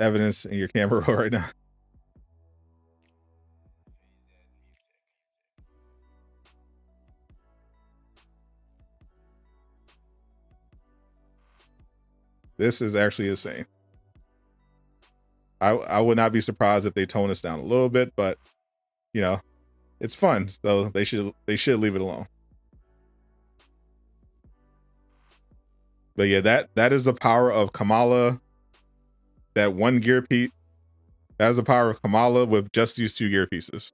Speaker 1: evidence in your camera roll right now. This is actually insane. I would not be surprised if they tone us down a little bit, but you know, it's fun, so they should leave it alone. But yeah, that is the power of Kamala. That one gear piece. That is the power of Kamala with just these two gear pieces.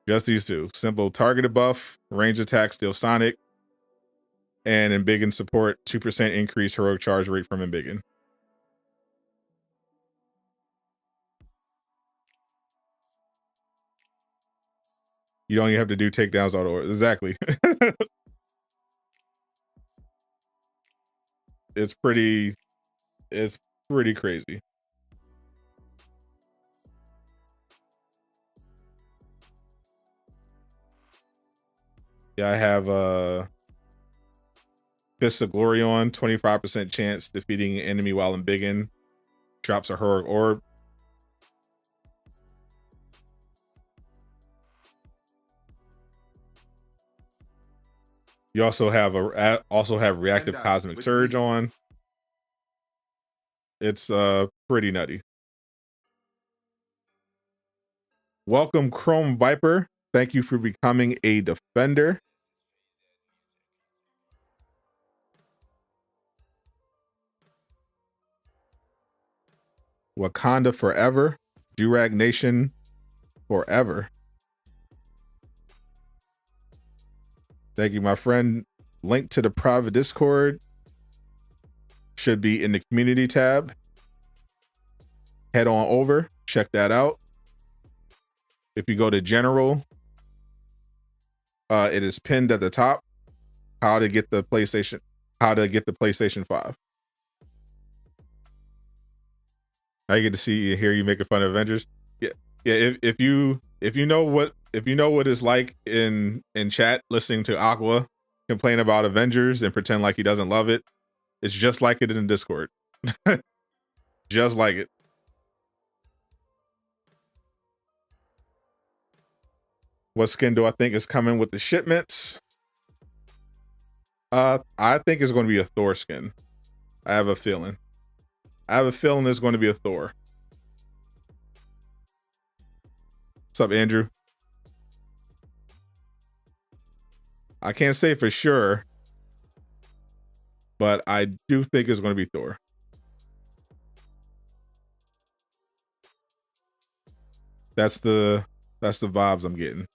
Speaker 1: Just these two. Simple targeted buff, range attack, steal sonic, and embiggen support, 2% increase heroic charge rate from embiggen. You don't even have to do takedowns auto. Exactly. It's pretty crazy. Yeah, I have Fist of Glory on, 25% chance defeating an enemy while embiggen. Drops a heroic orb. You also have reactive cosmic surge on. It's pretty nutty. Welcome, Chrome Viper. Thank you for becoming a defender. Wakanda forever. Durag Nation forever. Thank you, my friend. Link to the private Discord should be in the community tab. Head on over, check that out. If you go to general, it is pinned at the top. How to get the PlayStation 5. I get to see and hear you making fun of Avengers. Yeah. If you know what it's like in chat listening to Aqua complain about Avengers and pretend like he doesn't love it, it's just like it in Discord. Just like it. What skin do I think is coming with the shipments? I think it's going to be a Thor skin. I have a feeling. It's going to be a Thor. What's up, Andrew? I can't say for sure, but I do think it's going to be Thor. That's the vibes I'm getting.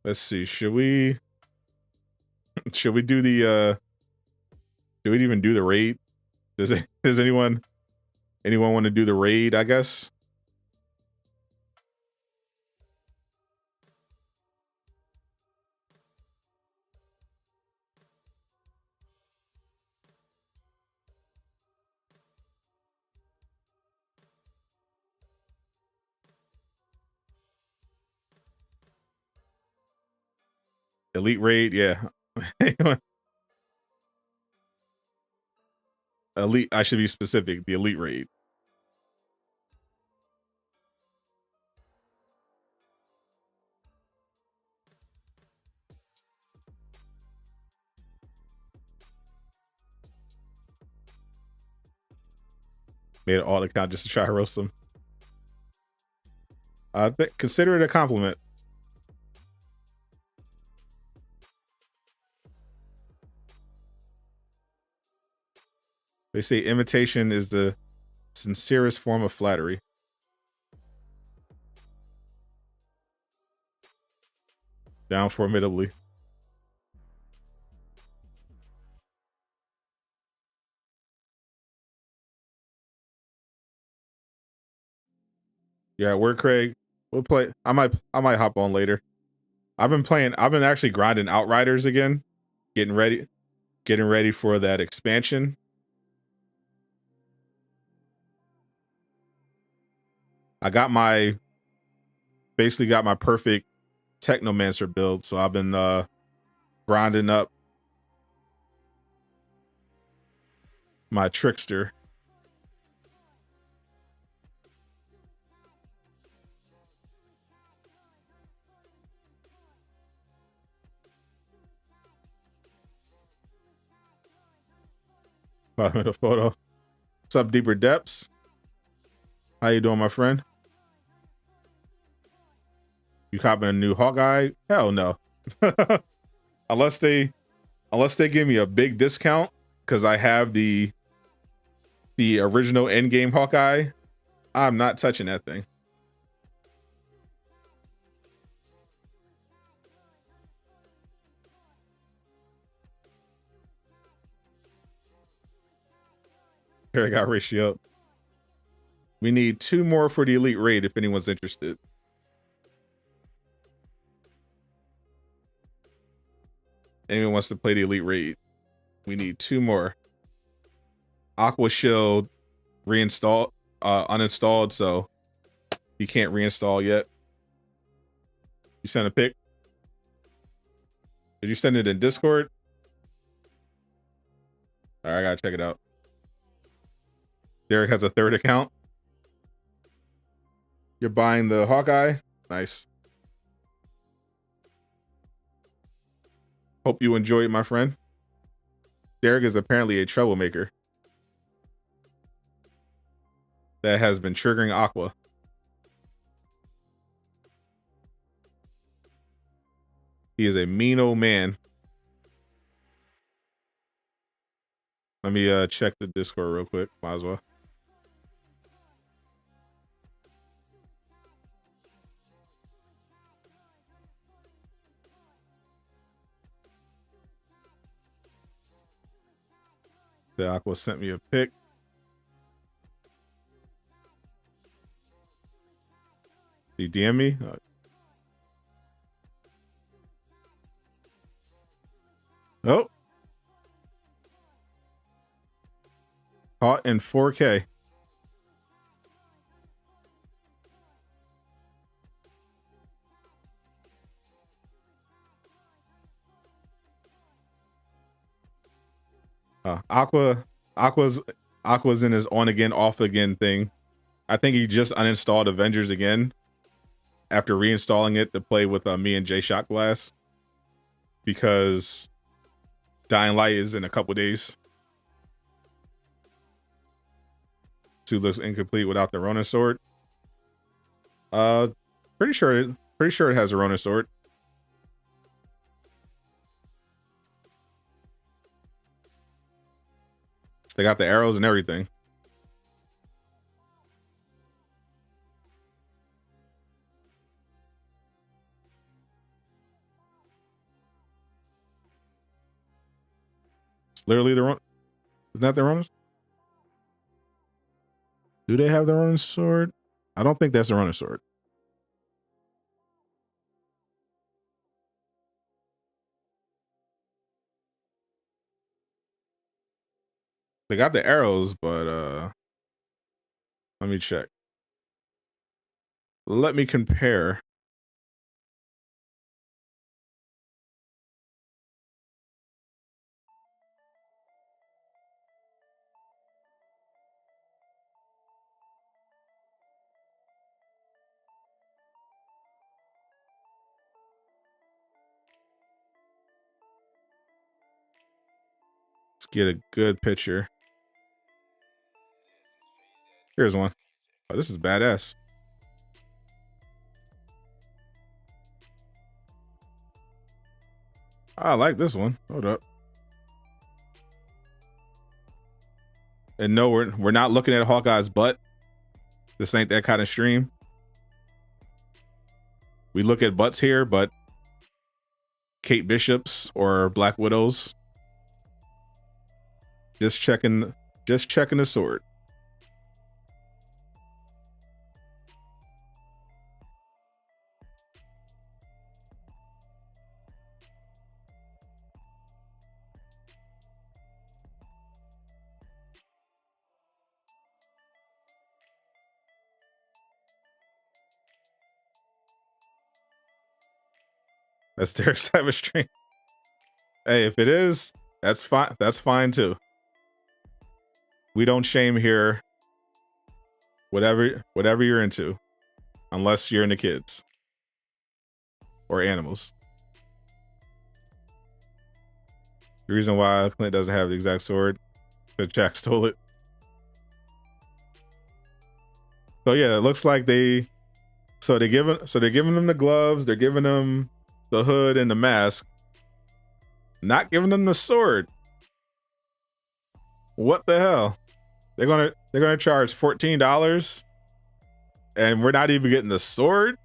Speaker 1: Let's see. Should we do the do we even do the raid? Does anyone want to do the raid, I guess? Elite raid, yeah. Elite, I should be specific, the elite raid. Made an alt account just to try to roast them. Consider it a compliment. They say imitation is the sincerest form of flattery. Down formidably. Yeah, word Craig. We'll play. I might hop on later. I've been actually grinding Outriders again. Getting ready for that expansion. I basically got my perfect Technomancer build, so I've been grinding up my Trickster. Bottom of the photo. What's up, Deeper Depths? How you doing, my friend? You copping a new Hawkeye? Hell no. unless they give me a big discount, because I have the original endgame Hawkeye. I'm not touching that thing. Here I got ratio. We need 2 more for the elite raid if anyone's interested. Anyone wants to play the elite raid, we need 2 more. Aqua Shield uninstalled, so you can't reinstall yet. You sent a pic? Did you send it in Discord? All right, I gotta check it out. Derek has a 3rd account. You're buying the Hawkeye? Nice. Hope you enjoy it, my friend. Derek is apparently a troublemaker that has been triggering Aqua. He is a mean old man. Let me check the Discord real quick. Might as well. The Aqua sent me a pic. Did he DM me? Oh. Caught in 4K. Aqua's in his on again, off again thing. I think he just uninstalled Avengers again after reinstalling it to play with me and Jay Shot Glass, because Dying Light is in a couple days. 2 looks incomplete without the Ronin sword. Pretty sure it has a Ronin sword. They got the arrows and everything. It's literally the Ronin. Isn't that the Ronin? Do they have the Ronin sword? I don't think that's the Ronin sword. They got the arrows, but let me check. Let me compare. Let's get a good picture. Here's one. Oh, this is badass. I like this one. Hold up. And no, we're not looking at Hawkeye's butt. This ain't that kind of stream. We look at butts here, but Kate Bishop's or Black Widow's. Just checking the sword. That's Derek Savage stream. Hey, if it is, that's fine. That's fine too. We don't shame here. Whatever you're into, unless you're into kids or animals. The reason why Clint doesn't have the exact sword, because Jack stole it. So yeah, it looks like they're giving them the gloves, they're giving them the hood and the mask, not giving them the sword. What the hell? They're gonna charge $14 and we're not even getting the sword?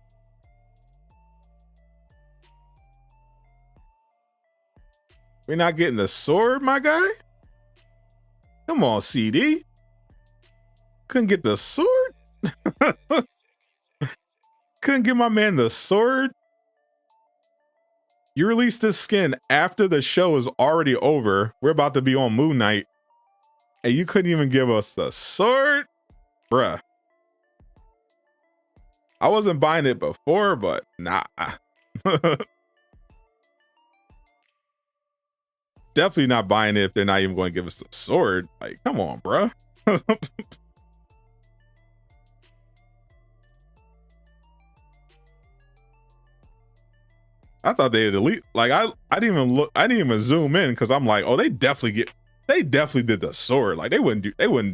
Speaker 1: We're not getting the sword, my guy? Come on, CD. Couldn't get the sword? Couldn't get my man the sword? You released this skin after the show is already over. We're about to be on Moon Knight. And you couldn't even give us the sword? Bruh. I wasn't buying it before, but nah. Definitely not buying it if they're not even going to give us the sword. Like, come on, bruh. I thought they had elite. Like I didn't even look. I didn't even zoom in because I'm like, oh, they definitely did the sword. Like they wouldn't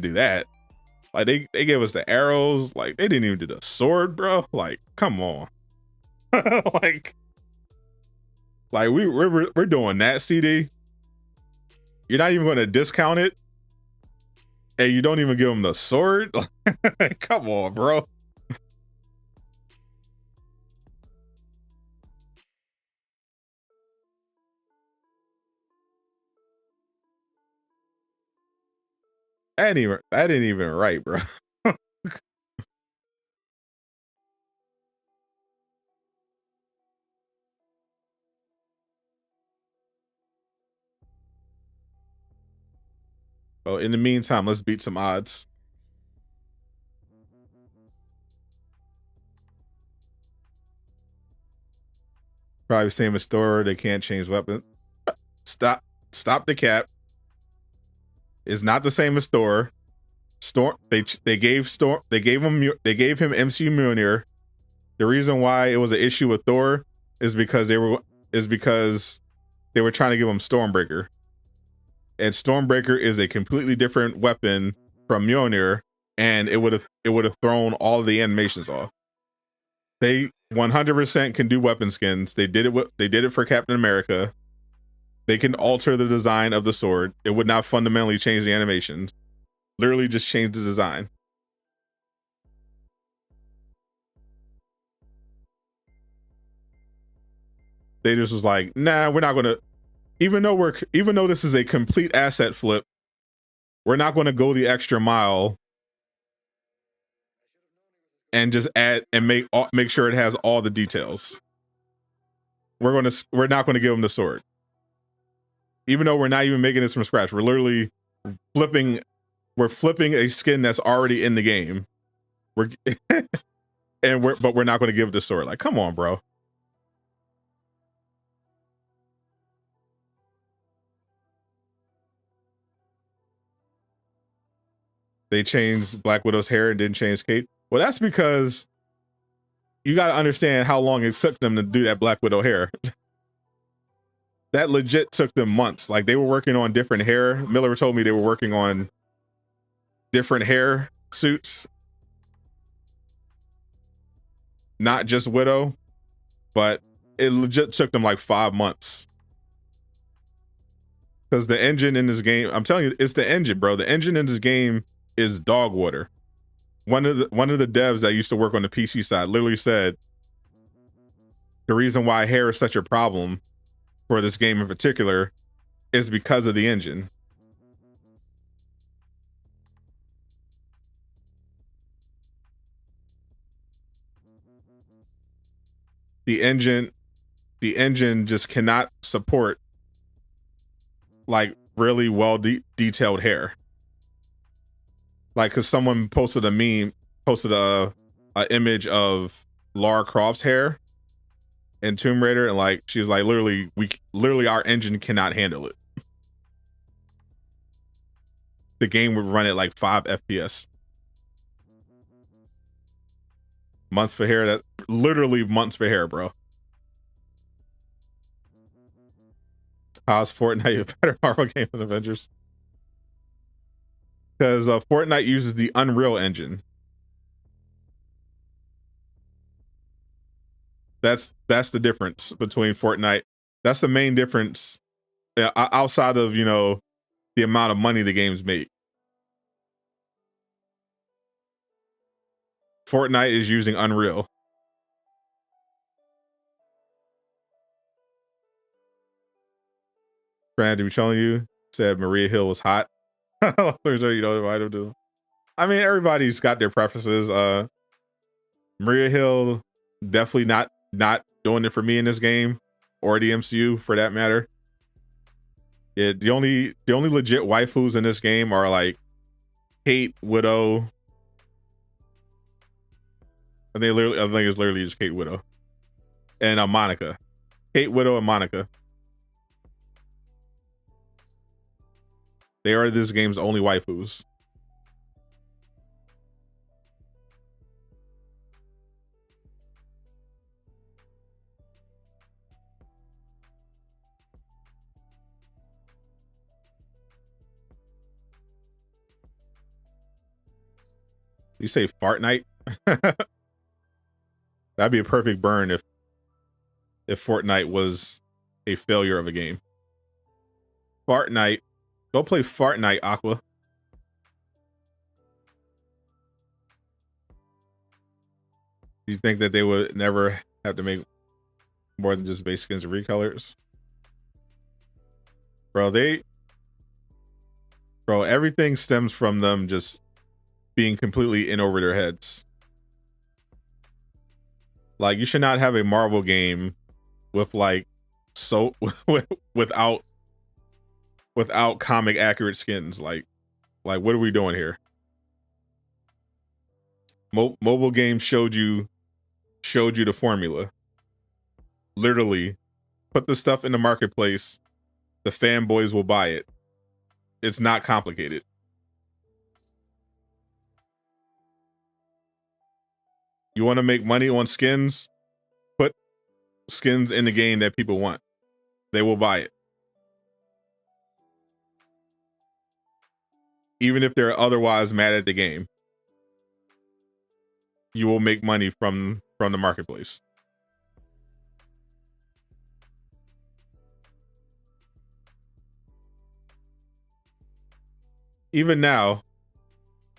Speaker 1: do that. Like they gave us the arrows. Like they didn't even do the sword, bro. Like come on. like we're doing that, CD. You're not even going to discount it, and you don't even give them the sword. Come on, bro. That ain't even right, bro. Oh, in the meantime, let's beat some odds. Probably same as Thor. They can't change weapons. Stop the cap. It's not the same as Thor. They gave him MCU Mjolnir. The reason why it was an issue with Thor is because they were trying to give him Stormbreaker. And Stormbreaker is a completely different weapon from Mjolnir, and it would have thrown all of the animations off. They 100% can do weapon skins. They did it for Captain America. They can alter the design of the sword. It would not fundamentally change the animations. Literally just change the design. They just was like, nah, we're not gonna. Even though this is a complete asset flip, we're not going to go the extra mile and just add and make sure it has all the details. We're not going to give them the sword, even though we're not even making this from scratch. We're literally flipping a skin that's already in the game. But we're not going to give it the sword. Like, come on, bro. They changed Black Widow's hair and didn't change Kate. Well, that's because you got to understand how long it took them to do that Black Widow hair. That legit took them months. Like they were working on different hair. Miller told me they were working on different hair suits, not just Widow, but it legit took them like 5 months. Because the engine in this game, I'm telling you, it's the engine, bro. The engine in this game is dog water. One of the devs that used to work on the PC side literally said the reason why hair is such a problem for this game in particular is because of the engine. The engine just cannot support like really well detailed hair. Like, cause someone posted a image of Lara Croft's hair in Tomb Raider, and like she was like, literally our engine cannot handle it. The game would run at like 5 FPS. Months for hair, that literally months for hair, bro. How's Fortnite a better Marvel game than Avengers? Because Fortnite uses the Unreal Engine. That's the difference between Fortnite. That's the main difference outside of, you know, the amount of money the games make. Fortnite is using Unreal. Brandon, we showing you said Maria Hill was hot. You know what I do. I mean, everybody's got their preferences. Maria Hill definitely not doing it for me in this game, or the MCU for that matter. Yeah, the only legit waifus in this game are like Kate, Widow. I think it's literally just Kate, Widow, and Monica. Kate, Widow, and Monica. They are this game's only waifus. You say Fortnite? That'd be a perfect burn if Fortnite was a failure of a game. Fortnite. Go play Fortnite, Aqua. Do you think that they would never have to make more than just base skins and recolors? Bro, everything stems from them just being completely in over their heads. Like, you should not have a Marvel game with like without comic accurate skins. Like what are we doing here? Mobile games showed you the formula. Literally, put the stuff in the marketplace, the fanboys will buy it. It's not complicated. You want to make money on skins? Put skins in the game that people want. They will buy it. Even if they're otherwise mad at the game, you will make money from the marketplace. Even now,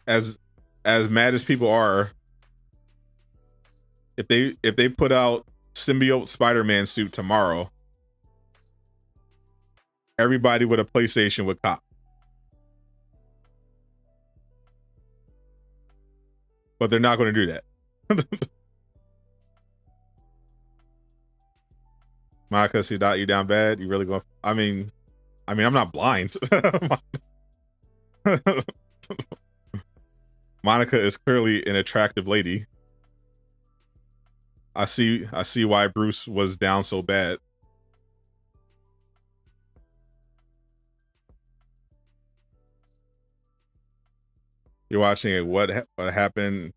Speaker 1: as mad as people are, if they put out symbiote Spider-Man suit tomorrow, everybody with a PlayStation would cop. But they're not going to do that. Monica, Sadot, you down bad? You really going? I mean, I'm not blind. Monica is clearly an attractive lady. I see why Bruce was down so bad. You're watching it. What happened?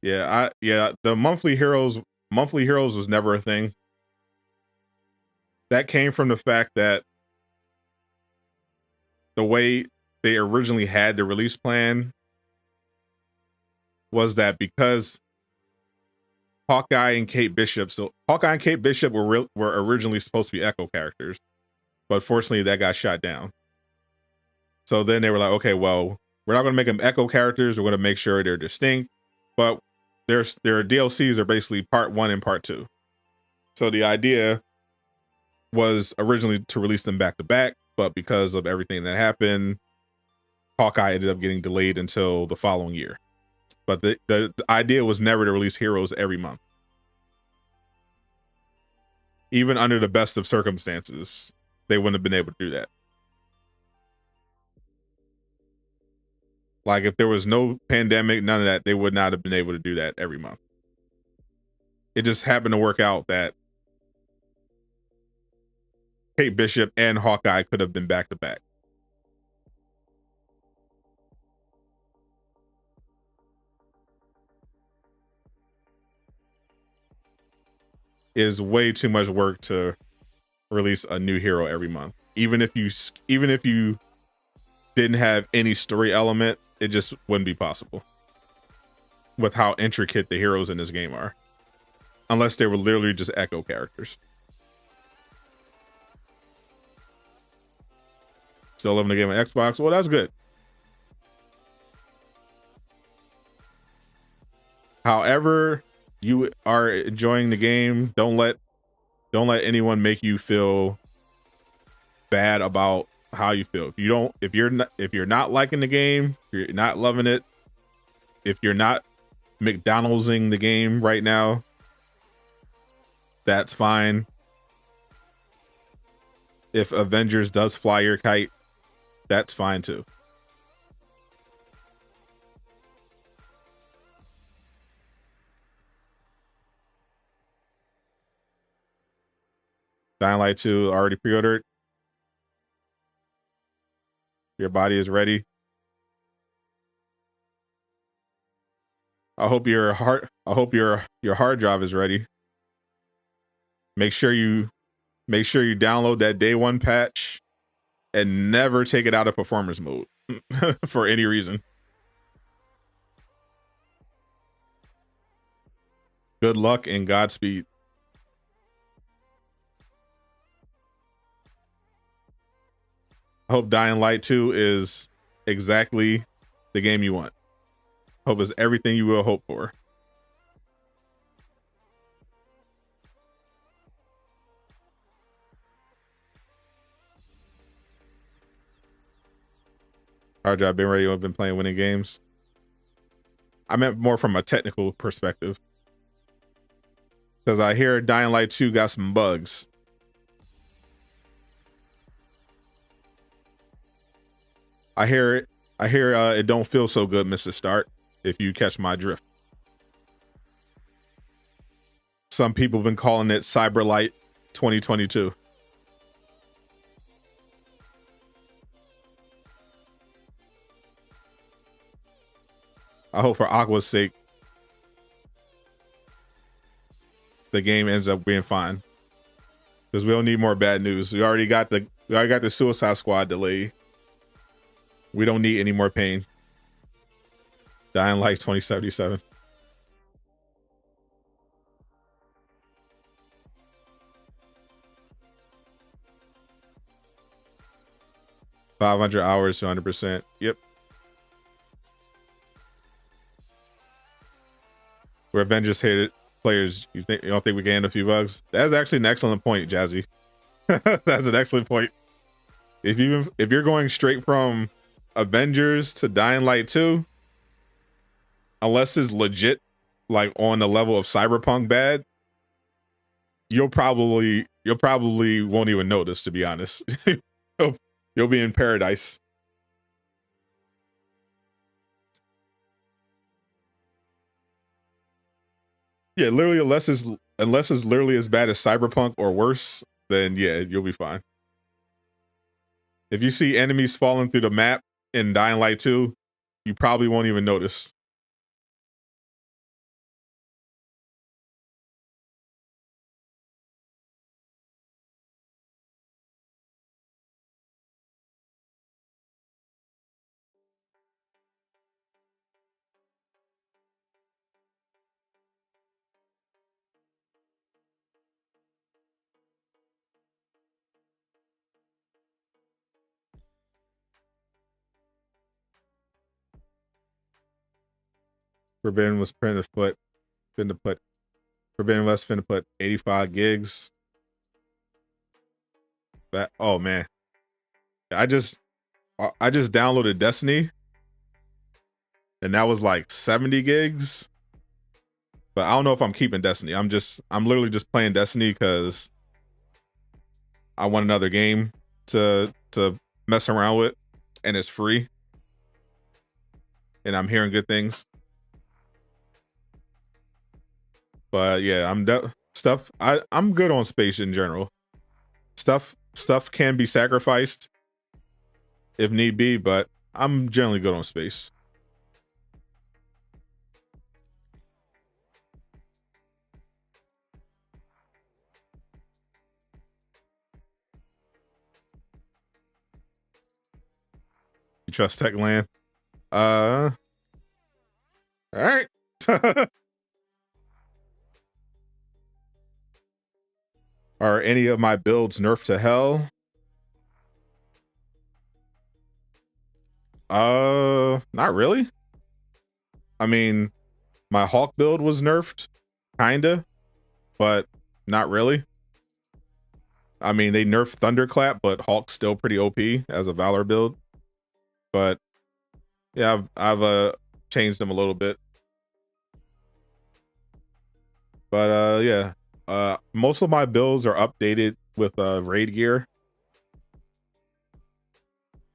Speaker 1: Yeah, the monthly heroes was never a thing. That came from the fact that the way they originally had the release plan was that because Hawkeye and Kate Bishop, so Hawkeye and Kate Bishop were originally supposed to be Echo characters, but fortunately that got shot down. So then they were like, okay, well, we're not going to make them Echo characters. We're going to make sure they're distinct, but their DLCs are basically part 1 and part 2. So the idea was originally to release them back to back, but because of everything that happened, Hawkeye ended up getting delayed until the following year. But the idea was never to release heroes every month. Even under the best of circumstances, they wouldn't have been able to do that. Like if there was no pandemic, none of that, they would not have been able to do that every month. It just happened to work out that Kate Bishop and Hawkeye could have been back to back. Is way too much work to release a new hero every month. Even if you didn't have any story element, it just wouldn't be possible with how intricate the heroes in this game are. Unless they were literally just Echo characters. Still loving the game on Xbox? Well, that's good. However you are enjoying the game, don't let anyone make you feel bad about how you feel. If you're not liking the game, if you're not loving it, if you're not McDonald'sing the game right now, that's fine. If Avengers does fly your kite, that's fine too. Dying Light 2 already pre-ordered. Your body is ready. I hope your hard drive is ready. Make sure you download that day 1 patch and never take it out of performance mode for any reason. Good luck and Godspeed. I hope Dying Light 2 is exactly the game you want. Hope it's everything you will hope for. Hard drive been ready. I've been playing winning games. I meant more from a technical perspective. Because I hear Dying Light 2 got some bugs. I hear it don't feel so good, Mr. Stark, if you catch my drift. Some people have been calling it Cyberlight 2022. I hope for Aqua's sake, the game ends up being fine. Because we don't need more bad news. We already got the Suicide Squad delay. We don't need any more pain. Dying Light 2077. $500 hours, 200%. Yep. We're Avengers hated players. You don't think we gained a few bugs? That's actually an excellent point, Jazzy. That's an excellent point. If you're going straight from Avengers to Dying Light 2, unless it's legit, like on the level of Cyberpunk bad, you'll probably won't even notice, to be honest. You'll be in paradise. Yeah, literally, unless it's literally as bad as Cyberpunk or worse, then yeah, you'll be fine. If you see enemies falling through the map in Dying Light 2, you probably won't even notice. Forbidden was finna put Forbidden West finna put 85 gigs. That, oh man. I just downloaded Destiny and that was like 70 gigs. But I don't know if I'm keeping Destiny. I'm literally just playing Destiny because I want another game to mess around with, and it's free. And I'm hearing good things. But yeah, I'm good on space in general. Stuff can be sacrificed if need be, but I'm generally good on space. You trust Techland? All right. Are any of my builds nerfed to hell? Not really. I mean, my Hawk build was nerfed, kinda, but not really. I mean, they nerfed Thunderclap, but Hawk's still pretty OP as a Valor build. But yeah, I've changed them a little bit. But yeah, most of my builds are updated with raid gear,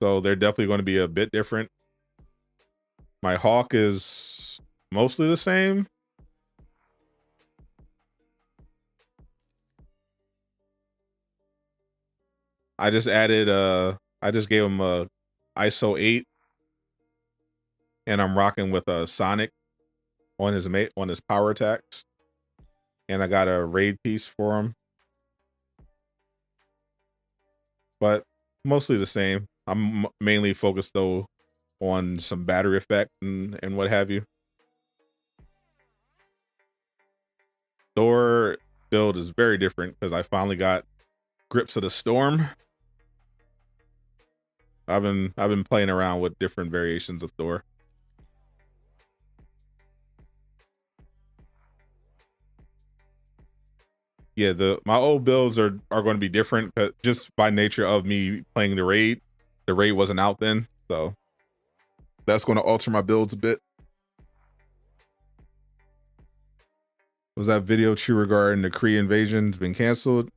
Speaker 1: so they're definitely going to be a bit different. My Hawk is mostly the same. I just added I just gave him a ISO 8, and I'm rocking with a Sonic on his power attacks, and I got a raid piece for him. But mostly the same. I'm mainly focused though on some battery effect and what have you. Thor build is very different because I finally got grips of the storm. I've been playing around with different variations of Thor. Yeah, my old builds are going to be different, but just by nature of me playing the raid wasn't out then, so that's going to alter my builds a bit. Was that video true regarding the Kree invasion's been canceled?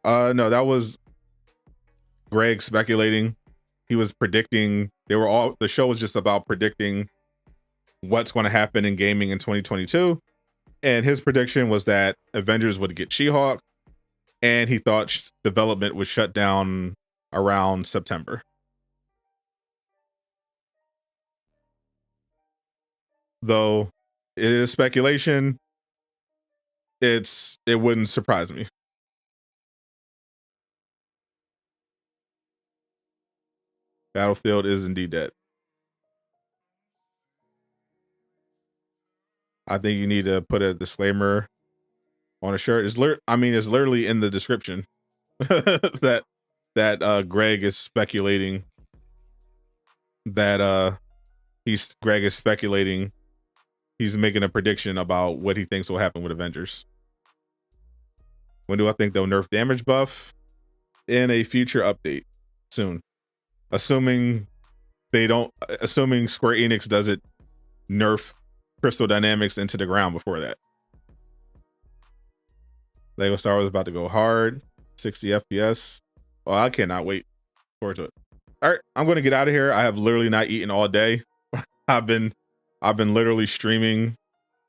Speaker 1: No, that was Greg speculating. He was predicting. The show was just about predicting what's going to happen in gaming in 2022. And his prediction was that Avengers would get She-Hulk, and he thought development would shut down around September. Though it is speculation, it wouldn't surprise me. Battlefield is indeed dead. I think you need to put a disclaimer on a shirt. It's literally in the description that Greg is speculating that Greg is speculating he's making a prediction about what he thinks will happen with Avengers. When do I think they'll nerf damage buff? In a future update soon. Assuming Square Enix doesn't nerf Crystal Dynamics into the ground before that. Lego Star Wars is about to go hard. 60 FPS. Well, I cannot wait forward to it. All right, I'm going to get out of here. I have literally not eaten all day. I've been literally streaming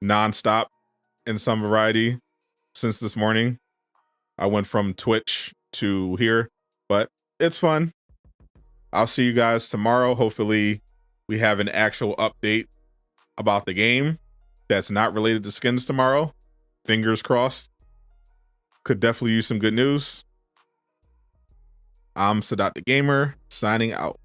Speaker 1: nonstop in some variety since this morning. I went from Twitch to here, but it's fun. I'll see you guys tomorrow. Hopefully we have an actual update about the game that's not related to skins tomorrow. Fingers crossed. Could definitely use some good news. I'm Sadot the Gamer, signing out.